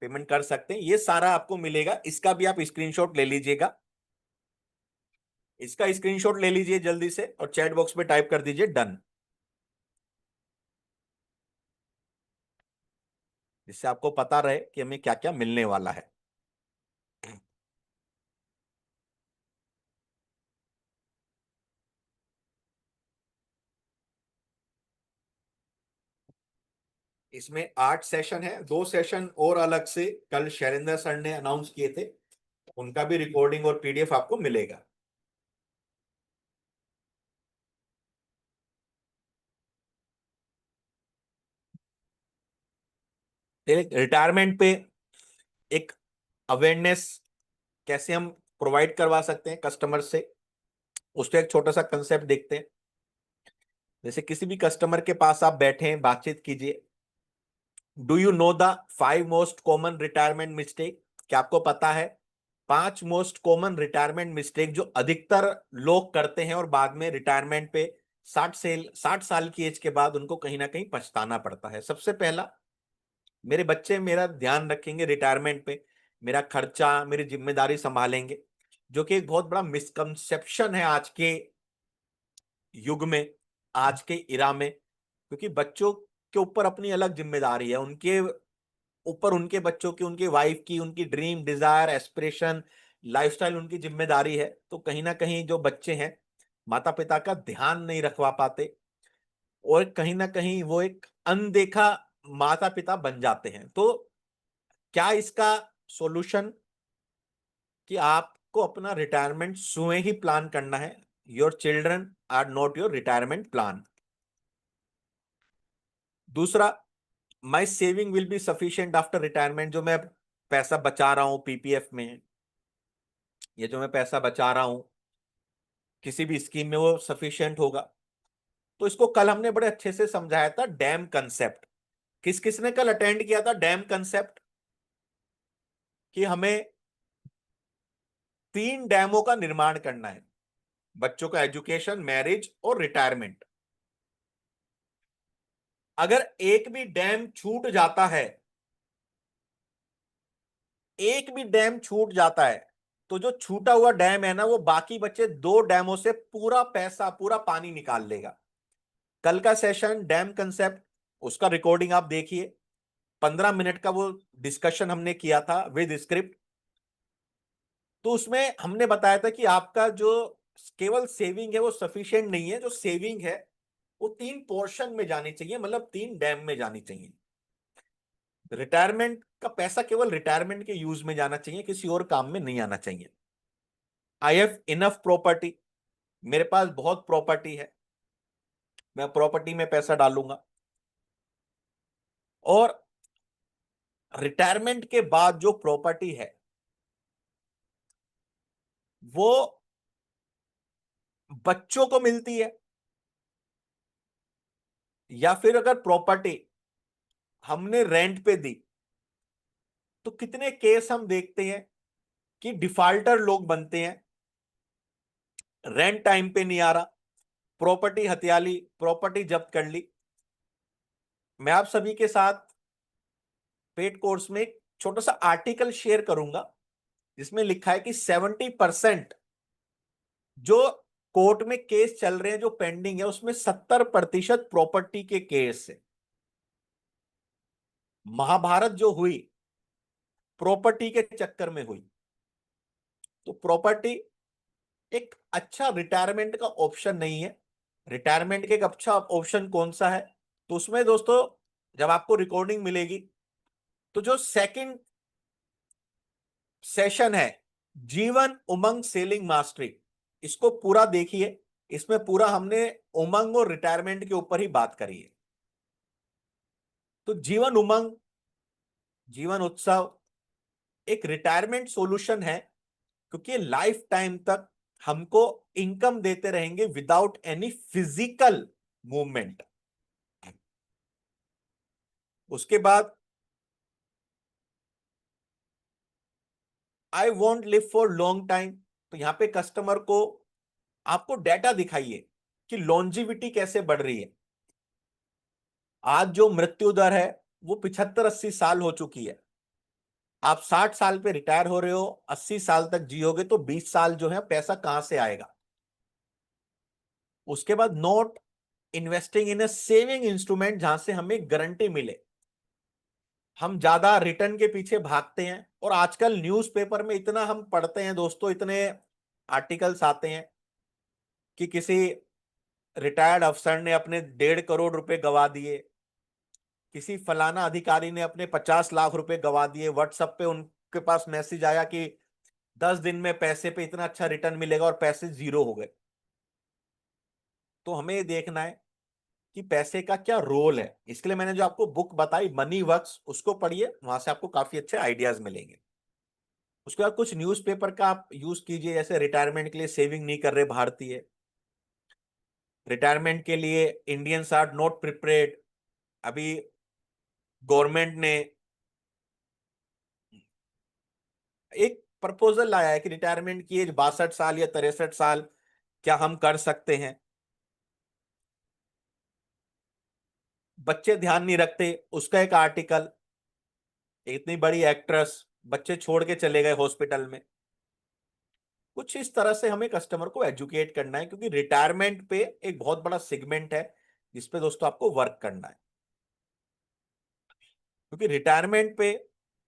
पेमेंट कर सकते हैं। ये सारा आपको मिलेगा, इसका भी आप स्क्रीनशॉट ले लीजिएगा। इसका स्क्रीनशॉट ले लीजिए जल्दी से और चैट बॉक्स में टाइप कर दीजिए डन, जिससे आपको पता रहे कि हमें क्या क्या मिलने वाला है। इसमें 8 सेशन है, 2 सेशन और अलग से कल शैलेंद्र सर ने अनाउंस किए थे, उनका भी रिकॉर्डिंग और पीडीएफ आपको मिलेगा। रिटायरमेंट पे एक अवेयरनेस कैसे हम प्रोवाइड करवा सकते हैं कस्टमर से, उस पर एक छोटा सा कंसेप्ट देखते हैं। जैसे किसी भी कस्टमर के पास आप बैठे हैं, बातचीत कीजिए। Do you know the 5 most common retirement mistake? क्या आपको पता है 5 मोस्ट कॉमन रिटायरमेंट मिस्टेक जो अधिकतर लोग करते हैं और बाद में रिटायरमेंट पे 60 साल की एज के बाद उनको कहीं ना कहीं पछताना पड़ता है। सबसे पहला, मेरे बच्चे मेरा ध्यान रखेंगे रिटायरमेंट पे, मेरा खर्चा मेरी जिम्मेदारी संभालेंगे, जो कि एक बहुत बड़ा मिसकंसेप्शन है आज के युग में, आज के इरा में। क्योंकि बच्चों के ऊपर अपनी अलग जिम्मेदारी है, उनके ऊपर उनके बच्चों की, उनकी वाइफ की, उनकी ड्रीम डिजायर एस्पिरेशन लाइफस्टाइल उनकी जिम्मेदारी है। तो कहीं ना कहीं जो बच्चे हैं माता पिता का ध्यान नहीं रखवा पाते और कहीं ना कहीं वो एक अनदेखा माता पिता बन जाते हैं। तो क्या इसका सॉल्यूशन कि आपको अपना रिटायरमेंट स्वयं ही प्लान करना है। Your children are not your retirement plan. दूसरा, my saving will be sufficient after retirement. जो मैं पैसा बचा रहा हूं पीपीएफ में, ये जो मैं पैसा बचा रहा हूं किसी भी स्कीम में, वो सफिशिएंट होगा। तो इसको कल हमने बड़े अच्छे से समझाया था, डैम कंसेप्ट। किस किसने कल अटेंड किया था डैम कंसेप्ट? कि हमें 3 डैमों का निर्माण करना है, बच्चों का एजुकेशन, मैरिज और रिटायरमेंट। अगर एक भी डैम छूट जाता है, एक भी डैम छूट जाता है, तो जो छूटा हुआ डैम है ना, वो बाकी बचे 2 डैमों से पूरा पैसा, पूरा पानी निकाल लेगा। कल का सेशन डैम कंसेप्ट, उसका रिकॉर्डिंग आप देखिए, 15 मिनट का वो डिस्कशन हमने किया था विद स्क्रिप्ट। तो उसमें हमने बताया था कि आपका जो केवल सेविंग है वो सफिशिएंट नहीं है। जो सेविंग है वो 3 पोर्शन में जानी चाहिए, मतलब 3 डैम में जानी चाहिए। रिटायरमेंट का पैसा केवल रिटायरमेंट के यूज में जाना चाहिए, किसी और काम में नहीं आना चाहिए। आई हैव इनफ प्रॉपर्टी, मेरे पास बहुत प्रॉपर्टी है, मैं प्रॉपर्टी में पैसा डालूंगा। और रिटायरमेंट के बाद जो प्रॉपर्टी है वो बच्चों को मिलती है, या फिर अगर प्रॉपर्टी हमने रेंट पे दी, तो कितने केस हम देखते हैं कि डिफाल्टर लोग बनते हैं, रेंट टाइम पे नहीं आ रहा, प्रॉपर्टी हथिया ली, प्रॉपर्टी जब्त कर ली। मैं आप सभी के साथ पेड कोर्स में एक छोटा सा आर्टिकल शेयर करूंगा जिसमें लिखा है कि 70% जो कोर्ट में केस चल रहे हैं, जो पेंडिंग है, उसमें 70% प्रॉपर्टी के केस है। महाभारत जो हुई प्रॉपर्टी के चक्कर में हुई। तो प्रॉपर्टी एक अच्छा रिटायरमेंट का ऑप्शन नहीं है। रिटायरमेंट का एक अच्छा ऑप्शन कौन सा है? तो उसमें दोस्तों, जब आपको रिकॉर्डिंग मिलेगी, तो जो सेकंड सेशन है जीवन उमंग सेलिंग मास्टरी, इसको पूरा देखिए। इसमें पूरा हमने उमंग और रिटायरमेंट के ऊपर ही बात करी है। तो जीवन उमंग, जीवन उत्सव एक रिटायरमेंट सॉल्यूशन है, क्योंकि लाइफ टाइम तक हमको इनकम देते रहेंगे विदाउट एनी फिजिकल मूवमेंट। उसके बाद I want live for long time. तो यहां पे कस्टमर को आपको डेटा दिखाइए कि लॉन्जिविटी कैसे बढ़ रही है। आज जो मृत्यु दर है वो 75-80 साल हो चुकी है। आप 60 साल पे रिटायर हो रहे हो, 80 साल तक जियोगे, तो 20 साल जो है पैसा कहां से आएगा? उसके बाद not investing in a saving instrument जहां से हमें गारंटी मिले। हम ज्यादा रिटर्न के पीछे भागते हैं, और आजकल न्यूज़पेपर में इतना हम पढ़ते हैं दोस्तों, इतने आर्टिकल्स आते हैं कि किसी रिटायर्ड अफसर ने अपने 1.5 करोड़ रुपए गवा दिए, किसी फलाना अधिकारी ने अपने 50 लाख रुपए गवा दिए, व्हाट्सएप पे उनके पास मैसेज आया कि 10 दिन में पैसे पे इतना अच्छा रिटर्न मिलेगा, और पैसे जीरो हो गए। तो हमें ये देखना है कि पैसे का क्या रोल है। इसके लिए मैंने जो आपको बुक बताई मनी वर्क्स, उसको पढ़िए, वहां से आपको काफी अच्छे आइडियाज मिलेंगे। उसके बाद कुछ न्यूज़पेपर का आप यूज कीजिए, जैसे रिटायरमेंट के लिए सेविंग नहीं कर रहे भारतीय, रिटायरमेंट के लिए इंडियंस आर नॉट प्रिपेयर्ड। अभी गवर्नमेंट ने एक प्रपोजल लाया है कि रिटायरमेंट की एज 62 साल या 63 साल क्या हम कर सकते हैं। बच्चे ध्यान नहीं रखते, उसका एक आर्टिकल, इतनी बड़ी एक्ट्रेस बच्चे छोड़ के चले गए हॉस्पिटल में। कुछ इस तरह से हमें कस्टमर को एजुकेट करना है, क्योंकि रिटायरमेंट पे एक बहुत बड़ा सेगमेंट है जिसपे दोस्तों आपको वर्क करना है। क्योंकि रिटायरमेंट पे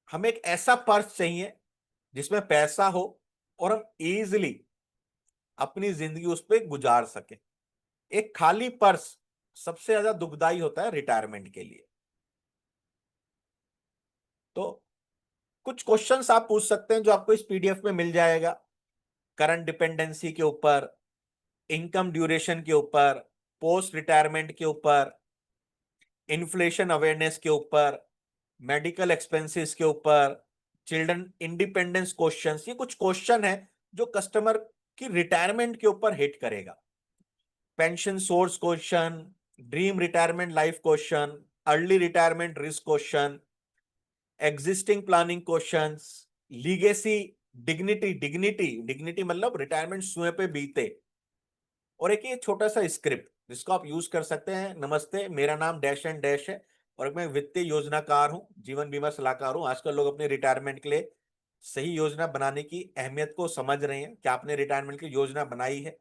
हमें एक ऐसा पर्स चाहिए जिसमें पैसा हो और हम इजीली अपनी जिंदगी उस पर गुजार सके। एक खाली पर्स सबसे ज्यादा दुखदाई होता है रिटायरमेंट के लिए। तो कुछ क्वेश्चंस आप पूछ सकते हैं जो आपको इस पीडीएफ में मिल जाएगा, करंट डिपेंडेंसी के ऊपर, इनकम ड्यूरेशन के ऊपर, पोस्ट रिटायरमेंट के ऊपर, इन्फ्लेशन अवेयरनेस के ऊपर, मेडिकल एक्सपेंसेस के ऊपर, चिल्ड्रन इंडिपेंडेंस क्वेश्चंस। ये कुछ क्वेश्चन है जो कस्टमर की रिटायरमेंट के ऊपर हिट करेगा। Pension source question, dream retirement life question, early retirement risk question, existing planning questions, legacy, dignity, dignity dignity मतलब रिटायरमेंट स्वयं पे बीते, और एक ये छोटा सा स्क्रिप्ट जिसको आप यूज कर सकते हैं। नमस्ते, मेरा नाम डैश एंड डैश है, और मैं वित्तीय योजनाकार हूं, जीवन बीमा सलाहकार हूं। आजकल लोग अपने रिटायरमेंट के लिए सही योजना बनाने की अहमियत को समझ रहे हैं। क्या आपने रिटायरमेंट की योजना बनाई है?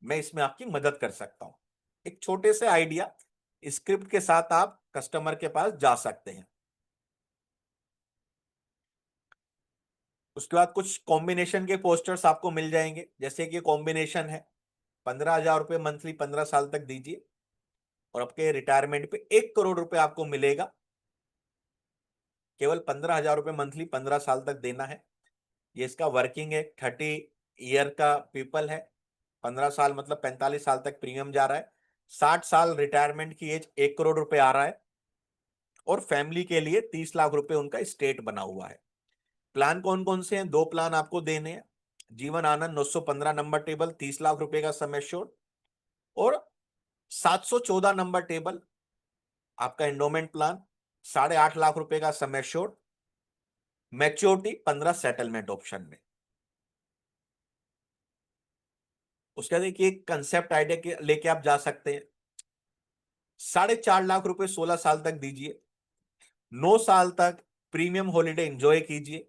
मैं इसमें आपकी मदद कर सकता हूं। एक छोटे से आइडिया स्क्रिप्ट के साथ आप कस्टमर के पास जा सकते हैं। उसके बाद कुछ कॉम्बिनेशन के पोस्टर्स आपको मिल जाएंगे, जैसे कि कॉम्बिनेशन है 15,000 रुपये मंथली 15 साल तक दीजिए, और आपके रिटायरमेंट पे 1 करोड़ रुपए आपको मिलेगा। केवल 15,000 रुपये मंथली 15 साल तक देना है। ये इसका वर्किंग है, 30 ईयर का पीपल है। 15 साल मतलब 45 साल तक प्रीमियम जा रहा है। 60 साल रिटायरमेंट की एज 1 करोड़ रुपए आ रहा है, और फैमिली के लिए 30 लाख रुपए उनका स्टेट बना हुआ है। प्लान कौन कौन से हैं? 2 प्लान आपको देने हैं। जीवन आनंद 915 नंबर टेबल 30 लाख रुपए का समय श्योर, और 714 नंबर टेबल आपका एंडोमेंट प्लान 8.5 लाख रुपए का समय श्योर, मैच्योरिटी 15 सेटलमेंट ऑप्शन में। उसके बाद देखिए कंसेप्ट आइडिया लेके आप जा सकते हैं। 4.5 लाख रुपए 16 साल तक दीजिए, 9 साल तक प्रीमियम हॉलिडे एंजॉय कीजिए,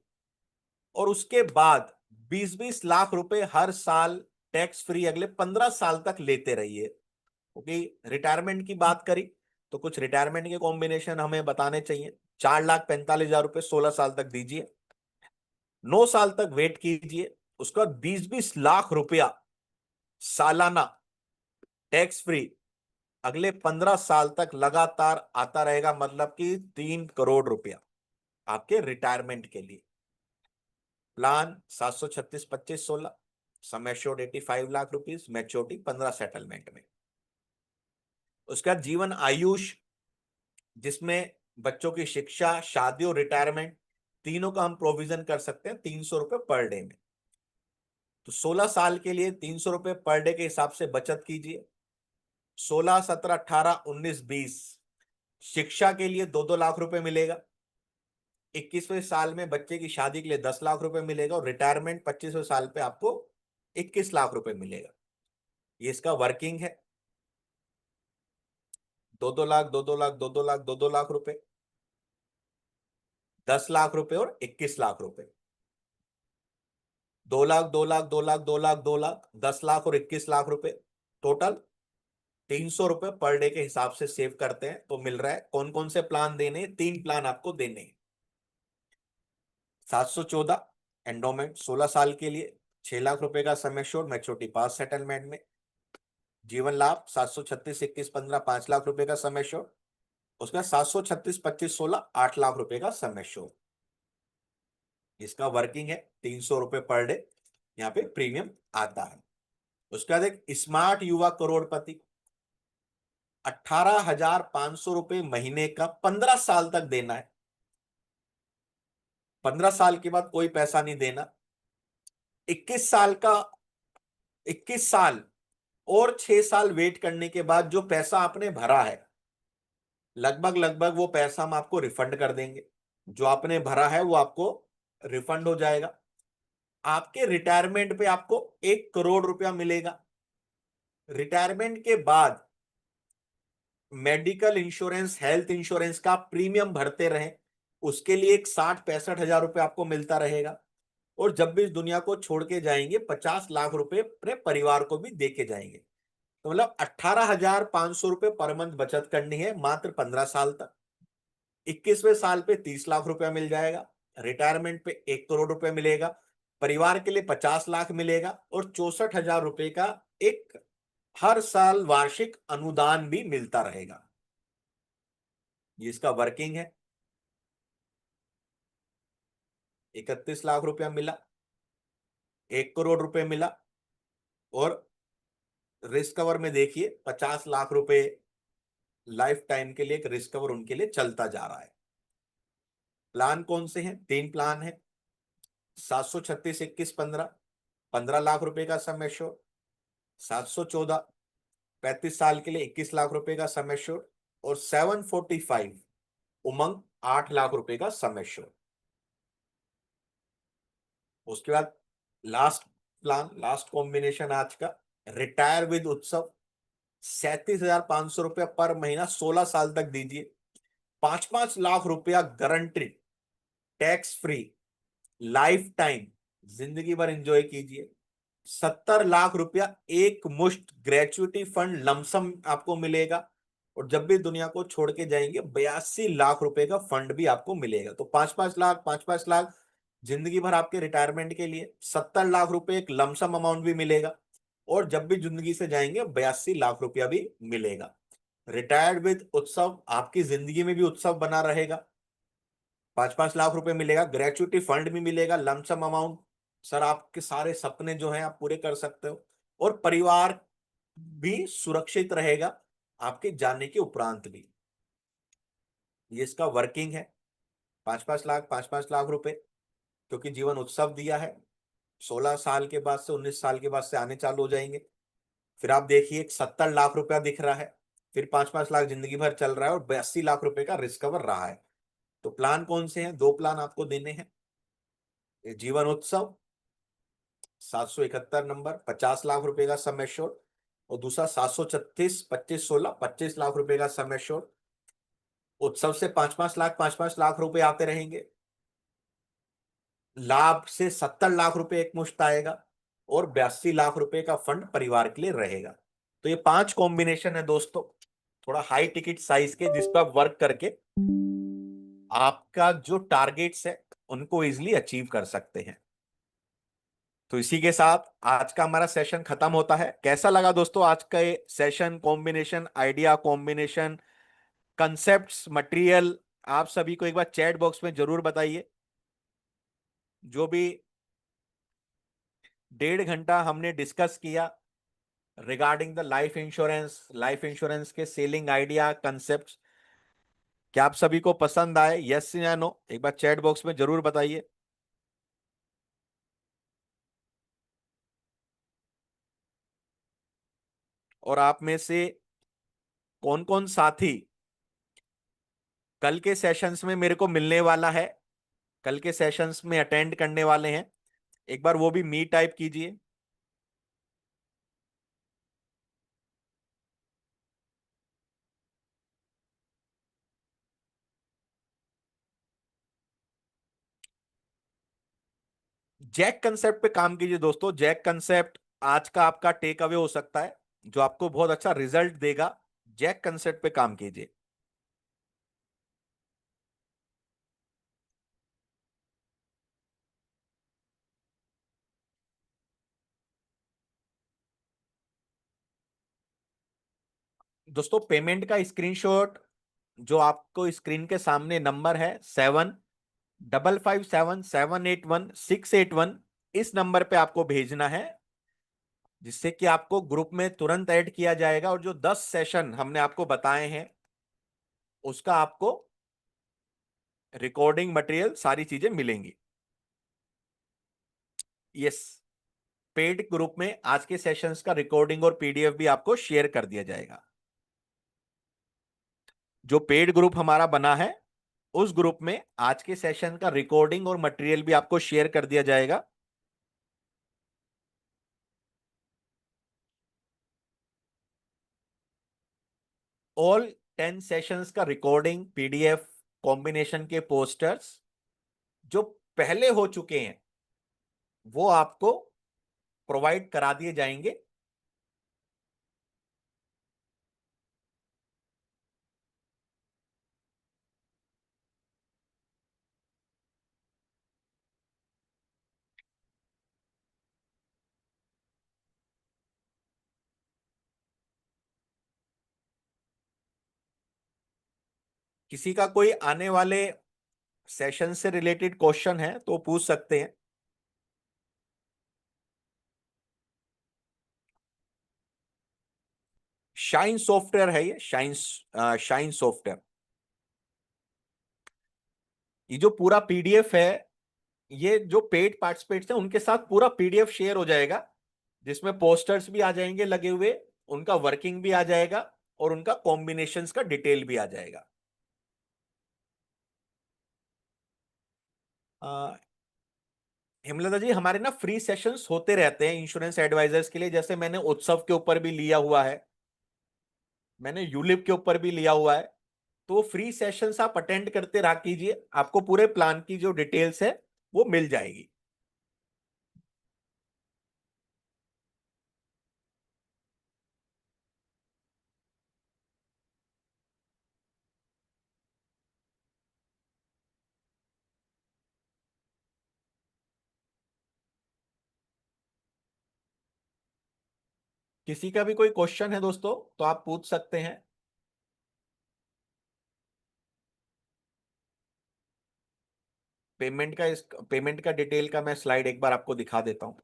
और उसके बाद 20-20 लाख रुपए हर साल टैक्स फ्री अगले 15 साल तक लेते रहिए। क्योंकि रिटायरमेंट की बात करी तो कुछ रिटायरमेंट के कॉम्बिनेशन हमें बताने चाहिए। 4,45,000 रुपए 16 साल तक दीजिए, 9 साल तक वेट कीजिए, उसके बाद 20-20 लाख रुपया सालाना टैक्स फ्री अगले 15 साल तक लगातार आता रहेगा, मतलब कि 3 करोड़ रुपया आपके रिटायरमेंट के लिए। Plan 736-25-16, sum assured 85 lakh rupees, maturity 15 settlement में। उसके बाद जीवन आयुष, जिसमें बच्चों की शिक्षा, शादी और रिटायरमेंट तीनों का हम प्रोविजन कर सकते हैं 300 रुपए पर डे में। तो 16 साल के लिए 300 रुपए पर डे के हिसाब से बचत कीजिए। 16, 17, 18, 19, 20 शिक्षा के लिए 2-2 लाख रुपए मिलेगा। 21वें साल में बच्चे की शादी के लिए 10 लाख रुपए मिलेगा, और रिटायरमेंट 25वें साल पे आपको 21 लाख रुपए मिलेगा। ये इसका वर्किंग है। 2-2 लाख, 2-2 लाख, 2-2 लाख, 2-2 लाख रुपए, 10 लाख रुपए और 21 लाख रुपए। 2 लाख, 2 लाख, 2 लाख, 2 लाख, 2 लाख, 10 लाख और 21 लाख रुपए, टोटल 300 रुपये पर डे के हिसाब से सेव करते हैं तो मिल रहा है। कौन कौन से प्लान देने हैं? 3 प्लान आपको देने हैं। 714 एंडोमेंट 16 साल के लिए, 6 लाख रुपए का सम एश्योर्ड मैच्योरिटी पास सेटलमेंट में। जीवन लाभ 736 21 15 5 लाख रुपए का सम एश्योर्ड। उसका 736 25 16 8 लाख रुपए का सम एश्योर्ड। इसका वर्किंग है 300 रुपये पर डे, यहाँ पे प्रीमियम आता है। उसके बाद एक स्मार्ट युवा करोड़पति, 18,500 रुपये महीने का 15 साल तक देना है। 15 साल के बाद कोई पैसा नहीं देना। 21 साल का, 21 साल और 6 साल वेट करने के बाद जो पैसा आपने भरा है, लगभग लगभग वो पैसा हम आपको रिफंड कर देंगे। जो आपने भरा है वो आपको रिफंड हो जाएगा। आपके रिटायरमेंट पे आपको 1 करोड़ रुपया मिलेगा। रिटायरमेंट के बाद मेडिकल इंश्योरेंस, हेल्थ इंश्योरेंस का प्रीमियम भरते रहे, उसके लिए एक 60 65 हजार रुपये आपको मिलता रहेगा। और जब भी इस दुनिया को छोड़ के जाएंगे 50 लाख रुपए अपने परिवार को भी दे के जाएंगे। तो मतलब 18,500 रुपये पर मंथ बचत करनी है मात्र 15 साल तक। 21वें साल पे 30 लाख रुपया मिल जाएगा। रिटायरमेंट पे 1 करोड़ रुपए मिलेगा। परिवार के लिए 50 लाख मिलेगा और 64 हजार रुपए का एक हर साल वार्षिक अनुदान भी मिलता रहेगा। ये इसका वर्किंग है। 31 लाख रुपया मिला, 1 करोड़ रुपए मिला। और रिस्क कवर में देखिए 50 लाख रुपए लाइफ टाइम के लिए एक रिस्क कवर उनके लिए चलता जा रहा है। प्लान कौन से हैं? 3 प्लान है। 736 21 15 15 लाख रुपए का सम एश्योर्ड। 714 35 साल के लिए 21 लाख रुपए का सम एश्योर्ड। और 745 उमंग 8 लाख रुपए का सम एश्योर्ड। उसके बाद लास्ट प्लान, लास्ट कॉम्बिनेशन आज का, रिटायर विद उत्सव। 37,500 रुपया पर महीना 16 साल तक दीजिए। 5 5 लाख रुपया guaranteed, tax free, life time, जिंदगी भर एंजॉय कीजिए। 70 लाख रुपया एक मुश्त ग्रेचुइटी फंड लमसम आपको मिलेगा। और जब भी दुनिया को छोड़ के जाएंगे 82 लाख रुपए का फंड भी आपको मिलेगा। तो 5 5 लाख, 5 5 लाख जिंदगी भर आपके रिटायरमेंट के लिए। 70 लाख रुपए एक लमसम अमाउंट भी मिलेगा। और जब भी जिंदगी से जाएंगे 82 लाख रुपया भी मिलेगा। रिटायर्ड विद उत्सव, आपकी जिंदगी में भी उत्सव बना रहेगा। 5 5 लाख रुपए मिलेगा, ग्रेचुइटी फंड भी मिलेगा, लमसम अमाउंट। सर आपके सारे सपने जो हैं आप पूरे कर सकते हो। और परिवार भी सुरक्षित रहेगा आपके जाने के उपरांत भी। ये इसका वर्किंग है। 5 5 लाख, 5 5 लाख रुपए, क्योंकि जीवन उत्सव दिया है। 16 साल के बाद से, 19 साल के बाद से आने चालू हो जाएंगे। फिर आप देखिए 70 लाख रुपया दिख रहा है। फिर 5 5 लाख जिंदगी भर चल रहा है और 82 लाख रुपए का रिस्क कवर रहा है। तो प्लान कौन से हैं? 2 प्लान आपको देने हैं। जीवन उत्सव 771 नंबर, 50 लाख रुपए का सम एश्योर्ड। और दूसरा 736 25 16 25 लाख रुपए का सम एश्योर्ड। उत्सव से 5 5 लाख, 5 5 लाख रुपए आते रहेंगे। लाभ से 70 लाख रुपए एक मुश्त आएगा। और 82 लाख रुपए का फंड परिवार के लिए रहेगा। तो ये 5 कॉम्बिनेशन है दोस्तों, थोड़ा हाई टिकट साइज के, जिस पर आप वर्क करके आपका जो टारगेट्स है उनको इजिली अचीव कर सकते हैं। तो इसी के साथ आज का हमारा सेशन खत्म होता है। कैसा लगा दोस्तों आज का ये session? Combination, idea, combination, concepts, material, आप सभी को एक बार चैट बॉक्स में जरूर बताइए। जो भी 1.5 घंटा हमने डिस्कस किया रिगार्डिंग द लाइफ इंश्योरेंस के सेलिंग आइडिया, कंसेप्ट, क्या आप सभी को पसंद आए? यस या नो एक बार चैट बॉक्स में जरूर बताइए। और आप में से कौन कौन साथी कल के सेशंस में मेरे को मिलने वाला है, कल के सेशंस में अटेंड करने वाले हैं, एक बार वो भी मी टाइप कीजिए। जैक कंसेप्ट पे काम कीजिए दोस्तों। जैक कंसेप्ट आज का आपका टेक अवे हो सकता है। जो आपको बहुत अच्छा रिजल्ट देगा। जैक कंसेप्ट पे काम कीजिए। दोस्तों पेमेंट का स्क्रीनशॉट जो आपको स्क्रीन के सामने नंबर है 7557781681, इस नंबर पे आपको भेजना है, जिससे कि आपको ग्रुप में तुरंत ऐड किया जाएगा और जो 10 सेशन हमने आपको बताए हैं उसका आपको रिकॉर्डिंग मटेरियल सारी चीजें मिलेंगी। यस, पेड ग्रुप में आज के सेशंस का रिकॉर्डिंग और पीडीएफ भी आपको शेयर कर दिया जाएगा। जो पेड ग्रुप हमारा बना है उस ग्रुप में आज के सेशन का रिकॉर्डिंग और मटेरियल भी आपको शेयर कर दिया जाएगा। ऑल 10 सेशंस का रिकॉर्डिंग, पीडीएफ, कॉम्बिनेशन के पोस्टर्स जो पहले हो चुके हैं वो आपको प्रोवाइड करा दिए जाएंगे। किसी का कोई आने वाले सेशन से रिलेटेड क्वेश्चन है तो पूछ सकते हैं। शाइन सॉफ्टवेयर है ये, शाइन सॉफ्टवेयर। ये जो पूरा पीडीएफ है, ये जो पेड पार्टिसिपेट्स हैं उनके साथ पूरा पीडीएफ शेयर हो जाएगा, जिसमें पोस्टर्स भी आ जाएंगे लगे हुए, उनका वर्किंग भी आ जाएगा और उनका कॉम्बिनेशंस का डिटेल भी आ जाएगा। अ, हेमलता जी, हमारे ना फ्री सेशंस होते रहते हैं इंश्योरेंस एडवाइजर्स के लिए, जैसे मैंने उत्सव के ऊपर भी लिया हुआ है, मैंने यूलिप के ऊपर भी लिया हुआ है। तो फ्री सेशंस आप अटेंड करते रहा कीजिए, आपको पूरे प्लान की जो डिटेल्स है वो मिल जाएगी। किसी का भी कोई क्वेश्चन है दोस्तों तो आप पूछ सकते हैं। पेमेंट का डिटेल का मैं स्लाइड एक बार आपको दिखा देता हूं।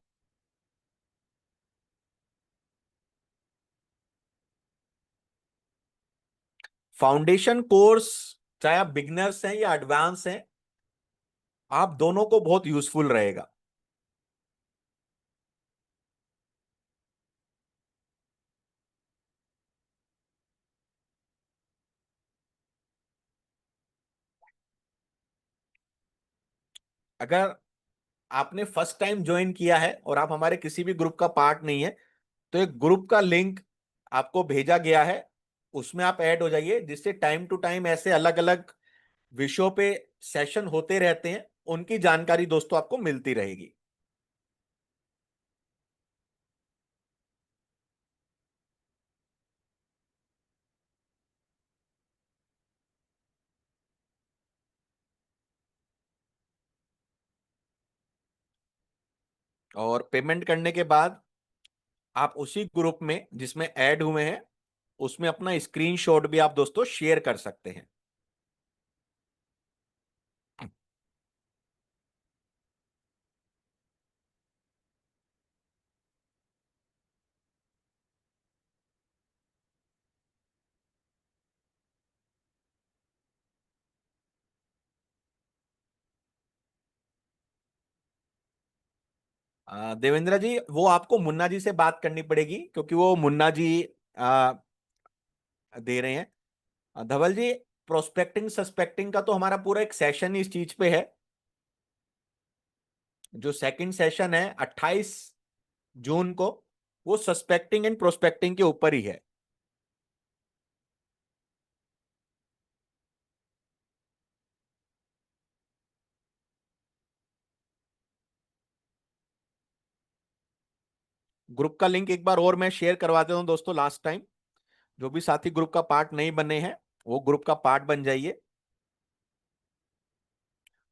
फाउंडेशन कोर्स, चाहे आप बिगनर्स हैं या एडवांस हैं, आप दोनों को बहुत यूजफुल रहेगा। अगर आपने फर्स्ट टाइम ज्वाइन किया है और आप हमारे किसी भी ग्रुप का पार्ट नहीं है, तो एक ग्रुप का लिंक आपको भेजा गया है, उसमें आप ऐड हो जाइए, जिससे टाइम टू टाइम ऐसे अलग अलग विषयों पे सेशन होते रहते हैं, उनकी जानकारी दोस्तों आपको मिलती रहेगी। और पेमेंट करने के बाद आप उसी ग्रुप में जिसमें ऐड हुए हैं उसमें अपना स्क्रीनशॉट भी आप दोस्तों शेयर कर सकते हैं। देवेंद्र जी, वो आपको मुन्ना जी से बात करनी पड़ेगी, क्योंकि वो मुन्ना जी आ, दे रहे हैं। धवल जी, प्रोस्पेक्टिंग सस्पेक्टिंग का तो हमारा पूरा एक सेशन ही इस चीज पे है। जो सेकंड सेशन है 28 जून को, वो सस्पेक्टिंग एंड प्रोस्पेक्टिंग के ऊपर ही है। ग्रुप का लिंक एक बार और मैं शेयर करवा देता हूं दोस्तों। लास्ट टाइम जो भी साथी ग्रुप का पार्ट नहीं बने हैं वो ग्रुप का पार्ट बन जाइए।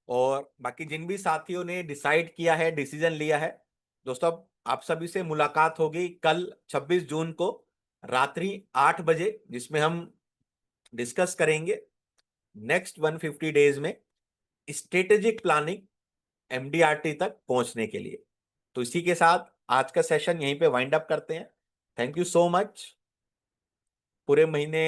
और बाकी जिन भी साथियों ने डिसाइड किया है, डिसीजन लिया है दोस्तों, अब आप सभी से मुलाकात होगी कल 26 जून को रात्रि 8 बजे, जिसमें हम डिस्कस करेंगे नेक्स्ट 150 डेज में स्ट्रेटेजिक प्लानिंग एमडीआरटी तक पहुंचने के लिए। तो इसी के साथ आज का सेशन यहीं पे वाइंड अप करते हैं। Thank you so much. पूरे महीने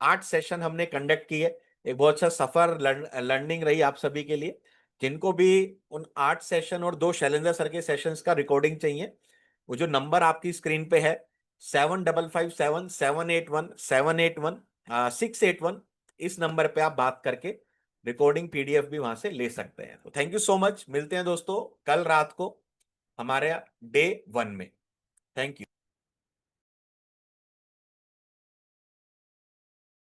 8 सेशन हमने कंडक्ट किए। एक बहुत अच्छा सफर लर्निंग रही आप सभी के लिए। जिनको भी उन 8 सेशन और 2 शैलेंद्र सर के सेशंस का रिकॉर्डिंग चाहिए, वो जो नंबर आपकी स्क्रीन पे है 7557 781 781 681, इस नंबर पे आप बात करके रिकॉर्डिंग पीडीएफ भी वहां से ले सकते हैं। तो थैंक यू सो मच। मिलते हैं दोस्तों कल रात को हमारे डे 1 में। Thank you.